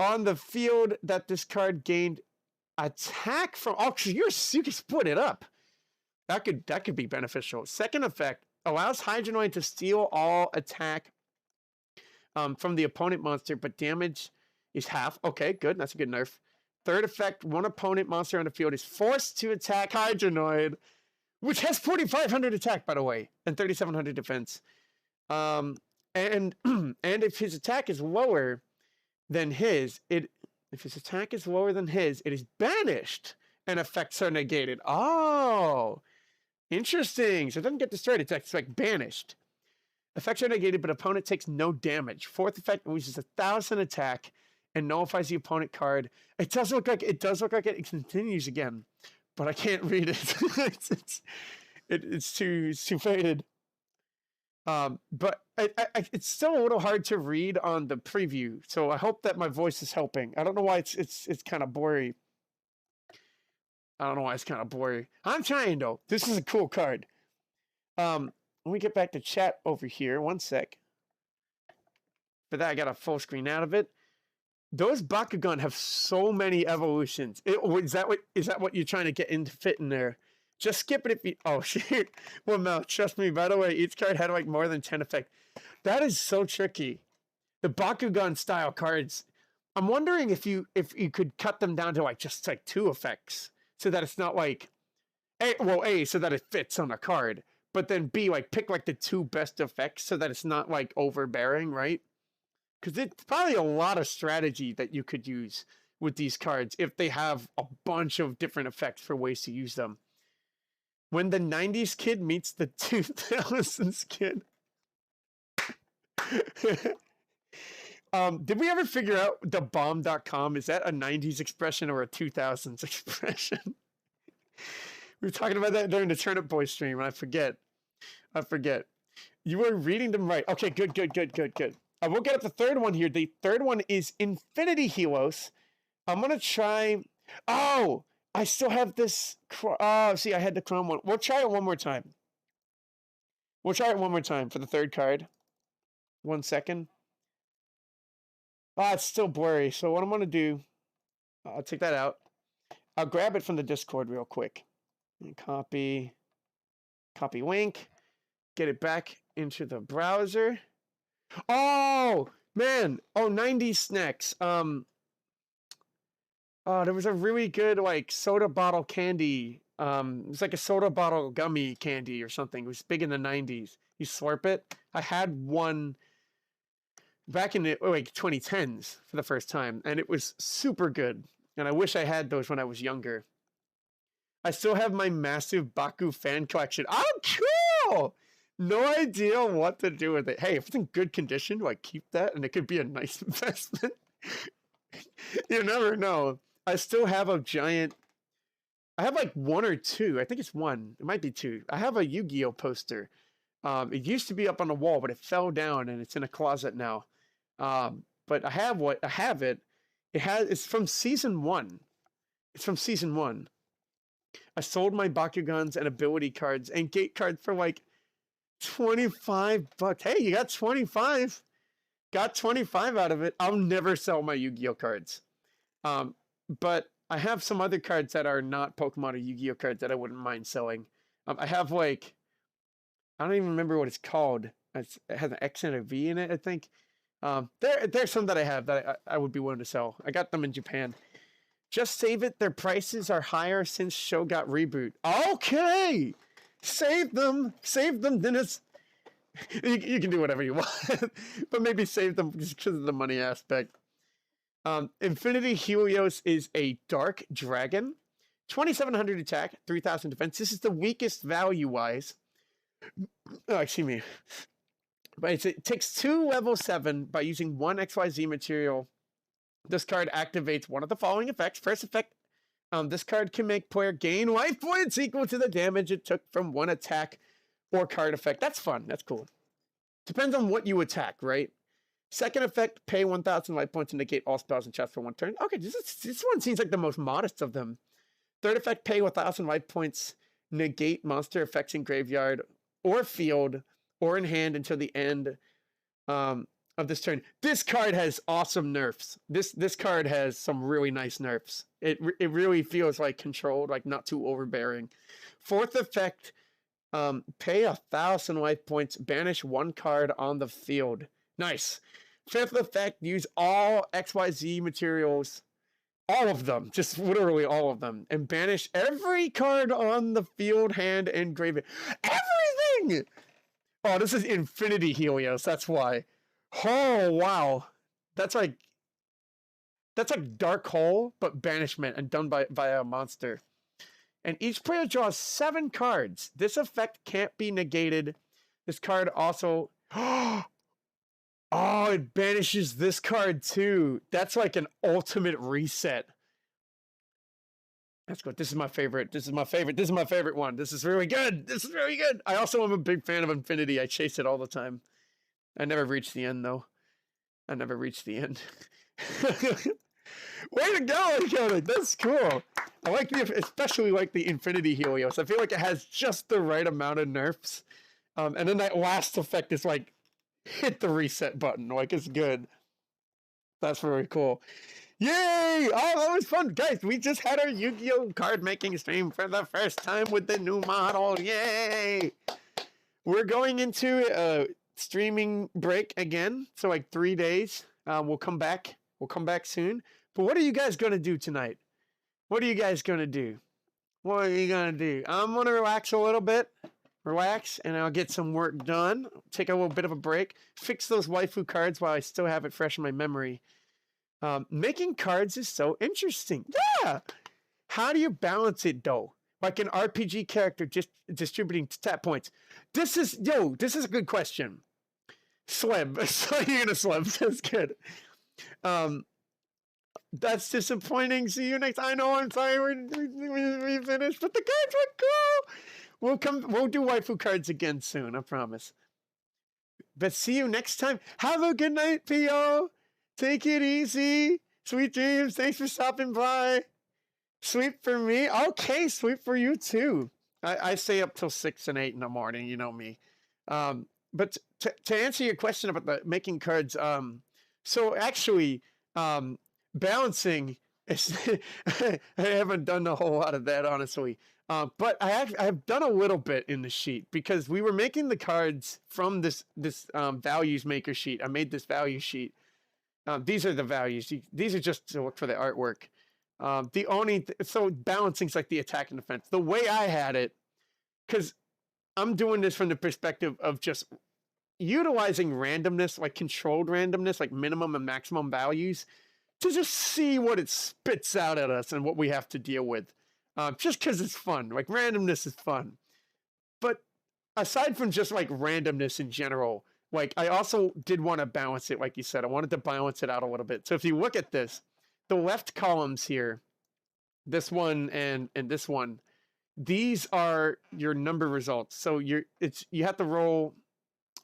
On the field that this card gained attack from... Oh, you can split it up. That could be beneficial. Second effect allows Hydronoid to steal all attack from the opponent monster, but damage is half. Okay, good. That's a good nerf. Third effect, 1 opponent monster on the field is forced to attack Hydronoid, which has 4,500 attack, by the way, and 3,700 defense. And if his attack is lower than his, it is banished and effects are negated. Oh, interesting. So it doesn't get destroyed, it's like banished. Effects are negated, but opponent takes no damage. Fourth effect loses 1,000 attack and nullifies the opponent card. It does look like it continues again, but I can't read it. it's too faded. But it's still a little hard to read on the preview, so I hope that my voice is helping. I don't know why it's kind of blurry. I don't know why it's kind of blurry. I'm trying though. This is a cool card. Let me get back to chat over here. One sec. For that, I got a full screen out of it. Those Bakugan have so many evolutions. Is that what you're trying to get into fit in there? Just skip it if you... Oh, shit. Well, no, trust me. By the way, each card had like more than 10 effects. That is so tricky. The Bakugan style cards. I'm wondering if you could cut them down to like just like 2 effects, so that it's not like A, so that it fits on a card, but then B, like pick like the 2 best effects so that it's not like overbearing, right? Because it's probably a lot of strategy that you could use with these cards if they have a bunch of different effects for ways to use them. When the 90s kid meets the 2000s kid. Did we ever figure out the bomb.com? Is that a 90s expression or a 2000s expression? We were talking about that during the Turnip Boy stream, and I forget. You were reading them right. Okay, good. We'll get up the third one here. The third one is Infinity Helos. I'm going to try... Oh! I still have this... see, I had the Chrome one. We'll try it one more time. For the third card. 1 second. It's still blurry. So what I'm going to do... I'll take that out. I'll grab it from the Discord real quick. And copy link. Get it back into the browser. Oh, man. Oh, 90s snacks. Oh, there was a really good, like, soda bottle candy. It was like a soda bottle gummy candy or something. It was big in the 90s. You slurp it. I had one back in the, like, 2010s for the first time, and it was super good. And I wish I had those when I was younger. I still have my massive Baku fan collection. Oh, cool! No idea what to do with it. Hey, if it's in good condition, like, keep that, and it could be a nice investment. You never know. I still have a giant... I have like 1 or 2. I think it's 1. It might be 2. I have a Yu-Gi-Oh poster. It used to be up on the wall, but it fell down, and it's in a closet now. But I have it. It's from season 1. I sold my Bakugans and ability cards and gate cards for like $25. Hey, you got 25. Got 25 out of it. I'll never sell my Yu-Gi-Oh cards. But I have some other cards that are not Pokemon or Yu-Gi-Oh cards that I wouldn't mind selling. I have like, I don't even remember what it's called. It has an X and a V in it, I think. There's some that I have that I would be willing to sell. I got them in Japan. Just save it. Their prices are higher since show got reboot. Okay! Save them, Dennis. You can do whatever you want. But maybe save them just because of the money aspect. Infinity Helios is a dark dragon. 2,700 attack, 3,000 defense. This is the weakest value-wise. Oh, excuse me. But it takes 2 level 7 by using 1 XYZ material. This card activates one of the following effects. First effect, this card can make player gain life points equal to the damage it took from 1 attack or card effect. That's fun. That's cool. Depends on what you attack, right? Second effect, pay 1,000 life points and negate all spells and chests for 1 turn. Okay, this one seems like the most modest of them. Third effect, pay 1,000 life points, negate monster effects in graveyard or field or in hand until the end of this turn. This card has awesome nerfs. This card has some really nice nerfs. It really feels like controlled, like not too overbearing. Fourth effect, pay 1,000 life points, banish 1 card on the field. Nice. Fifth effect, use all XYZ materials, all of them, just literally all of them, and banish every card on the field, hand, and graveyard. Everything! Oh, this is Infinity Helios, that's why. Oh, wow. That's like Dark Hole, but banishment and done via a monster. And each player draws 7 cards. This effect can't be negated. This card also Oh, it banishes this card too. That's like an ultimate reset. That's good. This is my favorite. This is my favorite. This is my favorite one. This is really good. This is really good. I also am a big fan of Infinity. I chase it all the time. I never reach the end though. I never reached the end. Way to go, Dakota. That's cool. I like especially like the Infinity Helios. I feel like it has just the right amount of nerfs. And then that last effect is like, hit the reset button. Like, it's good. That's very cool. Yay! Oh, that was fun. Guys, we just had our Yu-Gi-Oh! Card making stream for the first time with the new model. Yay! We're going into a streaming break again. So like 3 days. We'll come back. We'll come back soon. But what are you guys going to do tonight? What are you guys going to do? What are you going to do? I'm going to relax a little bit. Relax, and I'll get some work done. Take a little bit of a break. Fix those waifu cards while I still have it fresh in my memory. Making cards is so interesting. Yeah! How do you balance it, though? Like an RPG character just distributing stat points. This is a good question. Sleb. So you're going to sleb. That's good. That's disappointing. See you next. I know. I'm sorry. We finished, but the cards were cool. We'll do waifu cards again soon. I promise. But see you next time. Have a good night, P.O. Take it easy. Sweet dreams. Thanks for stopping by. Sleep for me. Okay, sleep for you too. I stay up till 6 and 8 in the morning. You know me. But to answer your question about the making cards, so actually, balancing is I haven't done a whole lot of that, honestly. But I've done a little bit in the sheet because we were making the cards from this values maker sheet. I made this value sheet. These are the values. These are just to look for the artwork. So balancing's like the attack and defense. The way I had it, because I'm doing this from the perspective of just utilizing randomness, like controlled randomness, like minimum and maximum values, to just see what it spits out at us and what we have to deal with. Just because it's fun. Like, randomness is fun. But aside from just like randomness in general, like, I also did want to balance it, like you said. I wanted to balance it out a little bit. So if you look at this, the left columns here, this one and this one, these are your number results. So you have to roll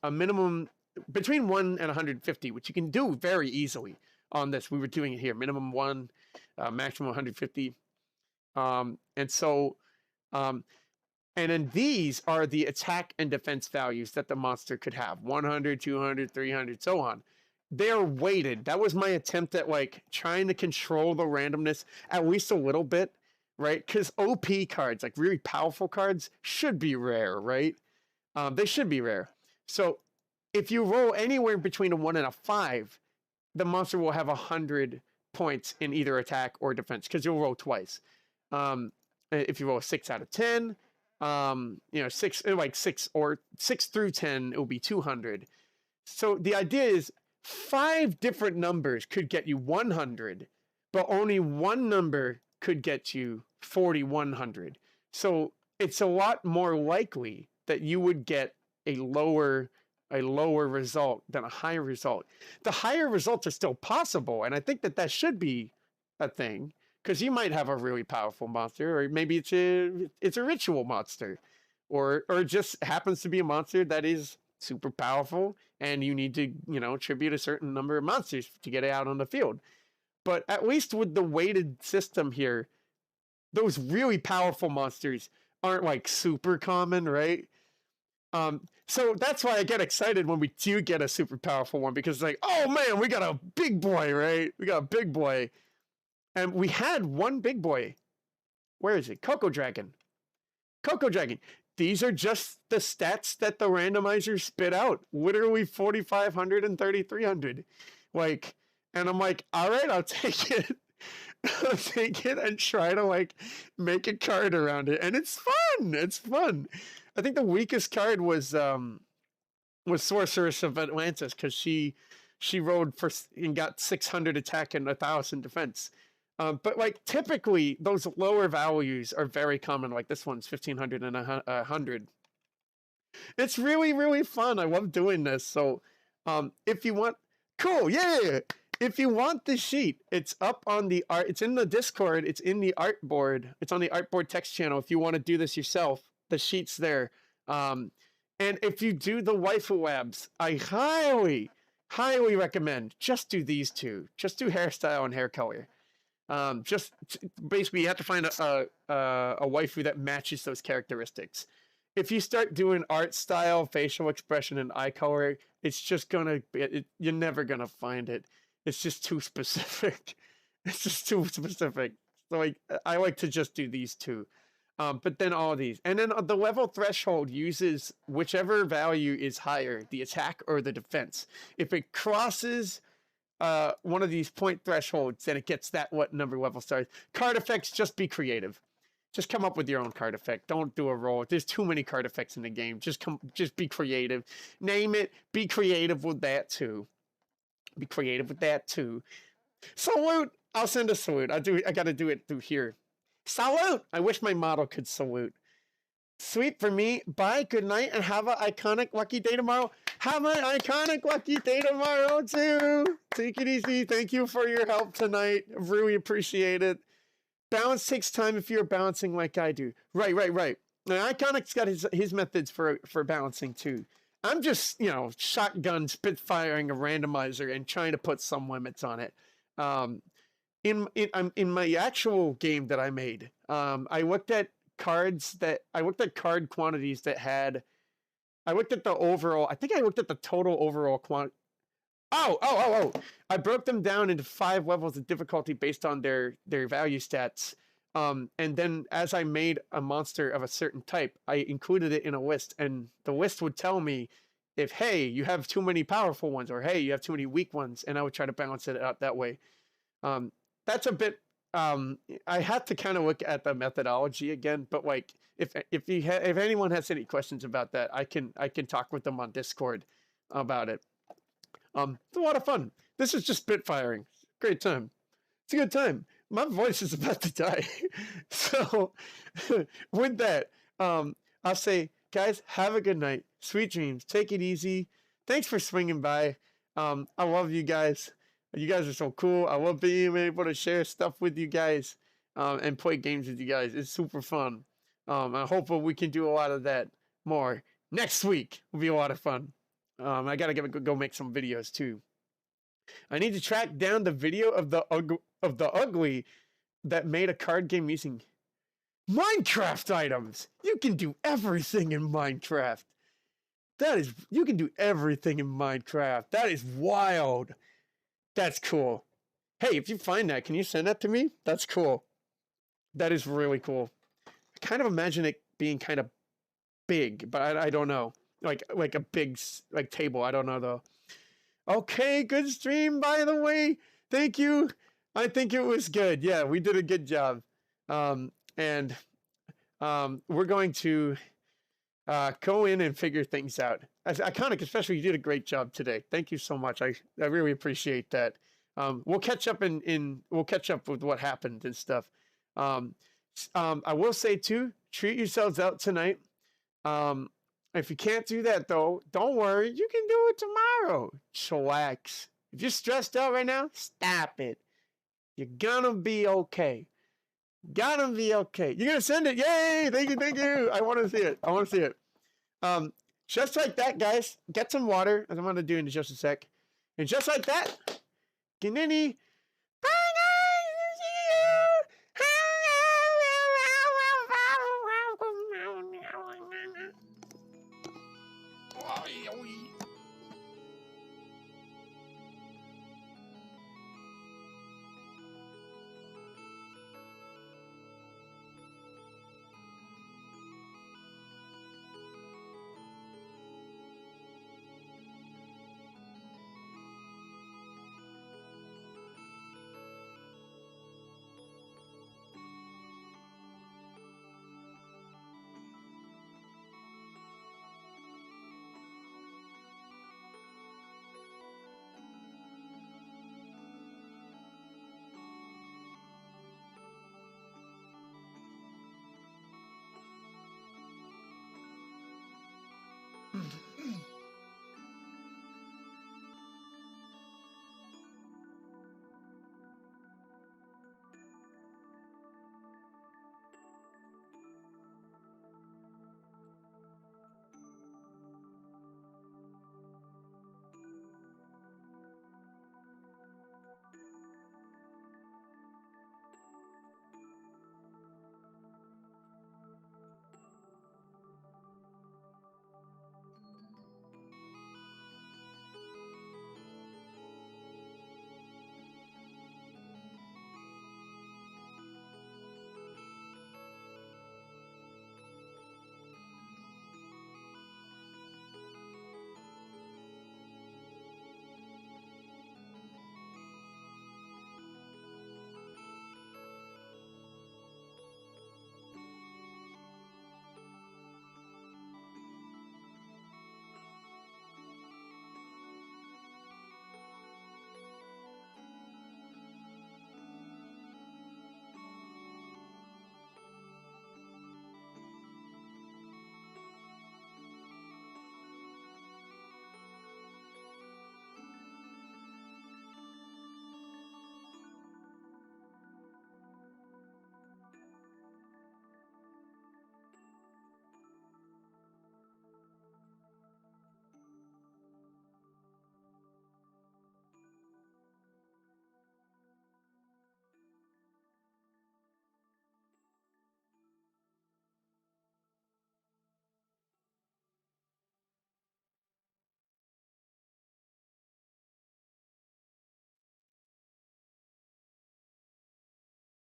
a minimum between 1 and 150, which you can do very easily on this. We were doing it here, minimum 1, maximum 150. And then these are the attack and defense values that the monster could have: 100, 200, 300, so on. They're weighted. That was my attempt at like trying to control the randomness at least a little bit, right? Because OP cards, like really powerful cards, should be rare, right? They should be rare. So if you roll anywhere between a 1 and a 5, the monster will have 100 points in either attack or defense because you'll roll twice. If you roll a 6 out of 10, 6 through 10, it will be 200. So the idea is 5 different numbers could get you 100, but only one number could get you 4,100. So it's a lot more likely that you would get a lower result than a higher result. The higher results are still possible, and I think that should be a thing, because you might have a really powerful monster, or maybe it's a ritual monster, or just happens to be a monster that is super powerful, and you need to tribute a certain number of monsters to get it out on the field. But at least with the weighted system here, those really powerful monsters aren't like super common, right? So that's why I get excited when we do get a super powerful one, because it's like, oh man, we got a big boy, right? We got a big boy. And we had one big boy. Where is it? Coco Dragon. Coco Dragon. These are just the stats that the randomizer spit out. Literally 4,500 and 3,300. Like, and I'm like, all right, I'll take it. I'll take it and try to like make a card around it. And it's fun. It's fun. I think the weakest card was Sorceress of Atlantis, because she rolled and got 600 attack and 1,000 defense. But like typically those lower values are very common. Like this one's 1,500 and 100. It's really, really fun. I love doing this. So, if you want, cool, yeah. If you want the sheet, it's up on the art. It's in the Discord. It's in the artboard. It's on the artboard text channel. If you want to do this yourself, the sheet's there. Um, and if you do the waifu labs, I highly, highly recommend just do these two. Just do hairstyle and hair color. Just basically, you have to find a waifu that matches those characteristics. If you start doing art style, facial expression, and eye color, it's just gonna you're never gonna find it. It's just too specific. It's just too specific. So like I like to just do these two. But then all of these. And then the level threshold uses whichever value is higher, the attack or the defense. If it crosses one of these point thresholds, then it gets that what number level starts. Card effects, just be creative. Just come up with your own card effect. Don't do a roll. There's too many card effects in the game. Just be creative. Name it. Be creative with that too. Be creative with that too. Salute. I'll send a salute. I gotta do it through here. Salute. I wish my model could salute. Sweet for me. Bye. Good night and have an iconic lucky day tomorrow. Have an iconic lucky day tomorrow too. Take it easy. Thank you for your help tonight. Really appreciate it. Balance takes time if you're balancing like I do. Right. Now, Iconic's got his methods for balancing too. I'm just, shotgun spitfiring a randomizer and trying to put some limits on it. In my actual game that I made, I looked at card quantities that had. I looked at the overall. I think I looked at the total overall quantity. Oh! I broke them down into 5 levels of difficulty based on their value stats. And then as I made a monster of a certain type, I included it in a list, and the list would tell me if, hey, you have too many powerful ones, or hey, you have too many weak ones, and I would try to balance it out that way. That's a bit. I had to kind of look at the methodology again, but like if anyone has any questions about that, I can talk with them on Discord about it. It's a lot of fun. This is just spitfiring. Great time. It's a good time. My voice is about to die. So with that, I'll say, guys, have a good night. Sweet dreams. Take it easy. Thanks for swinging by. I love you guys. You guys are so cool. I love being able to share stuff with you guys and play games with you guys. It's super fun. I hope we can do a lot of that more. Next week will be a lot of fun. I gotta go make some videos too. I need to track down the video of the ugly that made a card game using Minecraft items. You can do everything in Minecraft. You can do everything in Minecraft. That is wild. That's cool. Hey, if you find that, can you send that to me? That's cool. That is really cool. I kind of imagine it being kind of big, but I don't know. Like a big table. I don't know though. Okay, good stream by the way. Thank you. I think it was good. Yeah, we did a good job. And we're going to go in and figure things out. Iconic, especially, you did a great job today. Thank you so much. I really appreciate that. We'll catch up we'll catch up with what happened and stuff. I will say too, treat yourselves out tonight. If you can't do that though, don't worry. You can do it tomorrow. Chillax. If you're stressed out right now, stop it. You're gonna be okay. Gonna be okay. You're gonna send it. Yay! Thank you. I want to see it. Just like that, guys. Get some water, as I'm gonna do in just a sec. And just like that, Ganini,